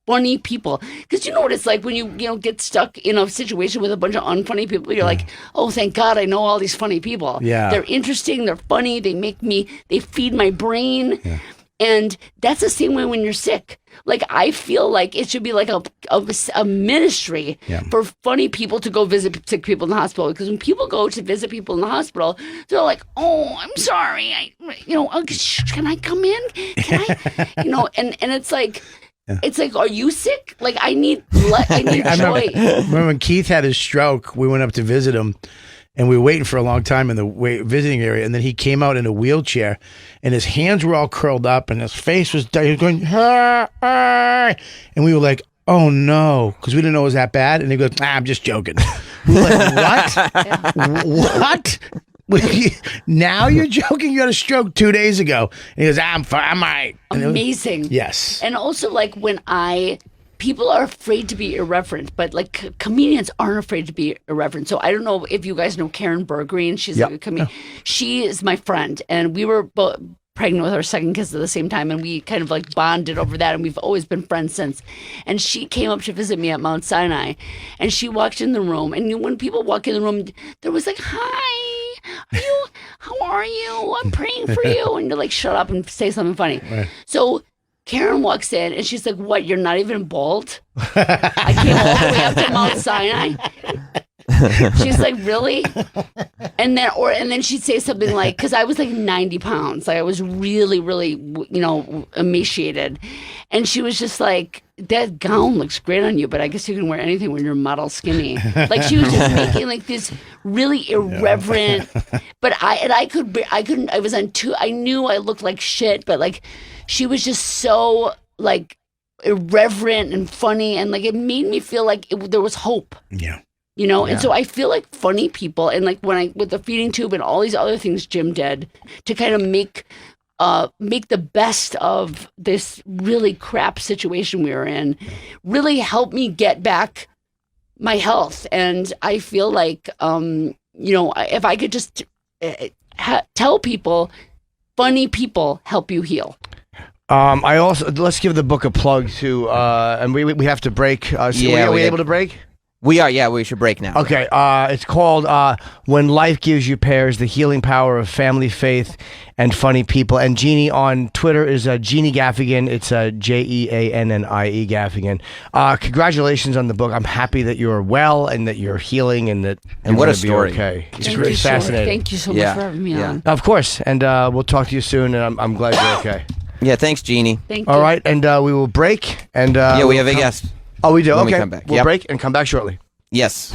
funny people. Because you know what it's like when you get stuck in a situation with a bunch of unfunny people. You're like, oh, thank God I know all these funny people. Yeah. They're interesting. They're funny. They feed my brain. Yeah. And that's the same way when you're sick. Like, I feel like it should be like a ministry for funny people to go visit sick people in the hospital. Because when people go to visit people in the hospital, they're like, "Oh, I'm sorry. Can I come in? Can I?" And it's like. Yeah. It's like, are you sick? Like, I need joy. I remember when Keith had his stroke, we went up to visit him, and we were waiting for a long time in the visiting area, and then he came out in a wheelchair, and his hands were all curled up, and his face was going, and we were like, oh no, because we didn't know it was that bad, and he goes, I'm just joking. We were like, what? What? Now you're joking? You had a stroke 2 days ago. And he goes, I'm fine. I'm all right. And amazing. Yes. And also, like, when I people are afraid to be irreverent, but like comedians aren't afraid to be irreverent. So I don't know if you guys know Karen Bergreen. She's like a comedian. She is my friend, and we were both pregnant with our second kids at the same time, and we kind of like bonded over that, and we've always been friends since. And she came up to visit me at Mount Sinai, and she walked in the room, and when people walk in the room, there was like, "Hi, how are you? I'm praying for you," and you're like, "Shut up and say something funny." Right. So Karen walks in and she's like, "What? You're not even bald?" I came all the way up to Mount Sinai. She's like, "Really?" And then she'd say something like, because I was like 90 pounds, like I was really, really, emaciated, and she was just like, "That gown looks great on you, but I guess you can wear anything when you're model skinny." Like she was just making like this really irreverent, but I was on two. I knew I looked like shit, but like she was just so like irreverent and funny, and like it made me feel like there was hope. Yeah. And so I feel like funny people, and like with the feeding tube and all these other things Jim did to kind of make the best of this really crap situation we were in, really helped me get back my health. And I feel like, if I could just tell people, funny people help you heal. I also, let's give the book a plug too, and we have to break. Are we able to break? We are, yeah, we should break now. Okay, it's called When Life Gives You Pears, The Healing Power of Family, Faith, and Funny People. And Jeannie on Twitter is Jeannie Gaffigan. It's Jeannie Gaffigan. Congratulations on the book. I'm happy that you're well and that you're healing and that you're what a gonna be story. Okay. It's really fascinating. Thank you so much for having me on. Of course, and we'll talk to you soon, and I'm glad you're okay. Yeah, thanks, Jeannie. Thank you. All right, and we will break. And we have a guest. Oh, we do? When Okay. we come back. We'll break and come back shortly. Yes.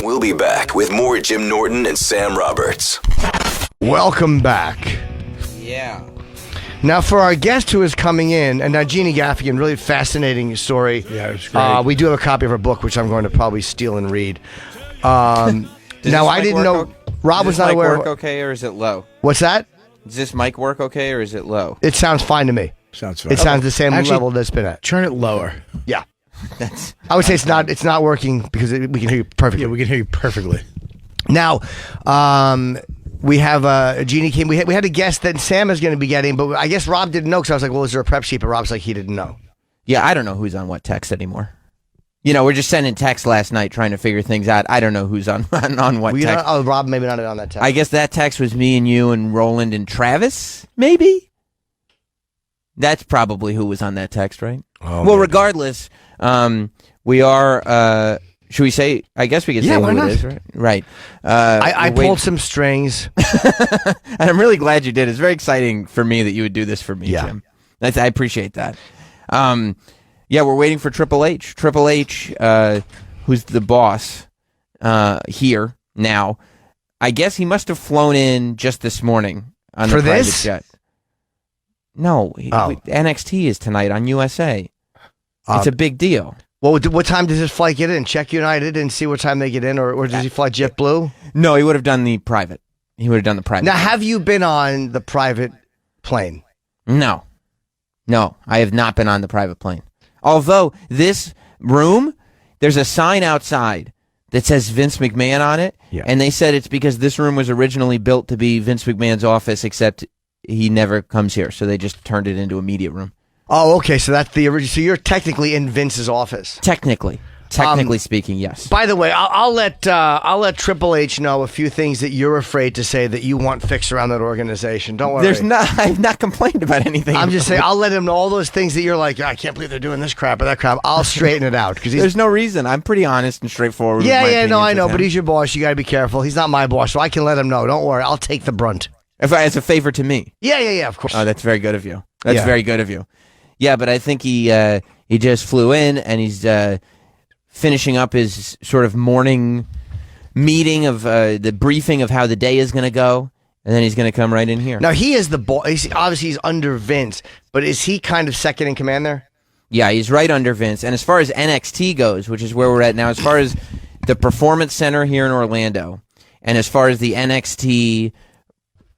We'll be back with more Jim Norton and Sam Roberts. Welcome back. Yeah. Now, for our guest who is coming in, and now Jeannie Gaffigan, really fascinating story. Yeah, it was great. We do have a copy of her book, which I'm going to probably steal and read. Now, I didn't know. Rob was not aware. Does this mic work okay, or is it low? What's that? Does this mic work okay, or is it low? It sounds fine to me. Sounds fine. It sounds the same Actually, level that it's been at. Turn it lower. Yeah. I would say it's not working because we can hear you perfectly. Yeah, we can hear you perfectly. Now, we have Jeannie came. We had a guest that Sam is going to be getting, but I guess Rob didn't know because I was like, "Well, is there a prep sheet?" But Rob's like, he didn't know. Yeah, I don't know who's on what text anymore. We're just sending texts last night trying to figure things out. I don't know who's on what text. Rob maybe not on that text. I guess that text was me and you and Roland and Travis, maybe? That's probably who was on that text, right? Oh, well, regardless, we are, should we say, I guess we could say who it is, right? Right. I pulled some strings. And I'm really glad you did. It's very exciting for me that you would do this for me, Jim. I appreciate that. We're waiting for Triple H. Triple H, who's the boss here now. I guess he must have flown in just this morning on the private jet. No, NXT is tonight on USA. It's a big deal. Well, what time does his flight get in? Check United and see what time they get in, or does he fly JetBlue? No, he would have done the private. Now, have you been on the private plane? No, I have not been on the private plane. Although this room, there's a sign outside that says Vince McMahon on it, and they said it's because this room was originally built to be Vince McMahon's office, except he never comes here, so they just turned it into a media room. Oh, okay. So that's the original. So you're technically in Vince's office. Technically speaking, yes. By the way, I'll let Triple H know a few things that you're afraid to say that you want fixed around that organization. Don't worry. I've not complained about anything. I'm just saying I'll let him know all those things that you're like, I can't believe they're doing this crap or that crap. I'll straighten it out because there's no reason. I'm pretty honest and straightforward. I know, but he's your boss. You got to be careful. He's not my boss, so I can let him know. Don't worry. I'll take the brunt. As a favor to me. Yeah, of course. Oh, that's very good of you. Very good of you. Yeah, but I think he just flew in and he's finishing up his sort of morning meeting of the briefing of how the day is going to go, and then he's going to come right in here. Now, he is the boss. Obviously, he's under Vince, but is he kind of second in command there? Yeah, he's right under Vince. And as far as NXT goes, which is where we're at now, as far as the Performance Center here in Orlando, and as far as the NXT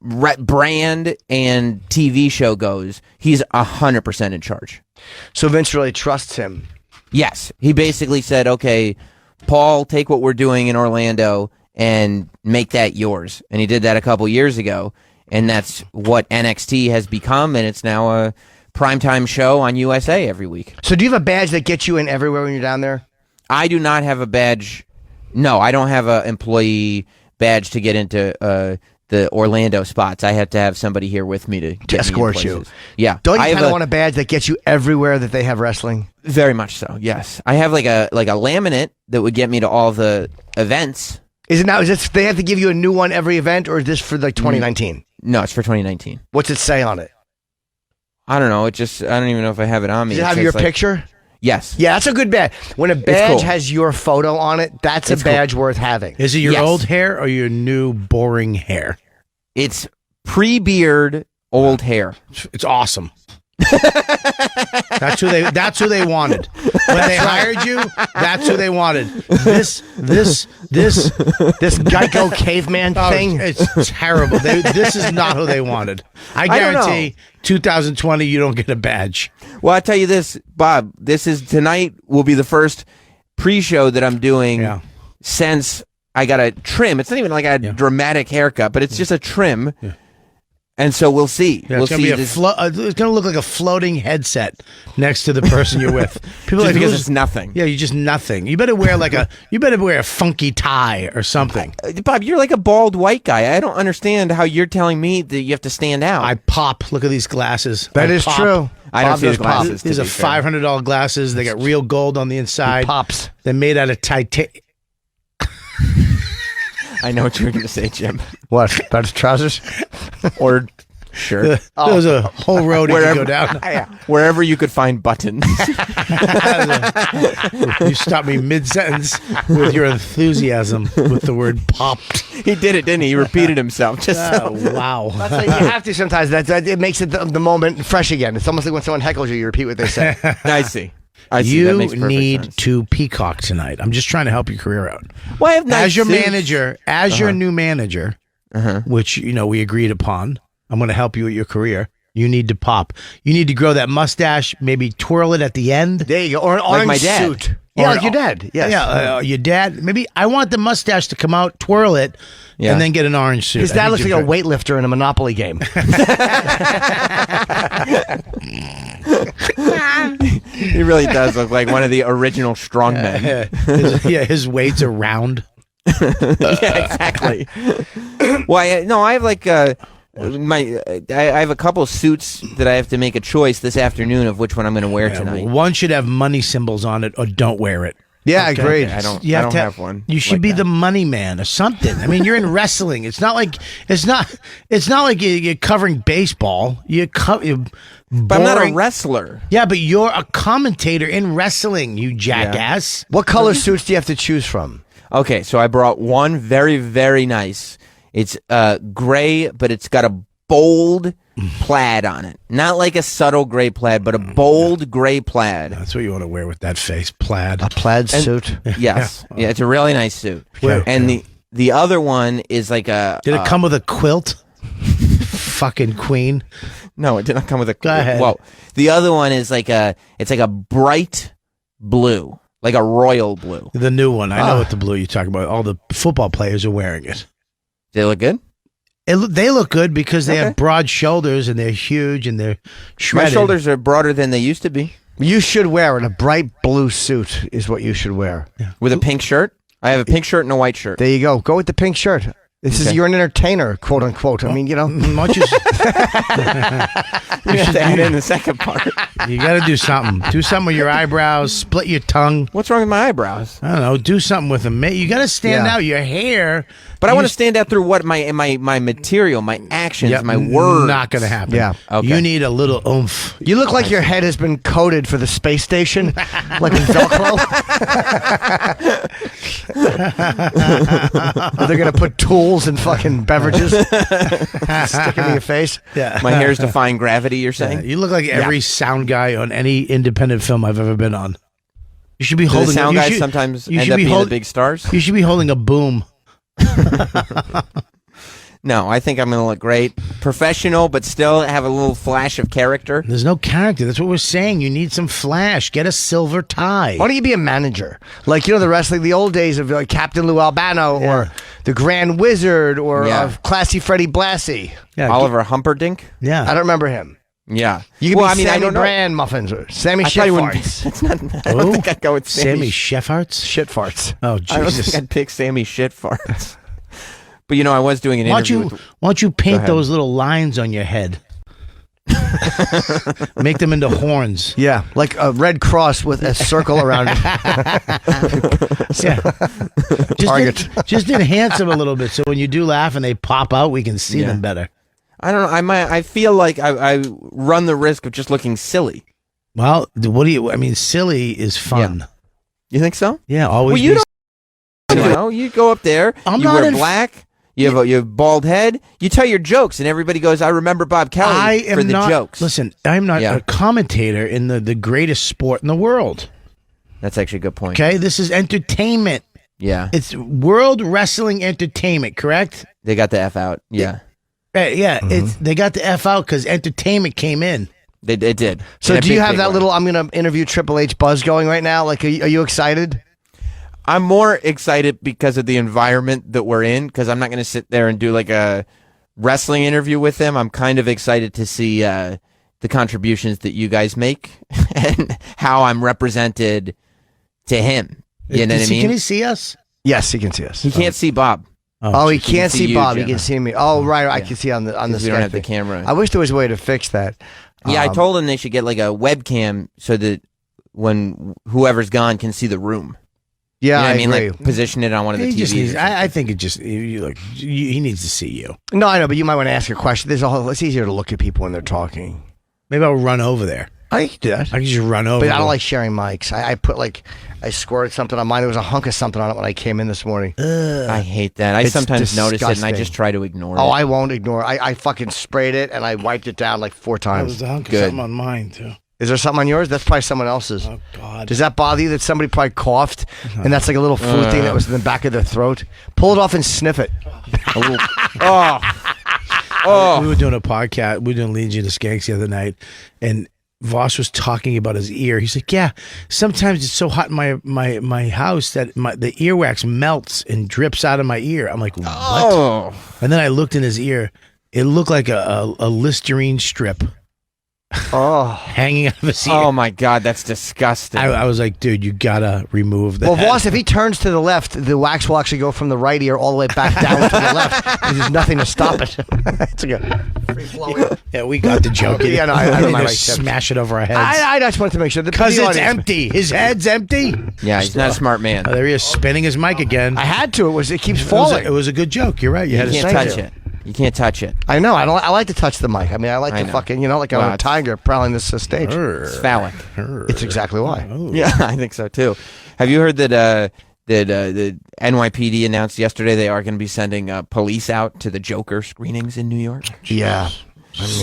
brand and TV show goes, he's 100% in charge. So Vince really trusts him. Yes. He basically said, okay, Paul, take what we're doing in Orlando and make that yours. And he did that a couple years ago. And that's what NXT has become. And it's now a primetime show on USA every week. So do you have a badge that gets you in everywhere when you're down there? I do not have a badge. No, I don't have an employee badge to get into the Orlando spots. I have to have somebody here with me to escort you. Yeah. Don't you kind of want a badge that gets you everywhere that they have wrestling? Very much so. Yes. I have like a laminate that would get me to all the events. Is it now? Is this they have to give you a new one every event, or is this for like 2019? No, it's for 2019. What's it say on it? I don't know. I don't even know if I have it on me. Does it have your picture? Yes. Yeah, that's a good badge. When a badge cool. has your photo on it, that's a badge worth having. Is it your old hair or your new boring hair? It's pre-beard old hair. It's awesome. That's who they wanted. When they hired you, that's who they wanted. This Geico caveman thing. It's terrible. This is not who they wanted. I guarantee 2020 you don't get a badge. Well, I tell you this, Bob, tonight will be the first pre-show that I'm doing since I got a trim. It's not even like a dramatic haircut, but it's just a trim. Yeah. And so we'll see. Yeah, we'll it's gonna see. It's going to look like a floating headset next to the person you're with. People because it's nothing. Yeah, you're just nothing. You better wear a funky tie or something. Bob, you're like a bald white guy. I don't understand how you're telling me that you have to stand out. I pop. Look at these glasses. That is true. I don't see the glasses. These are $500 glasses. They got real gold on the inside. It pops. They're made out of titanium. I know what you were going to say, Jim. What? About his trousers? Or shirt? There's a whole road you can go down. Wherever you could find buttons. You stopped me mid-sentence with your enthusiasm with the word popped. He did it, didn't he? He repeated himself. Wow. That's like, you have to sometimes. It makes it the moment fresh again. It's almost like when someone heckles you, you repeat what they say. I see. You need to peacock tonight. I'm just trying to help your career out. Well, I have nice as your suits. manager, your new manager, which we agreed upon. I'm going to help you with your career. You need to pop. You need to grow that mustache. Maybe twirl it at the end. There you go. Or an orange my dad. suit. Yeah, like your dad. Yes. Yeah, your dad. Maybe I want the mustache to come out, twirl it, and then get an orange suit. His dad looks like a weightlifter in a Monopoly game. He really does look like one of the original strongmen. His weights are round. Yeah, exactly. Well, I have like I have a couple suits that I have to make a choice this afternoon of which one I'm going to wear tonight. One should have money symbols on it, or don't wear it. Yeah, okay. Agreed. I don't have one. You should be the money man or something. I mean, you're in wrestling. It's not like you're covering baseball. But I'm not a wrestler. Yeah, but you're a commentator in wrestling, you jackass. Yeah. What color suits do you have to choose from? Okay, so I brought one very, very nice. It's gray, but it's got a bold plaid on it. Not like a subtle gray plaid, but a bold gray plaid. That's what you want to wear with that face, plaid. A plaid suit? Yes. Yeah, it's a really nice suit. And the other one is like a... Did it come with a quilt? Fucking queen. No, it did not come with a quilt. Go ahead. Well, the other one is like a bright blue, like a royal blue. The new one. I know what the blue you're talking about. All the football players are wearing it. They look good? They look good because they have broad shoulders and they're huge and they're shredded. My shoulders are broader than they used to be. You should wear it. A bright blue suit is what you should wear. Yeah. With a pink shirt? I have a pink shirt and a white shirt. There you go. Go with the pink shirt. You're an entertainer, quote unquote. I mean, you have to add in the second part. You got to do something. Do something with your eyebrows. Split your tongue. What's wrong with my eyebrows? I don't know. Do something with them. You got to stand out. Your hair. But I want to stand out through what my material, my actions, my words. Not going to happen. Yeah. Okay. You need a little oomph. You look like your head has been coated for the space station, like with Velcro. They're going to put tools and fucking beverages sticking in your face. Yeah. My hair's defying gravity, you're saying? You look like every sound guy on any independent film I've ever been on. You should be holding the sound guys sometimes end up being the big stars. You should be holding a boom. No, I think I'm going to look great. Professional, but still have a little flash of character. There's no character. That's what we're saying. You need some flash. Get a silver tie. Why don't you be a manager? Like, the wrestling, the old days of like Captain Lou Albano or the Grand Wizard or Classy Freddie Blassie. Yeah, Oliver Humperdinck. Yeah. I don't remember him. Yeah. You can be Sammy I don't know. Brand Muffins or Sammy I thought you wouldn't- Shitfarts. That's not, I don't think I'd go with Sammy Sheffarts? Shitfarts. Oh, I don't Jesus. think I'd pick Sammy Shitfarts. But I was doing an Why don't interview you, with... why don't you paint ahead. those little lines on your head? Make them into horns. Yeah, like a red cross with a circle around it. Target. Just enhance them a little bit so when you do laugh and they pop out, we can see them better. I don't know. I feel like I run the risk of just looking silly. Well, silly is fun. Yeah. You think so? Yeah, always. Well, you don't. You go up there. I'm you not wear in- black. You have a bald head. You tell your jokes, and everybody goes, "I remember Bob Kelly for the jokes." Listen, I'm not a commentator in the greatest sport in the world. That's actually a good point. Okay, this is entertainment. Yeah, It's World Wrestling Entertainment, correct? they got the F out. Yeah, They got the F out because entertainment came in. they did. So In a do you big, have big that way. little I'm going to interview Triple H buzz going right now? Like, are you excited? I'm more excited because of the environment that we're in, because I'm not going to sit there and do like a wrestling interview with him. I'm kind of excited to see the contributions that you guys make and how I'm represented to him. You know what I mean? Can he see us? Yes, he can see us. He can't see Bob. Oh, he can't see see you, Bob. Jim. He can see me. Oh, right. I can see on the We Skype don't have the thing. camera. I wish there was a way to fix that. Yeah, I told him they should get like a webcam so that when whoever's gone can see the room. Yeah, You know what I I mean, agree. like position it on one of the He TVs. just needs, or I think it just he needs to see you. No, I know, but you might want to ask a question. It's easier to look at people when they're talking. Maybe I'll run over there. I can do that. I can just run over. But I don't like sharing mics. I squirted something on mine. There was a hunk of something on it when I came in this morning. I hate that. I It's sometimes notice it and I disgusting. just try to ignore Oh, it. I won't ignore it. I fucking sprayed it and I wiped it down like 4 There times. was a hunk of Good. something on mine too. Is there something on yours? That's probably someone else's. Oh God. Does that bother you that somebody probably coughed and that's like a little food thing that was in the back of their throat? Pull it off and sniff it. We were doing a podcast. We were doing Legion of Skanks the other night, and Voss was talking about his ear. He's like, "Yeah, sometimes it's so hot in my house that the earwax melts and drips out of my ear." I'm like, "What?" Oh. And then I looked in his ear. It looked like a Listerine strip hanging out of his ear. Oh my God, that's disgusting. I was like, "Dude, you gotta remove that." Well, Voss, if he turns to the left, the wax will actually go from the right ear all the way back down to the left. There's nothing to stop it. It's like a free flowing. Yeah, we got the joke. Yeah, no, I don't They mind just my tips. smash it over our heads. I just wanted to make sure Because it's empty. His head's empty. yeah, he's not a smart man. Oh, there he is, spinning his mic again. I had to. It keeps It was falling. a- It was a good joke. You're right. You had You to can't say touch it. You can't touch it. I know. I like to touch the mic. I mean, I like I to know. fucking, like Well, a it's- tiger prowling this stage. It's phallic. It's exactly why. Yeah, I think so too. Have you heard that the NYPD announced yesterday they are going to be sending police out to the Joker screenings in New York? Yeah.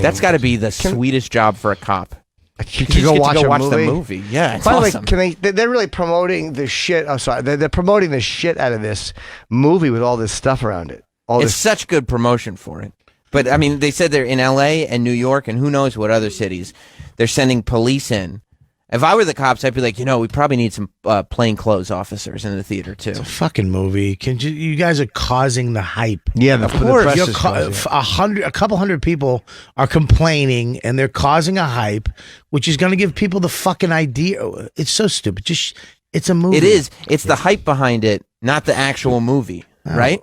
That's got to be the sweetest job for a cop. To You just go get watch, to go a watch movie. the movie. Yeah, it's By the awesome. way, they're really promoting the shit. I'm sorry. They're promoting the shit out of this movie with all this stuff around it. All It's this. such good promotion for it. But I mean, they said they're in LA and New York and who knows what other cities. They're sending police in. If I were the cops, I'd be like, we probably need some plainclothes officers in the theater too. It's a fucking movie. You guys are causing the hype. Yeah, the press You're is causing it. a couple hundred people are complaining, and they're causing a hype, which is going to give people the fucking idea. It's so stupid. It's a movie. It is. It's the hype behind it, not the actual movie, right?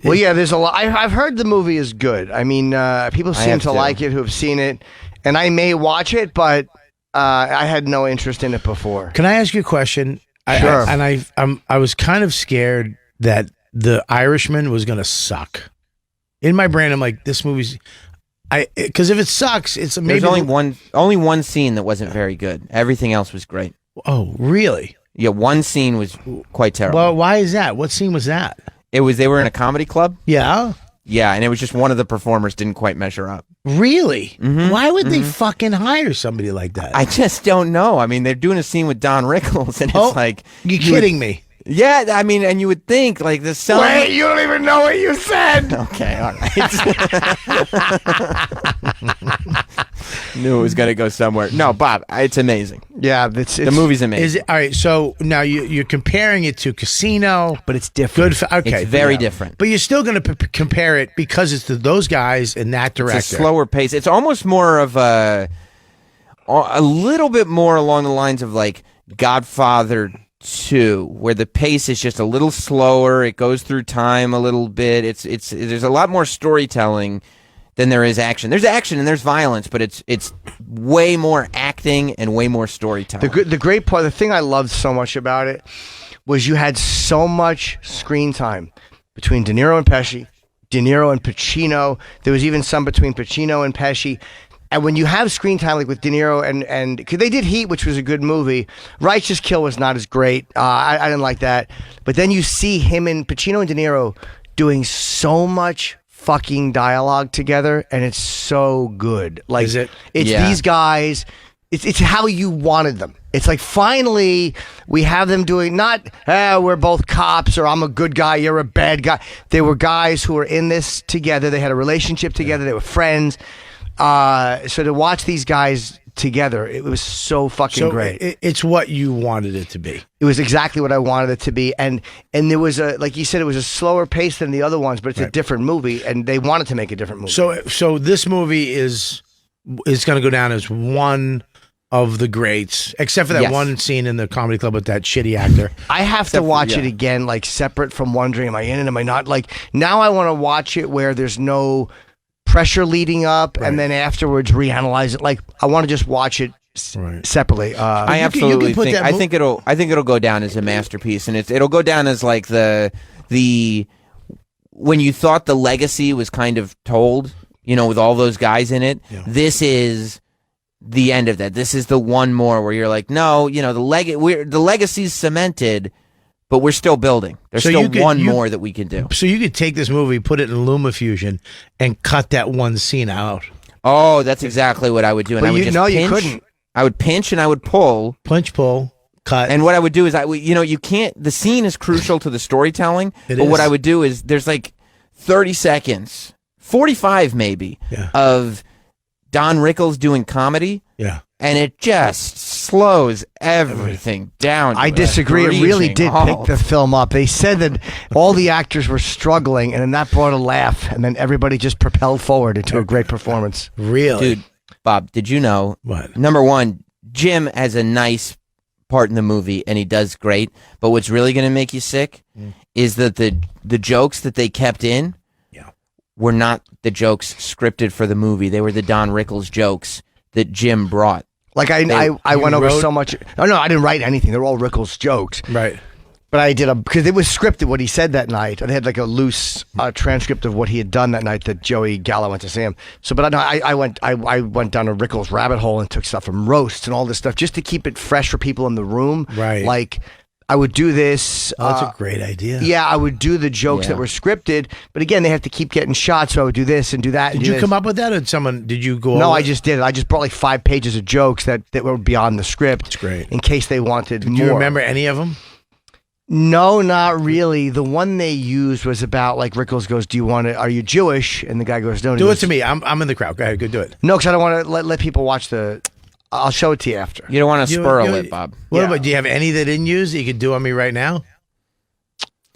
Well, yeah, there's a lot. I've heard the movie is good. I mean, people seem have to to. like it who have seen it, and I may watch it, but I had no interest in it before. Can I ask you a question? Sure. I was kind of scared that The Irishman was going to suck. In my brain, I'm like, this movie's. Because if it sucks, it's maybe There's only one scene that wasn't very good. Everything else was great. Oh, really? Yeah, one scene was quite terrible. Well, why is that? What scene was that? They were in a comedy club. Yeah. Yeah, and it was just one of the performers didn't quite measure up. Really? Why would they fucking hire somebody like that? I just don't know. I mean, they're doing a scene with Don Rickles, and it's like you kidding me? Yeah, I mean, and you would think like the sound. Wait, you don't even know what you said. Okay, all right. Knew it was gonna go somewhere. No, Bob, it's amazing. Yeah, the movie's amazing. Is it all right? So now you're comparing it to Casino, but it's different. Okay, It's very different. But you're still going to compare it because it's to those guys and that director. It's a slower pace. It's almost more of a little bit more along the lines of like Godfather 2, where the pace is just a little slower. It goes through time a little bit. It's there's a lot more storytelling than there is action. There's action and there's violence, but it's way more acting and way more storytelling. The great part, the thing I loved so much about it was you had so much screen time between De Niro and Pesci, De Niro and Pacino. There was even some between Pacino and Pesci. And when you have screen time like with De Niro and cause they did Heat, which was a good movie. Righteous Kill was not as great. I didn't like that. But then you see him and Pacino and De Niro doing so much fucking dialogue together, and it's so good. Like, is it? It's these guys. It's how you wanted them. It's like finally we have them doing not we're both cops or I'm a good guy, you're a bad guy. They were guys who were in this together. They had a relationship together. They were friends. So to watch these guys together, it was so fucking great. It's what you wanted it to be. It was exactly what I wanted it to be, and there was like you said, it was a slower pace than the other ones, but it's a different movie, and they wanted to make a different movie. So this movie is going to go down as one of the greats, except for that one scene in the comedy club with that shitty actor. I have to watch it again, like separate from wondering, am I in it? Am I not? Like now, I want to watch it where there's no pressure leading up, and then afterwards reanalyze it. Like I want to just watch it separately. I absolutely think. I think it'll go down as a masterpiece, and it'll go down as like the when you thought the legacy was kind of told, with all those guys in it. Yeah. This is the end of that. This is the one more where you're like, no, the legacy's cemented. But we're still building. There's still one more that we can do. So you could take this movie, put it in LumaFusion, and cut that one scene out. Oh, that's exactly what I would do. And I would just pinch. You couldn't. I would pinch and I would pull. Punch, pull, cut. And what I would do is, you can't. The scene is crucial to the storytelling. What I would do is, there's like 30 seconds, 45 maybe, of Don Rickles doing comedy. Yeah. And it just slows everything down. I disagree. It really did pick the film up. They said that all the actors were struggling, and then that brought a laugh, and then everybody just propelled forward into a great performance. Really? Dude, Bob, did you know? What? Number one, Jim has a nice part in the movie, and he does great. But what's really going to make you sick is that the jokes that they kept in were not the jokes scripted for the movie. They were the Don Rickles jokes that Jim brought. Like I went over so much. No, I didn't write anything. They're all Rickles jokes. Right. But I did because it was scripted what he said that night. I had like a loose transcript of what he had done that night that Joey Gallo went to see him. So, but I went down a Rickles rabbit hole and took stuff from roasts and all this stuff just to keep it fresh for people in the room. Right. Like I would do this. Oh, that's a great idea. Yeah, I would do the jokes that were scripted, but again, they have to keep getting shot, so I would do this and do that. Did you come up with that, or did you go? No, I just did it. I just brought like 5 pages of jokes that were beyond the script. That's great. In case they wanted more. Do you remember any of them? No, not really. The one they used was about like Rickles goes, "Do you want it? Are you Jewish?" And the guy goes, "No." Do it to me. I'm in the crowd. Go ahead, go do it. No, because I don't want to let people watch the. I'll show it to you after. You don't want to spur it, Bob. What about? Do you have any that didn't use that you could do on me right now?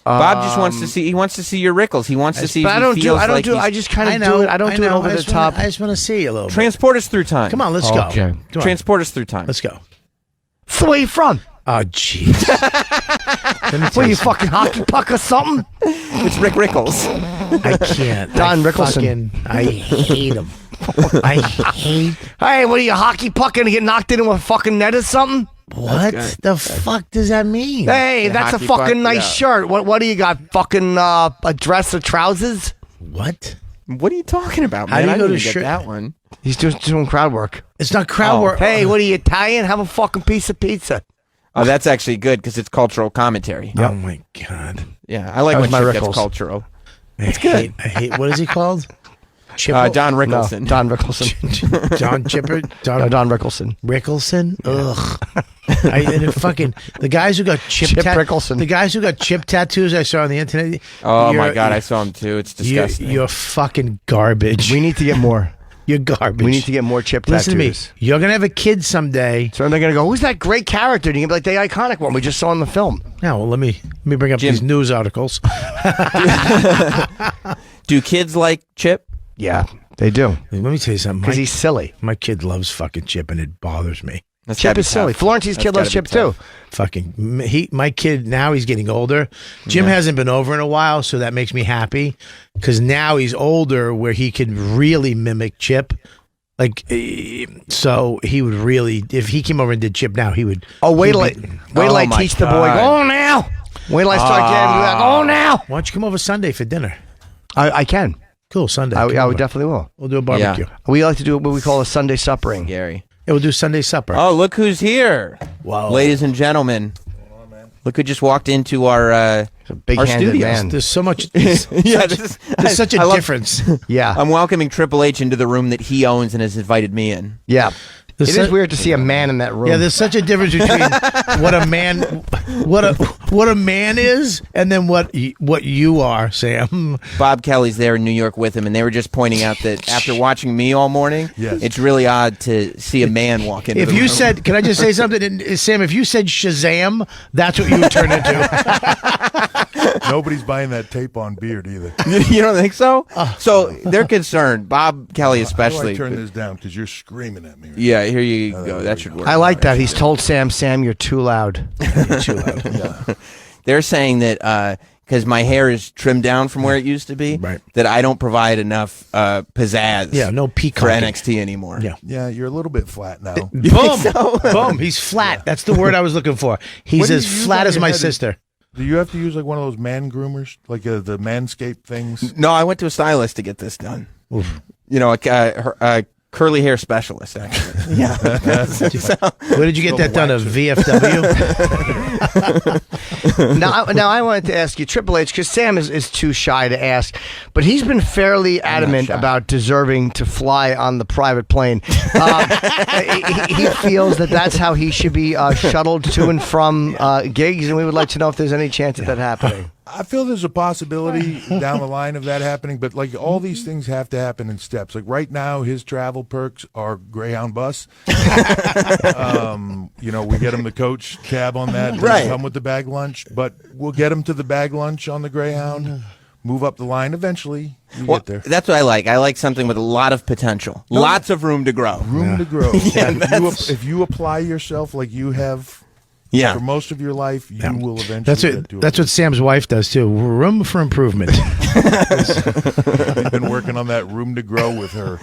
Bob just wants to see. He wants to see your Rickles. He wants to see. But I just kind of do it. I don't do it over the top. I just want to see a little. Transport us through time. Come on, let's go. Okay. Transport us through time. Let's go. So where you from? Oh, jeez. What are you, fucking hockey puck or something? It's Rick Rickles. I can't. Don Rickleson. I hate him. I hate. Hey, what are you, hockey puck gonna get knocked in with a fucking net or something? What the fuck does that mean? Hey, that's a fucking nice shirt. What do you got? Fucking a dress or trousers? What? What are you talking about, man? How do you I go didn't to get shirt? that one. He's doing crowd work. It's not crowd work. Hey, what are you, Italian? Have a fucking piece of pizza. Oh, that's actually good because it's cultural commentary. Yep. Oh my god. Yeah, I like when my shit Rickles. gets cultural. It's good. I hate. What is he called? Don Rickleson. No, Don Rickleson. Don Chipper. Don Rickleson. Rickleson. Ugh. The guys who got chip Rickleson. The guys who got chip tattoos I saw on the internet. Oh my God, I saw him too. It's disgusting. You're fucking garbage. We need to get more. You're garbage. We need to get more chip tattoos. Listen to me. You're gonna have a kid someday. So they're gonna go, who's that great character? And you can be like, the iconic one we just saw in the film. Now, well, let me bring up these news articles. Do kids like Chip? Yeah, they do. Let me tell you something. Because he's silly. My kid loves fucking Chip, and it bothers me. Chip is silly. Florence's kid loves Chip too. My kid now, he's getting older. Jim hasn't been over in a while, so that makes me happy because now he's older where he can really mimic Chip. So he would really, if he came over and did Chip now, he would. Oh, wait till I teach the boy. Go now. Wait till I start getting like, oh now. Why don't you come over Sunday for dinner? I can. Cool, Sunday. I would definitely will. We'll do a barbecue. Yeah. We like to do what we call a Sunday suppering. Gary. Yeah, we'll do Sunday supper. Oh, look who's here. Wow. Ladies and gentlemen. Look who just walked into our studios. Man. There's so much. There's such a difference. Yeah. I'm welcoming Triple H into the room that he owns and has invited me in. Yeah. It is weird to see a man in that room. Yeah, there's such a difference between what a man is and then what you are, Sam. Bob Kelly's there in New York with him, and they were just pointing out that after watching me all morning, it's really odd to see a man walk into the room. If you said, can I just say something, Sam? If you said Shazam, that's what you would turn into. Nobody's buying that tape on Beard either. You don't think so? So they're concerned. Bob Kelly especially. How do I turn this down because you're screaming at me? Right? Yeah, here you go. That should work. I like that. He's told Sam, you're too loud. You're too loud. Yeah. They're saying that because my hair is trimmed down from where it used to be, that I don't provide enough pizzazz. Yeah, no for peacocking. NXT anymore. Yeah, you're a little bit flat now. Boom, boom. He's flat. That's the word I was looking for. He's as flat as my sister. Do you have to use like one of those man groomers, like the Manscaped things? No, I went to a stylist to get this done. Oof. You know, a curly hair specialist, actually. Yeah. Where did you get that done? A VFW? Now I wanted to ask you, Triple H, because Sam is too shy to ask, but he's been fairly adamant about deserving to fly on the private plane. He feels that that's how he should be shuttled to and from gigs, and we would like to know if there's any chance of that happening. I feel there's a possibility down the line of that happening, but like all these things have to happen in steps. Like right now, his travel perks are Greyhound bus. We get him the coach cab on that. Right. Come with the bag lunch, but we'll get him to the bag lunch on the Greyhound. Move up the line eventually. You get there. That's what I like. I like something with a lot of potential, lots of room to grow. Room to grow. If you apply yourself like you have. Yeah. For most of your life, you will eventually That's what Sam's wife does, too. Room for improvement. I've been working on that room to grow with her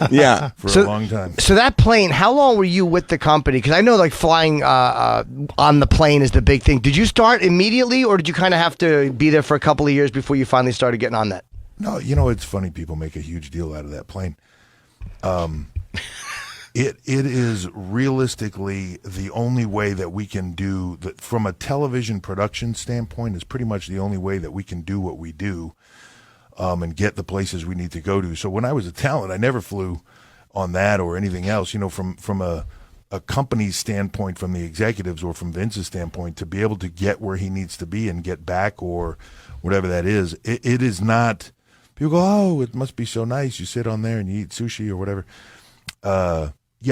for a long time. So that plane, how long were you with the company? Because I know like flying on the plane is the big thing. Did you start immediately, or did you kind of have to be there for a couple of years before you finally started getting on that? No, it's funny. People make a huge deal out of that plane. It is realistically the only way that we can do that from a television production standpoint is pretty much the only way that we can do what we do and get the places we need to go to. So when I was a talent, I never flew on that or anything else. From a company's standpoint, from the executives or from Vince's standpoint, to be able to get where he needs to be and get back or whatever that is, it is not. People go, oh, it must be so nice. You sit on there and you eat sushi or whatever.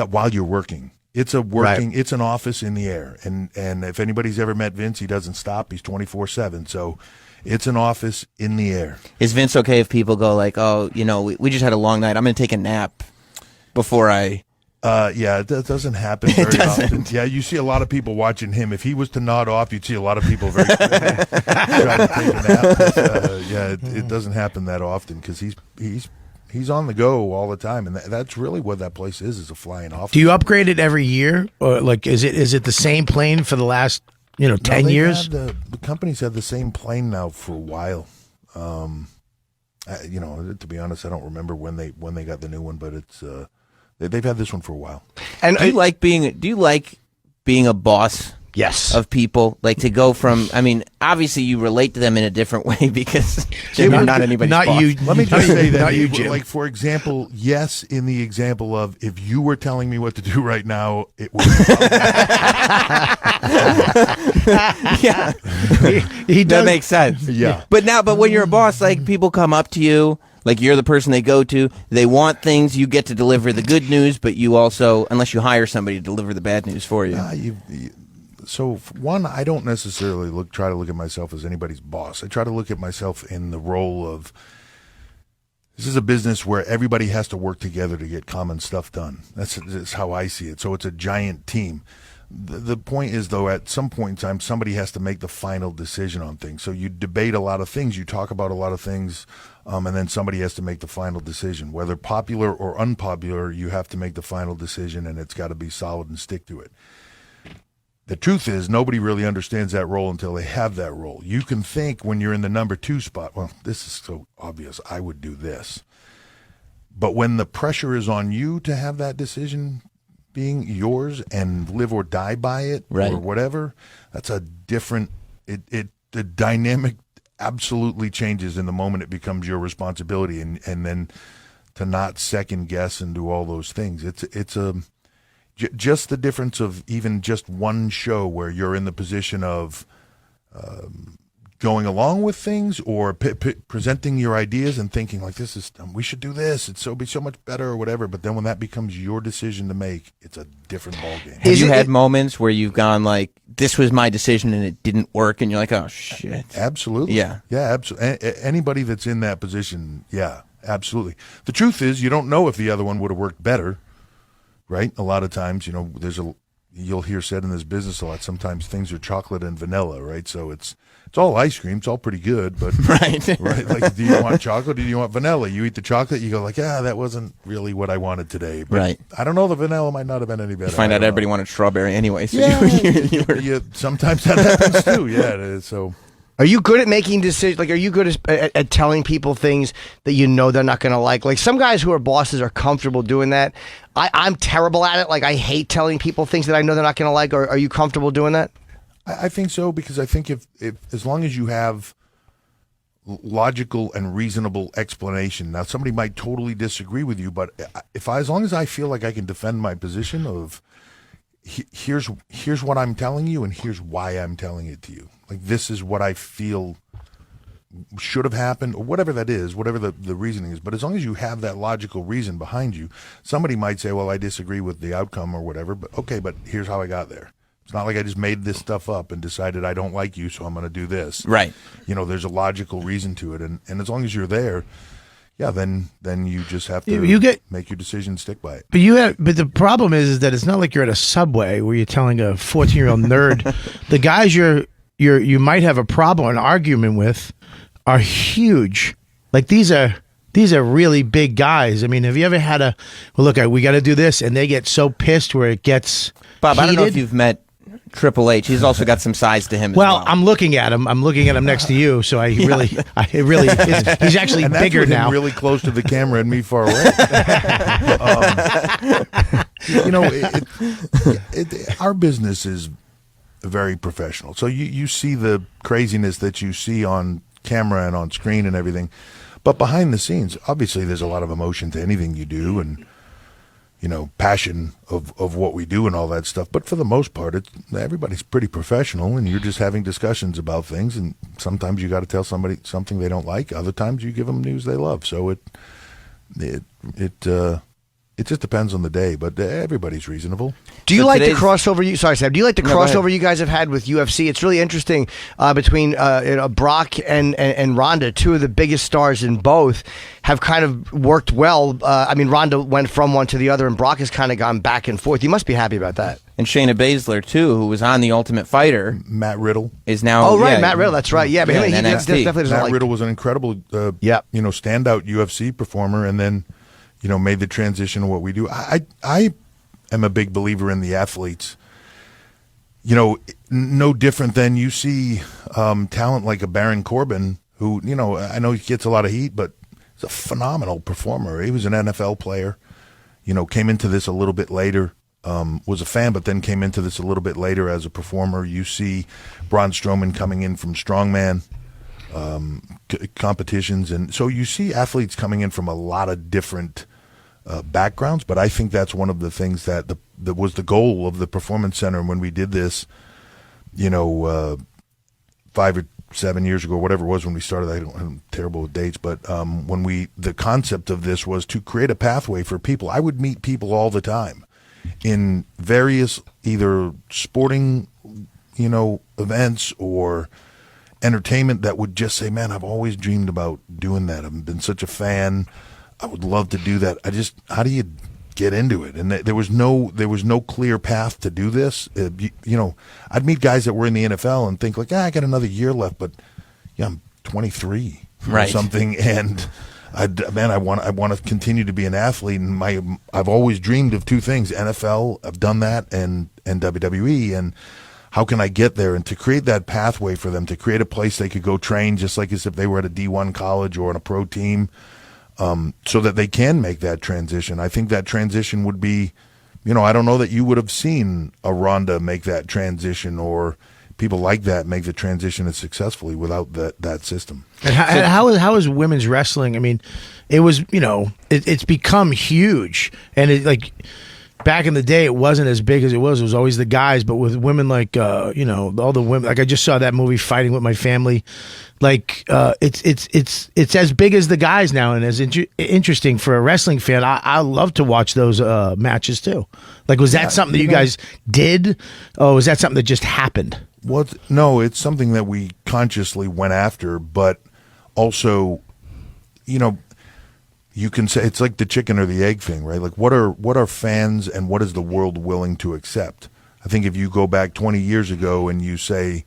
While you're working. It's it's an office in the air. And if anybody's ever met Vince, he doesn't stop. He's 24/7. So it's an office in the air. Is Vince okay if people go like, oh, we just had a long night. I'm going to take a nap before I... It doesn't happen very often. Yeah, you see a lot of people watching him. If he was to nod off, you'd see a lot of people trying to take a nap. But, it doesn't happen that often because he's on the go all the time, and that's really what that place is a flying office. Do you upgrade it every year, or like is it the same plane for the last 10 years? The company's had the same plane now for a while. To be honest, I don't remember when they got the new one, but it's they've had this one for a while. And do you like being a boss? Yes. of people, like to go from. I mean, obviously you relate to them in a different way because Jim, you're not anybody's not boss. you. Let me just say that, not you, Jim. like for example, yes, in the example of if you were telling me what to do right now, it would. Yeah, He that does. makes sense. Yeah. But when you're a boss, like people come up to you. Like you're the person they go to. They want things. You get to deliver the good news, but you also, unless you hire somebody to deliver the bad news for you. So one, I don't necessarily try to look at myself as anybody's boss. I try to look at myself in the role of, this is a business where everybody has to work together to get common stuff done. That's how I see it. So it's a giant team. The point is, though, at some point in time, somebody has to make the final decision on things. So you debate a lot of things, you talk about a lot of things, and then somebody has to make the final decision. Whether popular or unpopular, you have to make the final decision, and it's got to be solid and stick to it. The truth is, nobody really understands that role until they have that role. You can think when you're in the number 2 spot, well, this is so obvious, I would do this. But when the pressure is on you to have that decision being yours and live or die by it, right, or whatever, that's a different, the dynamic absolutely changes in the moment it becomes your responsibility, and then to not second guess and do all those things. It's just the difference of even just one show where you're in the position of going along with things or presenting your ideas and thinking like, this is, we should do this, it's be so much better or whatever. But then when that becomes your decision to make, it's a different ballgame. Have you had moments where you've gone like, this was my decision and it didn't work, and you're like, oh shit? Absolutely. Yeah. Yeah, absolutely. Anybody that's in that position, yeah, absolutely. The truth is, you don't know if the other one would have worked better, right? A lot of times, you'll hear said in this business a lot, sometimes things are chocolate and vanilla, right? So it's all ice cream. It's all pretty good, but right. Like, do you want chocolate or do you want vanilla? You eat the chocolate, you go like, that wasn't really what I wanted today. But right. I don't know, the vanilla might not have been any better. You find out everybody wanted strawberry anyway. So yeah, sometimes that happens too. Yeah, it is. So. Are you good at making decisions? Like, are you good at telling people things that you know they're not going to like? Like, some guys who are bosses are comfortable doing that. I'm terrible at it. Like, I hate telling people things that I know they're not going to like. Or are you comfortable doing that? I think so, because I think if as long as you have logical and reasonable explanation. Now, somebody might totally disagree with you, but as long as I feel like I can defend my position of here's what I'm telling you and here's why I'm telling it to you. Like, this is what I feel should have happened, or whatever that is, whatever the reasoning is. But as long as you have that logical reason behind you, somebody might say, well, I disagree with the outcome or whatever, but okay, but here's how I got there. It's not like I just made this stuff up and decided I don't like you, so I'm going to do this. Right. There's a logical reason to it. And as long as you're there, yeah, then you just have to make your decision and stick by it. But the problem is that it's not like you're at a Subway where you're telling a 14-year-old nerd. The guys you might have a problem or an argument with are huge. Like, these are really big guys. I mean, have you ever had look, we got to do this, and they get so pissed where it gets Bob, heated? I don't know if you've met Triple H. He's also got some size to him as well. I'm looking at him. I'm looking at him next to you, so he's actually and that's bigger with him now. really close to the camera and me far away. Our business is very professional. So you see the craziness that you see on camera and on screen and everything. But behind the scenes, obviously there's a lot of emotion to anything you do, and passion of what we do and all that stuff. But for the most part, everybody's pretty professional, and you're just having discussions about things. And sometimes you got to tell somebody something they don't like. Other times you give them news they love. So it just depends on the day, but everybody's reasonable. Do you like the crossover? Sorry, Sam. Do you like the crossover you guys have had with UFC? It's really interesting between Brock and Ronda. Two of the biggest stars in both have kind of worked well. I mean, Ronda went from one to the other, and Brock has kind of gone back and forth. You must be happy about that. And Shayna Baszler, too, who was on The Ultimate Fighter. Matt Riddle. Is now... Oh, right, Matt Riddle. That's right. Yeah, but he definitely doesn't Matt Riddle was an incredible standout UFC performer, and then made the transition to what we do. I am a big believer in the athletes. No different than you see talent like a Baron Corbin, who, I know he gets a lot of heat, but he's a phenomenal performer. He was an NFL player, came into this a little bit later, was a fan, but then came into this a little bit later as a performer. You see Braun Strowman coming in from strongman competitions, and so you see athletes coming in from a lot of different backgrounds. But I think that's one of the things that was the goal of the Performance Center when we did this, 5 or 7 years ago, whatever it was when we started. I'm terrible with dates, but the concept of this was to create a pathway for people. I would meet people all the time in various either sporting, events or entertainment that would just say, man, I've always dreamed about doing that. I've been such a fan. I would love to do that. How do you get into it? And there was no clear path to do this. I'd meet guys that were in the NFL and think like, I got another year left, but I'm 23 or something. And I want to continue to be an athlete. And I've always dreamed of two things: NFL, I've done that, and WWE. And how can I get there? And to create that pathway for them, to create a place they could go train just like as if they were at a D1 college or on a pro team, so that they can make that transition. I think that transition would be, I don't know that you would have seen a Ronda make that transition or people like that make the transition as successfully without that system. And how is women's wrestling? I mean, it was, it's become huge, and it like. Back in the day, it wasn't as big as it was. It was always the guys, but with women like, all the women. Like I just saw that movie, Fighting with My Family. Like it's as big as the guys now, and as interesting for a wrestling fan. I love to watch those matches too. Like, was that something that you guys did, or was that something that just happened? No, it's something that we consciously went after, but also, you can say it's like the chicken or the egg thing, right? Like what are fans and what is the world willing to accept? I think if you go back 20 years ago and you say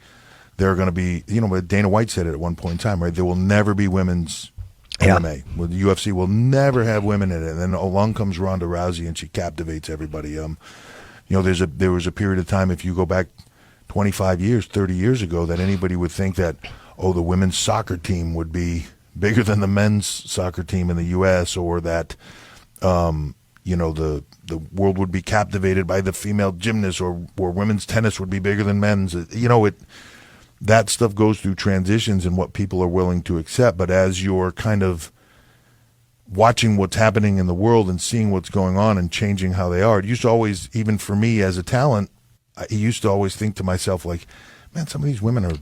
there are going to be, Dana White said it at one point in time, right? There will never be women's MMA. Well, the UFC will never have women in it. And then along comes Ronda Rousey and she captivates everybody. There was a period of time, if you go back 25 years, 30 years ago, that anybody would think that, the women's soccer team would be bigger than the men's soccer team in the U.S., or that, the world would be captivated by the female gymnast, or women's tennis would be bigger than men's. That stuff goes through transitions and what people are willing to accept. But as you're kind of watching what's happening in the world and seeing what's going on and changing how they are, it used to always, even for me as a talent, I used to always think to myself, like, man, some of these women are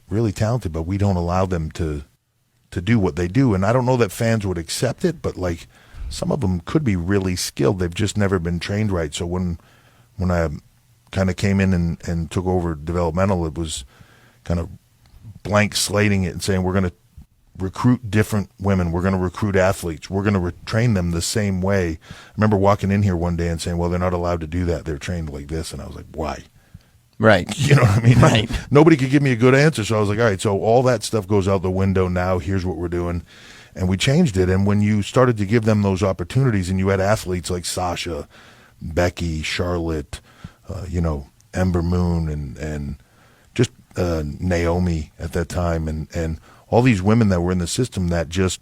really talented, but we don't allow them to do what they do. And I don't know that fans would accept it, but like some of them could be really skilled. They've just never been trained right. So when I kind of came in and took over developmental, it was kind of blank slating it and saying, we're going to recruit different women. We're going to recruit athletes. We're going to train them the same way. I remember walking in here one day and saying, well, they're not allowed to do that. They're trained like this. And I was like, why? Right. You know what I mean? Right. Nobody could give me a good answer. So I was like, all right, so all that stuff goes out the window now. Here's what we're doing. And we changed it. And when you started to give them those opportunities and you had athletes like Sasha, Becky, Charlotte, Ember Moon, and just Naomi at that time, and all these women that were in the system that just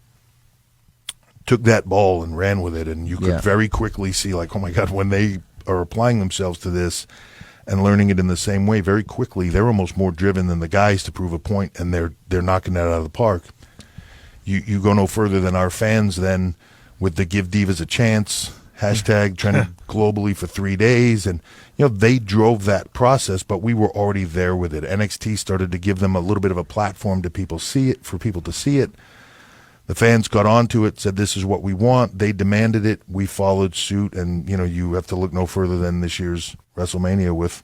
took that ball and ran with it. And you could very quickly see, like, oh, my God, when they are applying themselves to this and learning it in the same way, very quickly, they're almost more driven than the guys to prove a point, and they're knocking that out of the park. You go no further than our fans then with the Give Divas a Chance hashtag trended globally for 3 days, and they drove that process, but we were already there with it. NXT started to give them a little bit of a platform to people to see it. The fans got onto it, said this is what we want. They demanded it. We followed suit, and you have to look no further than this year's WrestleMania with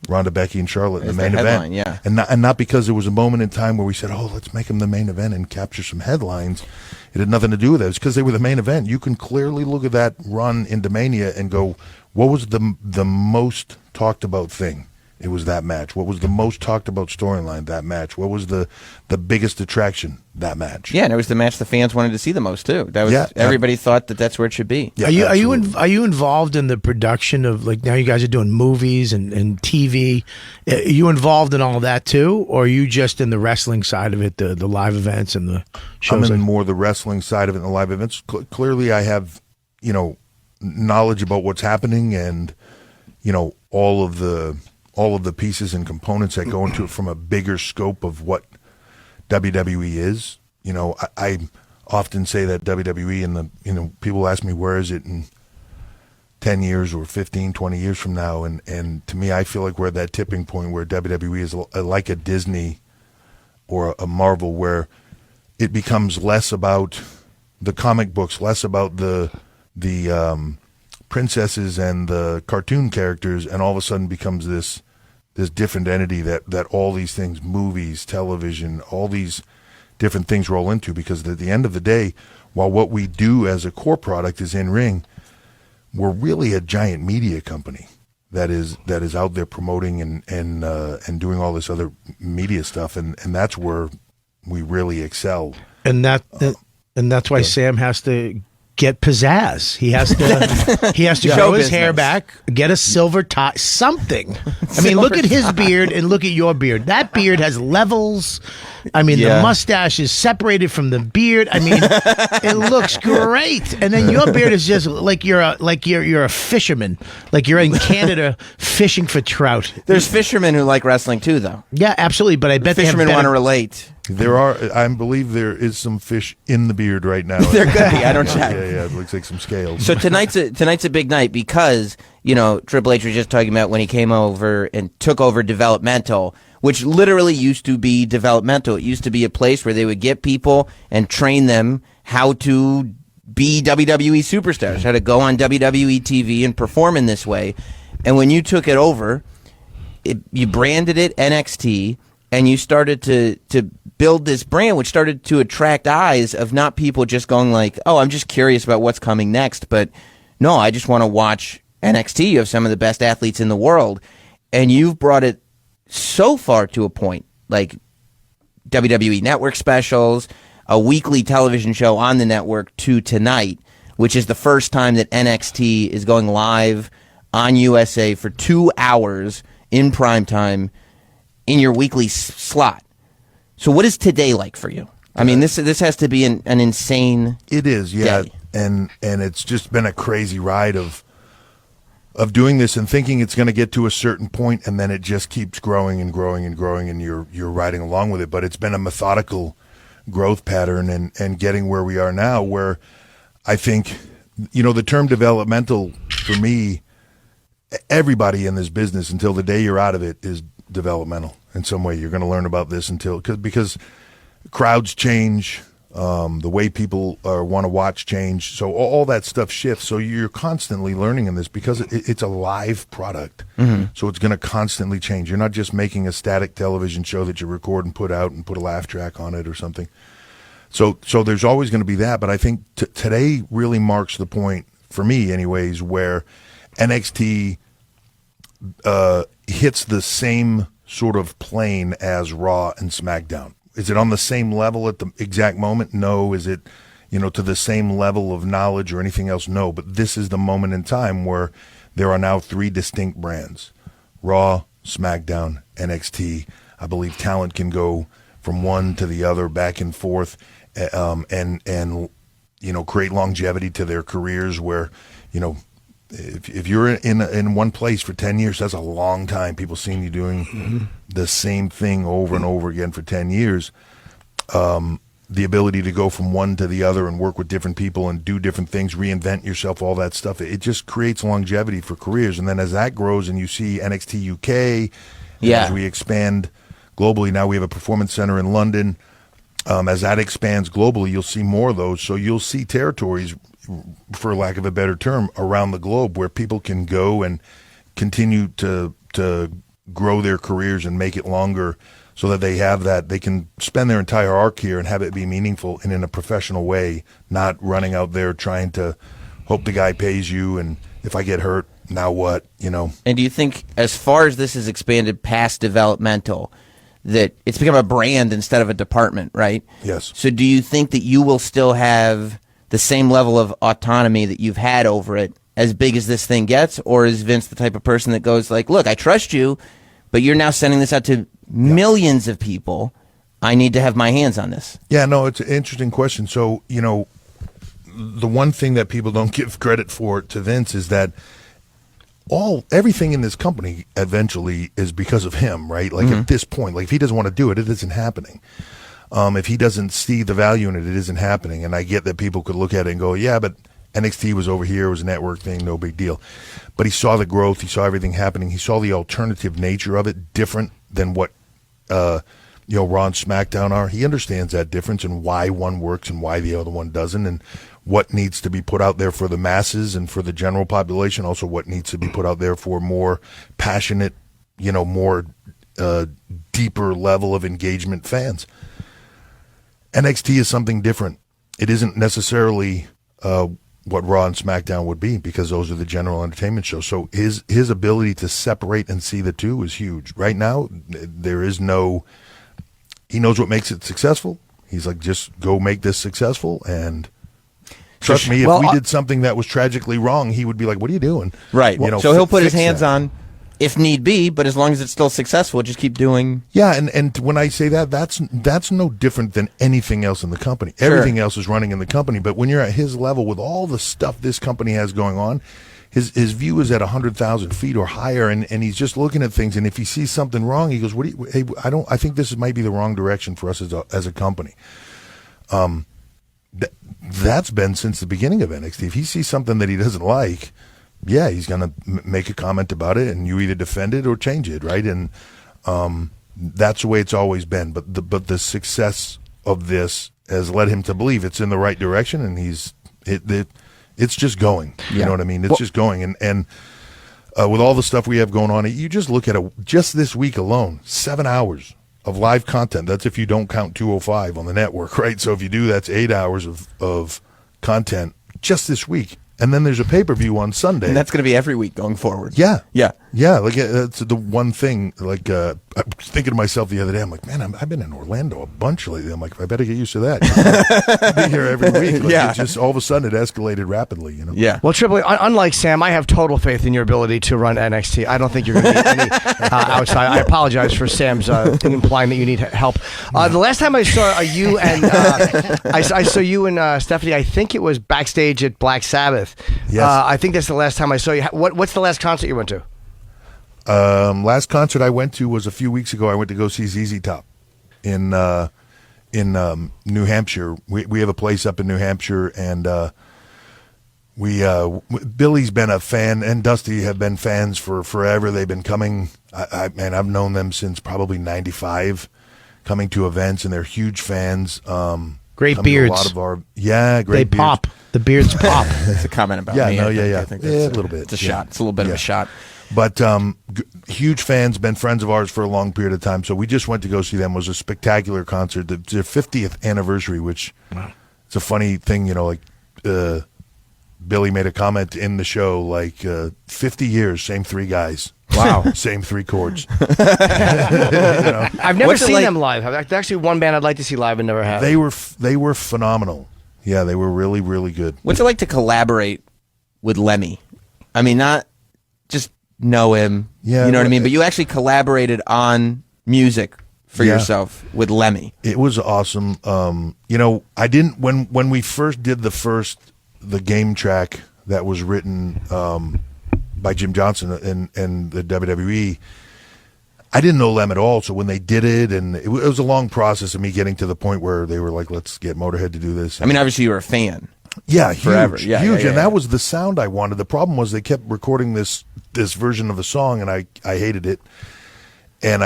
Ronda, Becky, and Charlotte in the main event. Yeah. And not because there was a moment in time where we said, let's make them the main event and capture some headlines. It had nothing to do with it. It's because they were the main event. You can clearly look at that run into Mania and go, what was the most talked about thing? It was that match. What was the most talked about storyline? That match. What was the biggest attraction? That match. Yeah, and it was the match the fans wanted to see the most too. That was everybody thought that's where it should be. Yeah, are you involved in the production of, like, now you guys are doing movies and TV? Are you involved in all of that too, or are you just in the wrestling side of it, the live events and the shows? I'm in more the wrestling side of it and the live events. Clearly, I have knowledge about what's happening, and all of the pieces and components that go into it from a bigger scope of what WWE is. I often say that WWE and people ask me, where is it in 10 years or 15, 20 years from now? And to me, I feel like we're at that tipping point where WWE is like a Disney or a Marvel, where it becomes less about the comic books, less about the princesses and the cartoon characters, and all of a sudden becomes this different entity that all these things, movies, television, all these different things roll into. Because at the end of the day, while what we do as a core product is in ring, we're really a giant media company that is out there promoting and doing all this other media stuff, and that's where we really excel. And that's why Sam has to get pizzazz. He has to grow his hair back, get a silver tie, something. I mean, look at his beard and look at your beard. That beard has levels. I mean, the mustache is separated from the beard. I mean, it looks great. And then your beard is just like you're a fisherman, like you're in Canada fishing for trout. There's fishermen who like wrestling too, though. Yeah, absolutely. But I bet fishermen want to relate. I believe there is some fish in the beard right now. There could be. I don't check. Yeah, it looks like some scales. So tonight's a big night because, Triple H was just talking about when he came over and took over developmental, which literally used to be developmental. It used to be a place where they would get people and train them how to be WWE superstars, how to go on WWE TV and perform in this way. And when you took it over, you branded it NXT, and you started to build this brand, which started to attract eyes of not people just going like, oh, I'm just curious about what's coming next, but no, I just want to watch NXT. You have some of the best athletes in the world, and you've brought it so far to a point, like WWE Network specials, a weekly television show on the network, to tonight, which is the first time that NXT is going live on USA for 2 hours in prime time in your weekly slot. So what is today like for you? I mean, this has to be an insane It is, yeah. day. And it's just been a crazy ride of doing this and thinking it's going to get to a certain point, and then it just keeps growing and growing and growing, and you're riding along with it. But it's been a methodical growth pattern and getting where we are now, where I think, the term developmental, for me, everybody in this business, until the day you're out of it, is developmental in some way. You're going to learn about this because crowds change, the way people want to watch change, so all that stuff shifts. So you're constantly learning in this because it's a live product. Mm-hmm. So it's going to constantly change. You're not just making a static television show that you record and put out and put a laugh track on it or something. So there's always going to be that. But I think today really marks the point, for me anyways, where NXT hits the same sort of plane as Raw and SmackDown. Is it on the same level at the exact moment? No. Is it, to the same level of knowledge or anything else? No. But this is the moment in time where there are now 3 distinct brands: Raw, SmackDown, NXT. I believe talent can go from one to the other, back and forth, and create longevity to their careers. Where, if you're in one place for 10 years, that's a long time. People seeing you doing the same thing over and over again for 10 years. The ability to go from one to the other and work with different people and do different things, reinvent yourself, all that stuff, it just creates longevity for careers. And then as that grows and you see NXT UK, as we expand globally, now we have a performance center in London. As that expands globally, you'll see more of those. So you'll see territories, for lack of a better term, around the globe where people can go and continue to grow their careers and make it longer, so that they have that, they can spend their entire arc here and have it be meaningful and in a professional way, not running out there trying to hope the guy pays you, and if I get hurt, now what, And do you think, as far as this has expanded past developmental, that it's become a brand instead of a department, right? Yes. So do you think that you will still have the same level of autonomy that you've had over it as big as this thing gets? Or is Vince the type of person that goes like, look, I trust you, but you're now sending this out to millions of people. I need to have my hands on this. Yeah, no, it's an interesting question. So, the one thing that people don't give credit for to Vince is that everything in this company eventually is because of him, right? Like at this point, like if he doesn't want to do it, it isn't happening. If he doesn't see the value in it, it isn't happening. And I get that people could look at it and go, yeah, but NXT was over here, it was a network thing, no big deal. But he saw the growth, he saw everything happening, he saw the alternative nature of it, different than what Raw and SmackDown are. He understands that difference and why one works and why the other one doesn't, and what needs to be put out there for the masses and for the general population, also what needs to be put out there for more passionate, more deeper level of engagement fans. NXT is something different. It isn't necessarily what Raw and SmackDown would be, because those are the general entertainment shows. So his ability to separate and see the two is huge. Right now, he knows what makes it successful. He's like, just go make this successful, and trust me, if we did something that was tragically wrong, he would be like, what are you doing? Right. So he'll put his hands on, if need be, but as long as it's still successful, just keep doing. Yeah, and when I say that, that's no different than anything else in the company. Sure. Everything else is running in the company, but when you're at his level with all the stuff this company has going on, his view is at 100,000 feet or higher, and he's just looking at things, and if he sees something wrong, he goes, I think this might be the wrong direction for us as a company. That's been since the beginning of NXT. If he sees something that he doesn't like, yeah, he's going to make a comment about it, and you either defend it or change it, right? And that's the way it's always been. But the success of this has led him to believe it's in the right direction, and it's just going. You know what I mean? It's just going. And with all the stuff we have going on, you just look at just this week alone, 7 hours of live content. That's if you don't count 205 on the network, right? So if you do, that's 8 hours of content just this week. And then there's a pay-per-view on Sunday. And that's going to be every week going forward. Yeah. Yeah. Yeah. Like, that's the one thing. Like, I was thinking to myself the other day, I'm like, man, I've been in Orlando a bunch lately. I'm like, I better get used to that. I'll be here every week. Like, it just all of a sudden it escalated rapidly, Yeah. Well, Triple, unlike Sam, I have total faith in your ability to run NXT. I don't think you're going to need any outside. I apologize for Sam's implying that you need help. The last time I saw you and I saw you and Stephanie, I think it was backstage at Black Sabbath. Yes. I think that's the last time I saw you. What's the last concert you went to? Last concert I went to was a few weeks ago. I went to go see ZZ Top in New Hampshire. We have a place up in New Hampshire, and Billy's been a fan, and Dusty have been fans for forever. They've been coming. I've known them since probably '95, coming to events, and they're huge fans. Great beards. A lot of our great They beards. pop. The beards pop. It's a comment about me. I think a little bit. It's a shot. It's a little bit of a shot. But huge fans, been friends of ours for a long period of time. So we just went to go see them. It was a spectacular concert. Their 50th anniversary, which it's a funny thing, like Billy made a comment in the show, like 50 years, same three guys. Wow. Same three chords. I've never seen them live. That's actually one band I'd like to see live and never have. They were phenomenal. Yeah, they were really, really good. What's it like to collaborate with Lemmy? I mean, not just know him, you know what I mean? But you actually collaborated on music for yourself with Lemmy. It was awesome. I didn't, when we first did the game track that was written by Jim Johnson and the WWE, I didn't know Lem at all. So when they did it, and it was a long process of me getting to the point where they were like, let's get Motorhead to do this. I mean, obviously you were a fan. Yeah, forever. Huge. And that was the sound I wanted. The problem was they kept recording this version of the song, and I hated it. And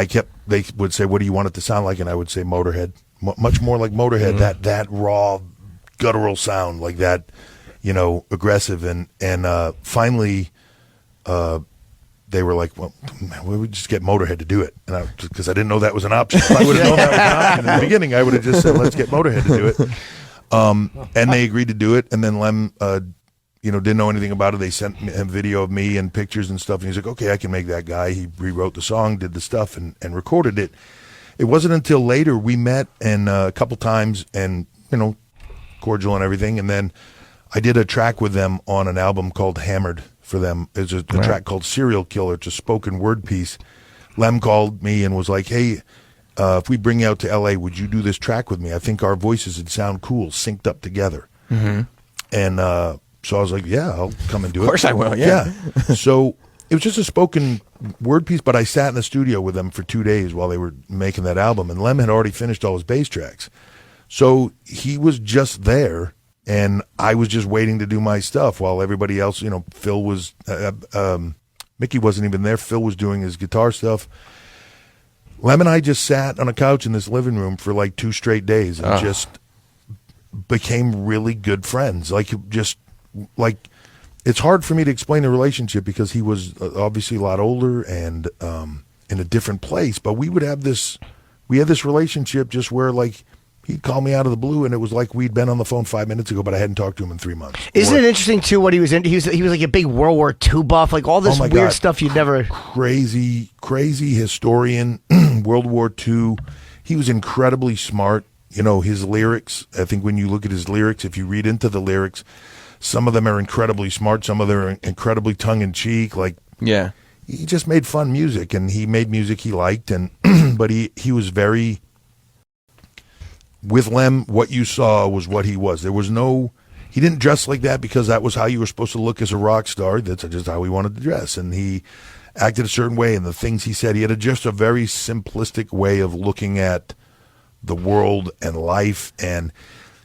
they would say, what do you want it to sound like? And I would say Motorhead. Much more like Motorhead, that raw, guttural sound, like that, aggressive. And finally, they were like, well, we would just get Motorhead to do it. And because I didn't know that was an option. If I would have known that was an option in the beginning, I would have just said, let's get Motorhead to do it. And they agreed to do it. And then Lem, didn't know anything about it. They sent him video of me and pictures and stuff. And he's like, okay, I can make that guy. He rewrote the song, did the stuff, and recorded it. It wasn't until later we met and a couple times and, cordial and everything. And then I did a track with them on an album called Hammered for them. There's a track called Serial Killer. It's a spoken word piece. Lem called me and was like, hey, if we bring you out to L.A., would you do this track with me? I think our voices would sound cool, synced up together. Mm-hmm. And so I was like, yeah, I'll come and do it. Of course I will, yeah. So it was just a spoken word piece, but I sat in the studio with them for 2 days while they were making that album, and Lem had already finished all his bass tracks. So he was just there, and I was just waiting to do my stuff while everybody else, Phil was, Mickey wasn't even there. Phil was doing his guitar stuff. Lem and I just sat on a couch in this living room for like 2 straight days and just became really good friends. It's hard for me to explain the relationship because he was obviously a lot older and in a different place, but we had this relationship just where like he'd call me out of the blue and it was like we'd been on the phone 5 minutes ago, but I hadn't talked to him in 3 months. Isn't it interesting too what he was into? He was like a big World War II buff, like all this weird God. stuff you'd never. Crazy historian, World War II. He was incredibly smart. His lyrics, I think when you look at his lyrics, if you read into the lyrics, some of them are incredibly smart, some of them are incredibly tongue-in-cheek. Like, yeah, he just made fun music, and he made music he liked, and but he was very, with Lem, what you saw was what he was. There was he didn't dress like that because that was how you were supposed to look as a rock star. That's just how he wanted to dress, and he acted a certain way, and the things he said, he had just a very simplistic way of looking at the world and life, and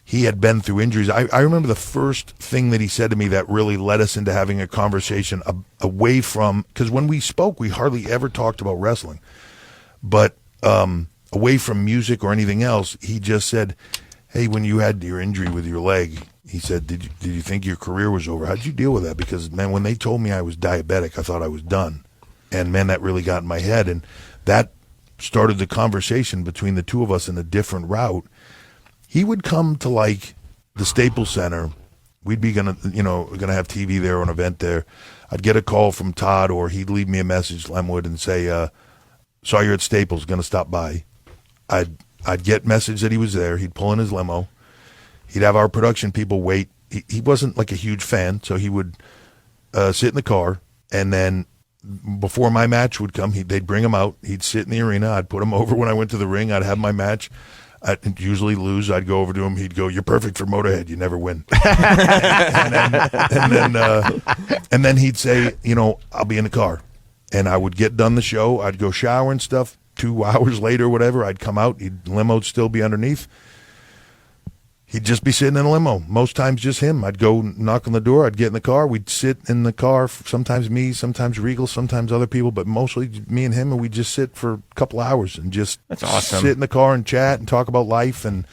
he had been through injuries. I remember the first thing that he said to me that really led us into having a conversation away from, because when we spoke, we hardly ever talked about wrestling, but away from music or anything else, he just said, hey, when you had your injury with your leg, he said, did you think your career was over? How'd you deal with that? Because, man, when they told me I was diabetic, I thought I was done. And, man, that really got in my head. And that started the conversation between the two of us in a different route. He would come to like the Staples Center. We'd be gonna have TV there or an event there. I'd get a call from Todd, or he'd leave me a message, Lem would, and say, saw you at Staples, gonna stop by. I'd get message that he was there. He'd pull in his limo. He'd have our production people wait. He wasn't like a huge fan, so he would sit in the car, and then before my match would come, they'd bring him out. He'd sit in the arena. I'd put him over when I went to the ring. I'd have my match. I'd usually lose. I'd go over to him. He'd go, "You're perfect for Motorhead. You never win." and then he'd say, "I'll be in the car," and I would get done the show. I'd go shower and stuff. 2 hours later, whatever, I'd come out. Limo'd still be underneath. He'd just be sitting in a limo. Most times just him. I'd go knock on the door. I'd get in the car. We'd sit in the car. Sometimes me, sometimes Regal, sometimes other people, but mostly me and him. And we'd just sit for a couple hours and just That's awesome. sit in the car and chat and talk about life. And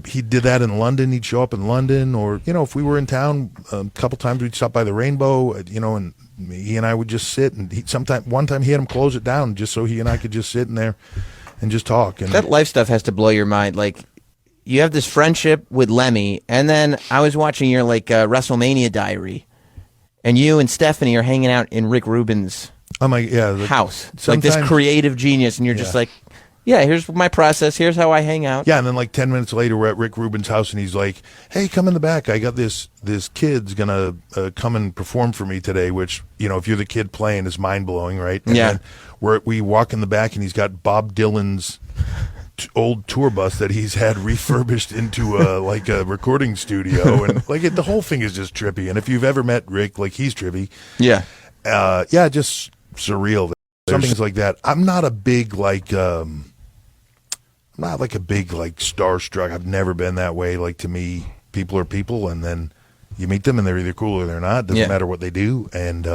he did that in London. He'd show up in London, or if we were in town, a couple times we'd stop by the Rainbow. And he and I would just sit. And one time he had him close it down just so he and I could just sit in there and just talk. And that life stuff has to blow your mind. Like, you have this friendship with Lemmy, and then I was watching your WrestleMania diary, and you and Stephanie are hanging out in Rick Rubin's house. It's like this creative genius, and you're just like, yeah, here's my process. Here's how I hang out. Yeah, and then like 10 minutes later, we're at Rick Rubin's house, and he's like, "Hey, come in the back. I got this kid's gonna come and perform for me today." Which if you're the kid playing, is mind blowing, right? And yeah. Then we walk in the back, and he's got Bob Dylan's old tour bus that he's had refurbished into a recording studio, and the whole thing is just trippy. And if you've ever met Rick, he's trippy. Yeah, just surreal. Some things like that. I'm not a big starstruck. I've never been that way. To me, people are people, and then you meet them, and they're either cool or they're not. Doesn't matter what they do. And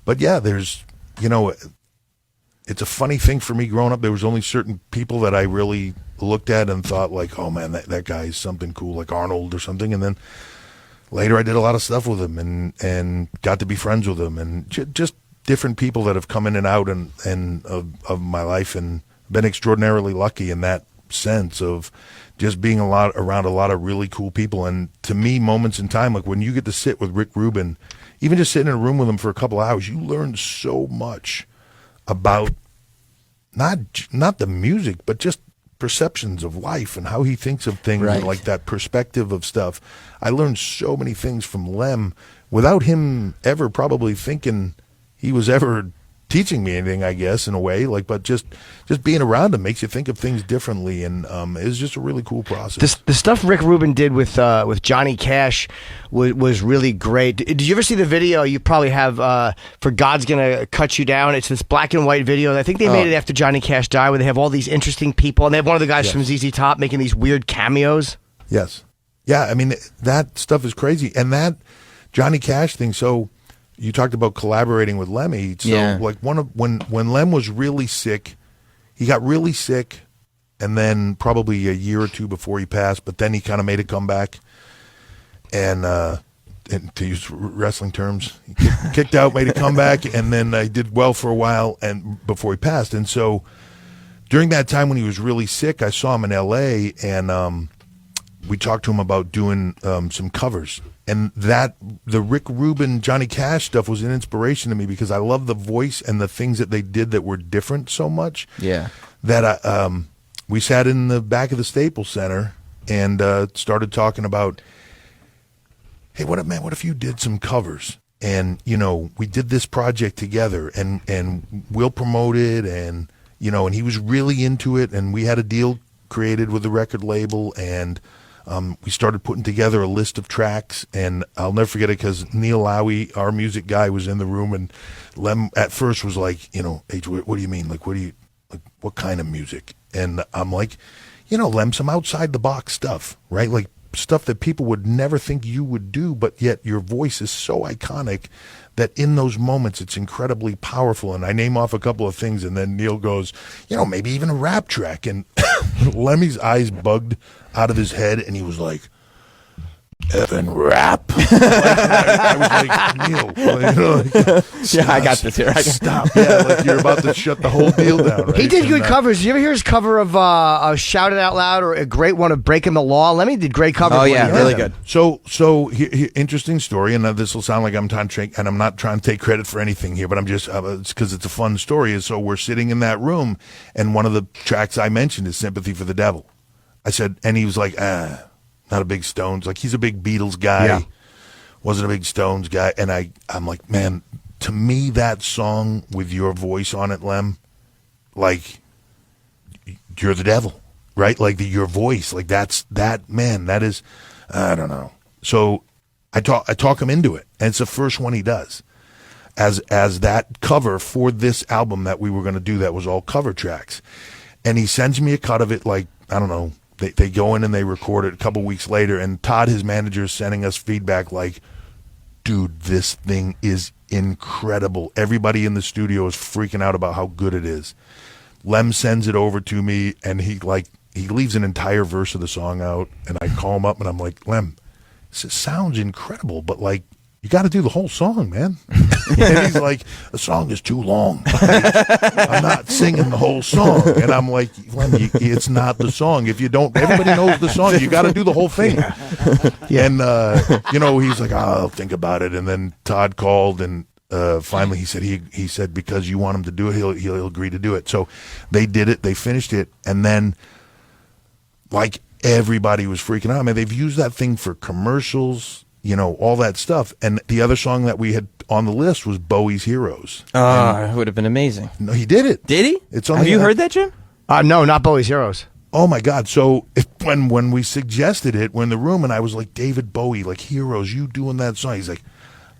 but yeah, there's it's a funny thing for me growing up. There was only certain people that I really looked at and thought oh man, that guy is something cool, like Arnold or something. And then later I did a lot of stuff with him and got to be friends with him, and just different people that have come in and out and of my life, and been extraordinarily lucky in that sense of just being around a lot of really cool people. And to me, moments in time, like when you get to sit with Rick Rubin, even just sitting in a room with him for a couple hours, you learn so much about not the music, but just perceptions of life and how he thinks of things, right. And that perspective of stuff. I learned so many things from Lem without him ever probably thinking he was ever teaching me anything, I guess, in a way. Like, but just being around him makes you think of things differently, and it's just a really cool process. The stuff Rick Rubin did with Johnny Cash was really great. Did you ever see the video? You probably have for God's Gonna Cut You Down. It's this black and white video. I think they made it after Johnny Cash died, where they have all these interesting people, and they have one of the guys from ZZ Top making these weird cameos. Yes. Yeah, I mean, that stuff is crazy. And that Johnny Cash thing, so you talked about collaborating with Lemmy. So like when Lem was really sick, he got really sick, and then probably a year or two before he passed, but then he kind of made a comeback. And to use wrestling terms, he kicked out, made a comeback, and then he did well for a while and before he passed. And so during that time when he was really sick, I saw him in L.A., and we talked to him about doing some covers. And the Rick Rubin, Johnny Cash stuff was an inspiration to me because I love the voice and the things that they did that were different so much. Yeah. That we sat in the back of the Staples Center and started talking about, hey, what if you did some covers? And, we did this project together, and we'll promote it, and, and he was really into it, and we had a deal created with the record label, and we started putting together a list of tracks, and I'll never forget it because Neil Lowy, our music guy, was in the room, and Lem at first was like, H, what do you mean? Like, what kind of music? And I'm like, Lem, some outside the box stuff, right? Like stuff that people would never think you would do, but yet your voice is so iconic that in those moments it's incredibly powerful. And I name off a couple of things, and then Neil goes, maybe even a rap track. And Lemmy's eyes bugged out of his head, and he was like, effing rap. I was like, Neil, I got this here. Stop. Yeah, you're about to shut the whole deal down. Right? He did good covers. Did you ever hear his cover of Shout It Out Loud, or a great one of Breaking the Law? Lemmy did great covers. Oh, yeah, really good. So interesting story, and this will sound like I'm trying to, and I'm not trying to take credit for anything here, but I'm just, it's because it's a fun story. And so we're sitting in that room, and one of the tracks I mentioned is Sympathy for the Devil. I said, and he was like, not a big Stones. Like, he's a big Beatles guy. Wasn't a big Stones guy. And I'm like, man, to me, that song with your voice on it, Lem, like, you're the devil, right? Like, your voice, like, that is, I don't know. So I talk him into it. And it's the first one he does as that cover for this album that we were going to do that was all cover tracks. And he sends me a cut of it, like, I don't know, They go in and they record it a couple weeks later, and Todd, his manager, is sending us feedback like, dude, this thing is incredible. Everybody in the studio is freaking out about how good it is. Lem sends it over to me, and he leaves an entire verse of the song out, and I call him up, and I'm like, Lem, this sounds incredible, but like, you got to do the whole song, man. And he's like, the song is too long. I'm not singing the whole song. And I'm like, Lemmy, it's not the song. If you don't, everybody knows the song. You got to do the whole thing. And, he's like, I'll think about it. And then Todd called, and finally he said, because you want him to do it, he'll agree to do it. So they did it. They finished it. And then, like, everybody was freaking out. I mean, they've used that thing for commercials, all that stuff. And the other song that we had on the list was Bowie's Heroes. It would have been amazing. No, he did it. Did he? It's on. Have you heard that, Jim? No, not Bowie's Heroes. Oh my God! So when we suggested it, we're in the room, and I was like, David Bowie, like Heroes, you doing that song? He's like,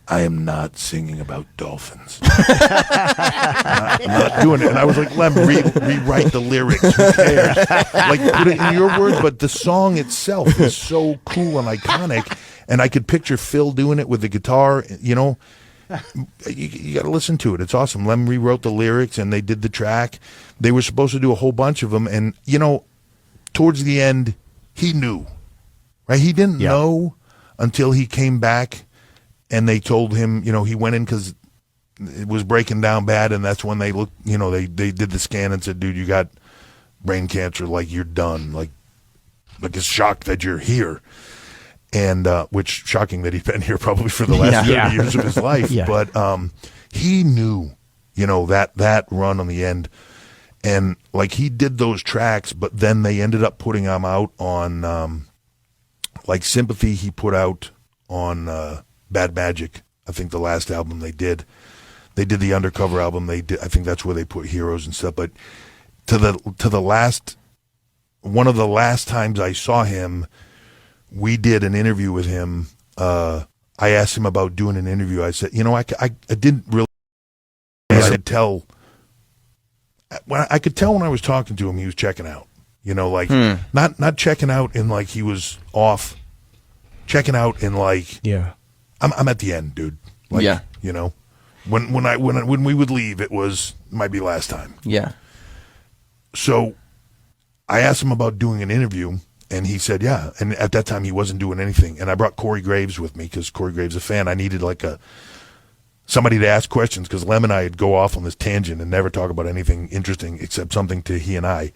I am not singing about dolphins. I'm not doing it. And I was like, Lem, rewrite the lyrics. Who cares? Like, put it in your words. But the song itself is so cool and iconic. And I could picture Phil doing it with the guitar. You got to listen to it. It's awesome. Lem rewrote the lyrics, and they did the track. They were supposed to do a whole bunch of them. And, towards the end, he knew. Right? He didn't know until he came back. And they told him, he went in because it was breaking down bad, and that's when they looked, they did the scan and said, dude, you got brain cancer, like, you're done. Like it's shocked that you're here. And, which, shocking that he'd been here probably for the last 30 years of his life. But he knew, that run on the end. And, like, he did those tracks, but then they ended up putting him out on, like, Sympathy he put out on Bad Magic, I think the last album they did. They did the Undercover album. I think that's where they put Heroes and stuff. But to the last, one of the last times I saw him, we did an interview with him. I asked him about doing an interview. I said, I didn't really. I could tell. I could tell when I was talking to him, he was checking out. Not checking out in like he was off. Checking out in like, I'm at the end, dude. Like, when we would leave, it might be last time. Yeah. So I asked him about doing an interview, and he said, yeah. And at that time, he wasn't doing anything. And I brought Corey Graves with me because Corey Graves is a fan. I needed like somebody to ask questions because Lem and I would go off on this tangent and never talk about anything interesting except something to he and I.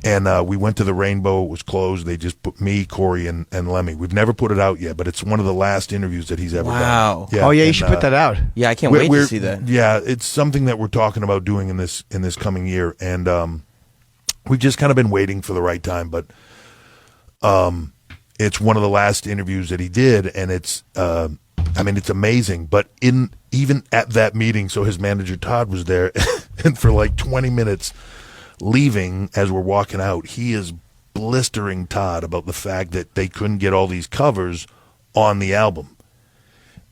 And we went to the Rainbow. It was closed. They just put me, Corey, and Lemmy. We've never put it out yet, but it's one of the last interviews that he's ever done. Wow. Yeah, you should put that out. Yeah, I can't wait to see that. Yeah, it's something that we're talking about doing in this coming year. And we've just kind of been waiting for the right time. But it's one of the last interviews that he did, and it's amazing. But even at that meeting, so his manager, Todd, was there, and for like 20 minutes leaving as we're walking out, he is blistering Todd about the fact that they couldn't get all these covers on the album.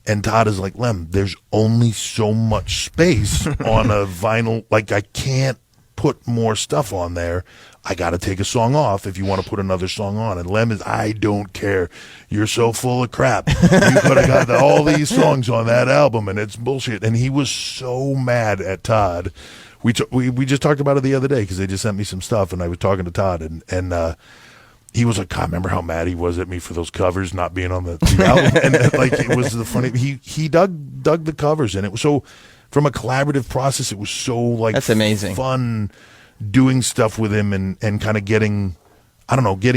And Todd is like, Lem, there's only so much space on a vinyl. Like, I can't put more stuff on there. I got to take a song off if you want to put another song on. And Lem is, I don't care. You're so full of crap. You could have got all these songs on that album, and it's bullshit. And he was so mad at Todd. We just talked about it the other day because they just sent me some stuff, and I was talking to Todd, and he was like, God, remember how mad he was at me for those covers not being on the album? And like, it was the funny. He dug the covers, and it was so, from a collaborative process, it was so like, that's amazing, fun doing stuff with him and kind of getting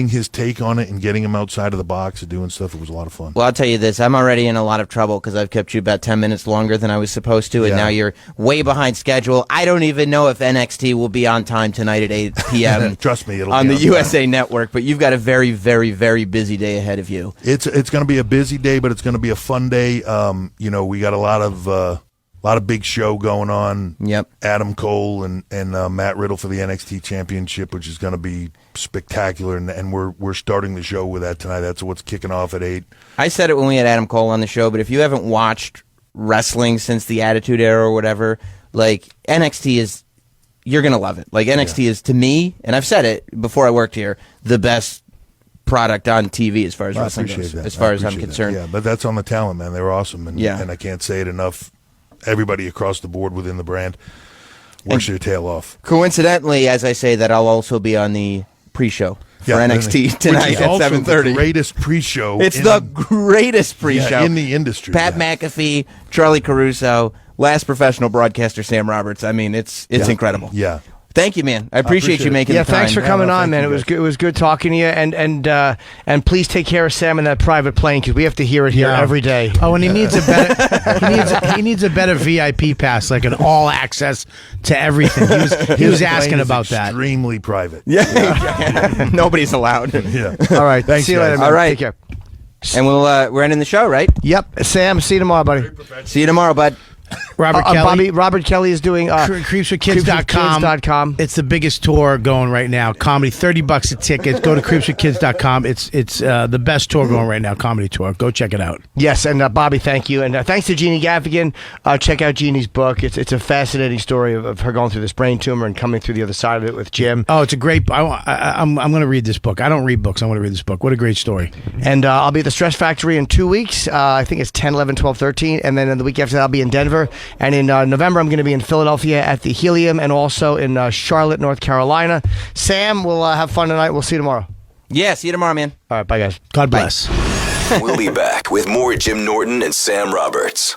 his take on it and getting him outside of the box and doing stuff. It was a lot of fun. Well, I'll tell you this. I'm already in a lot of trouble because I've kept you about 10 minutes longer than I was supposed to, and now you're way behind schedule. I don't even know if NXT will be on time tonight at 8 p.m. Trust me, it'll on be the USA Network, but you've got a very, very, very busy day ahead of you. It's going to be a busy day, but it's going to be a fun day. We got a lot of big show going on. Yep. Adam Cole and Matt Riddle for the NXT Championship, which is going to be spectacular, and we're starting the show with that tonight. That's what's kicking off at 8. I said it when we had Adam Cole on the show, but if you haven't watched wrestling since the Attitude Era or whatever, like, NXT is, you're going to love it. Like, NXT is, to me, and I've said it before I worked here, the best product on TV as far as wrestling goes, as far as I'm concerned. Yeah, but that's on the talent, man. They're awesome, and I can't say it enough. Everybody across the board within the brand works your tail off. Coincidentally, as I say that, I'll also be on the pre-show for NXT tonight at 7:30. The greatest pre-show. It's the greatest pre-show in the industry. Pat McAfee, Charlie Caruso, last professional broadcaster Sam Roberts. I mean, it's incredible. Yeah. Thank you, man. I appreciate you making the time. Thanks for coming on, man. It was good talking to you, and please take care of Sam in that private plane because we have to hear it here every day. Oh, and he needs a better he needs a better VIP pass, like an all access to everything. He was asking about that. Extremely private. Yeah. Nobody's allowed. Yeah. All right. Thanks, see you later, man. All right. Take care. And we're ending the show, right? Yep. Sam, see you tomorrow, buddy. See you tomorrow, bud. Robert Kelly. Robert Kelly is doing creepswithkids.com. It's the biggest tour going right now. Comedy, $30 a ticket. Go to creepswithkids.com. It's the best tour going right now, comedy tour. Go check it out. Yes, and Bobby, thank you. And thanks to Jeannie Gaffigan. Check out Jeannie's book. It's a fascinating story of her going through this brain tumor and coming through the other side of it with Jim. Oh, it's a great I'm going to read this book. I don't read books. I want to read this book. What a great story. And I'll be at the Stress Factory in 2 weeks. I think it's 10, 11, 12, 13. And then the week after that, I'll be in Denver. And in November, I'm going to be in Philadelphia at the Helium and also in Charlotte, North Carolina. Sam, we'll have fun tonight. We'll see you tomorrow. Yeah, see you tomorrow, man. All right, bye, guys. God bless. We'll be back with more Jim Norton and Sam Roberts.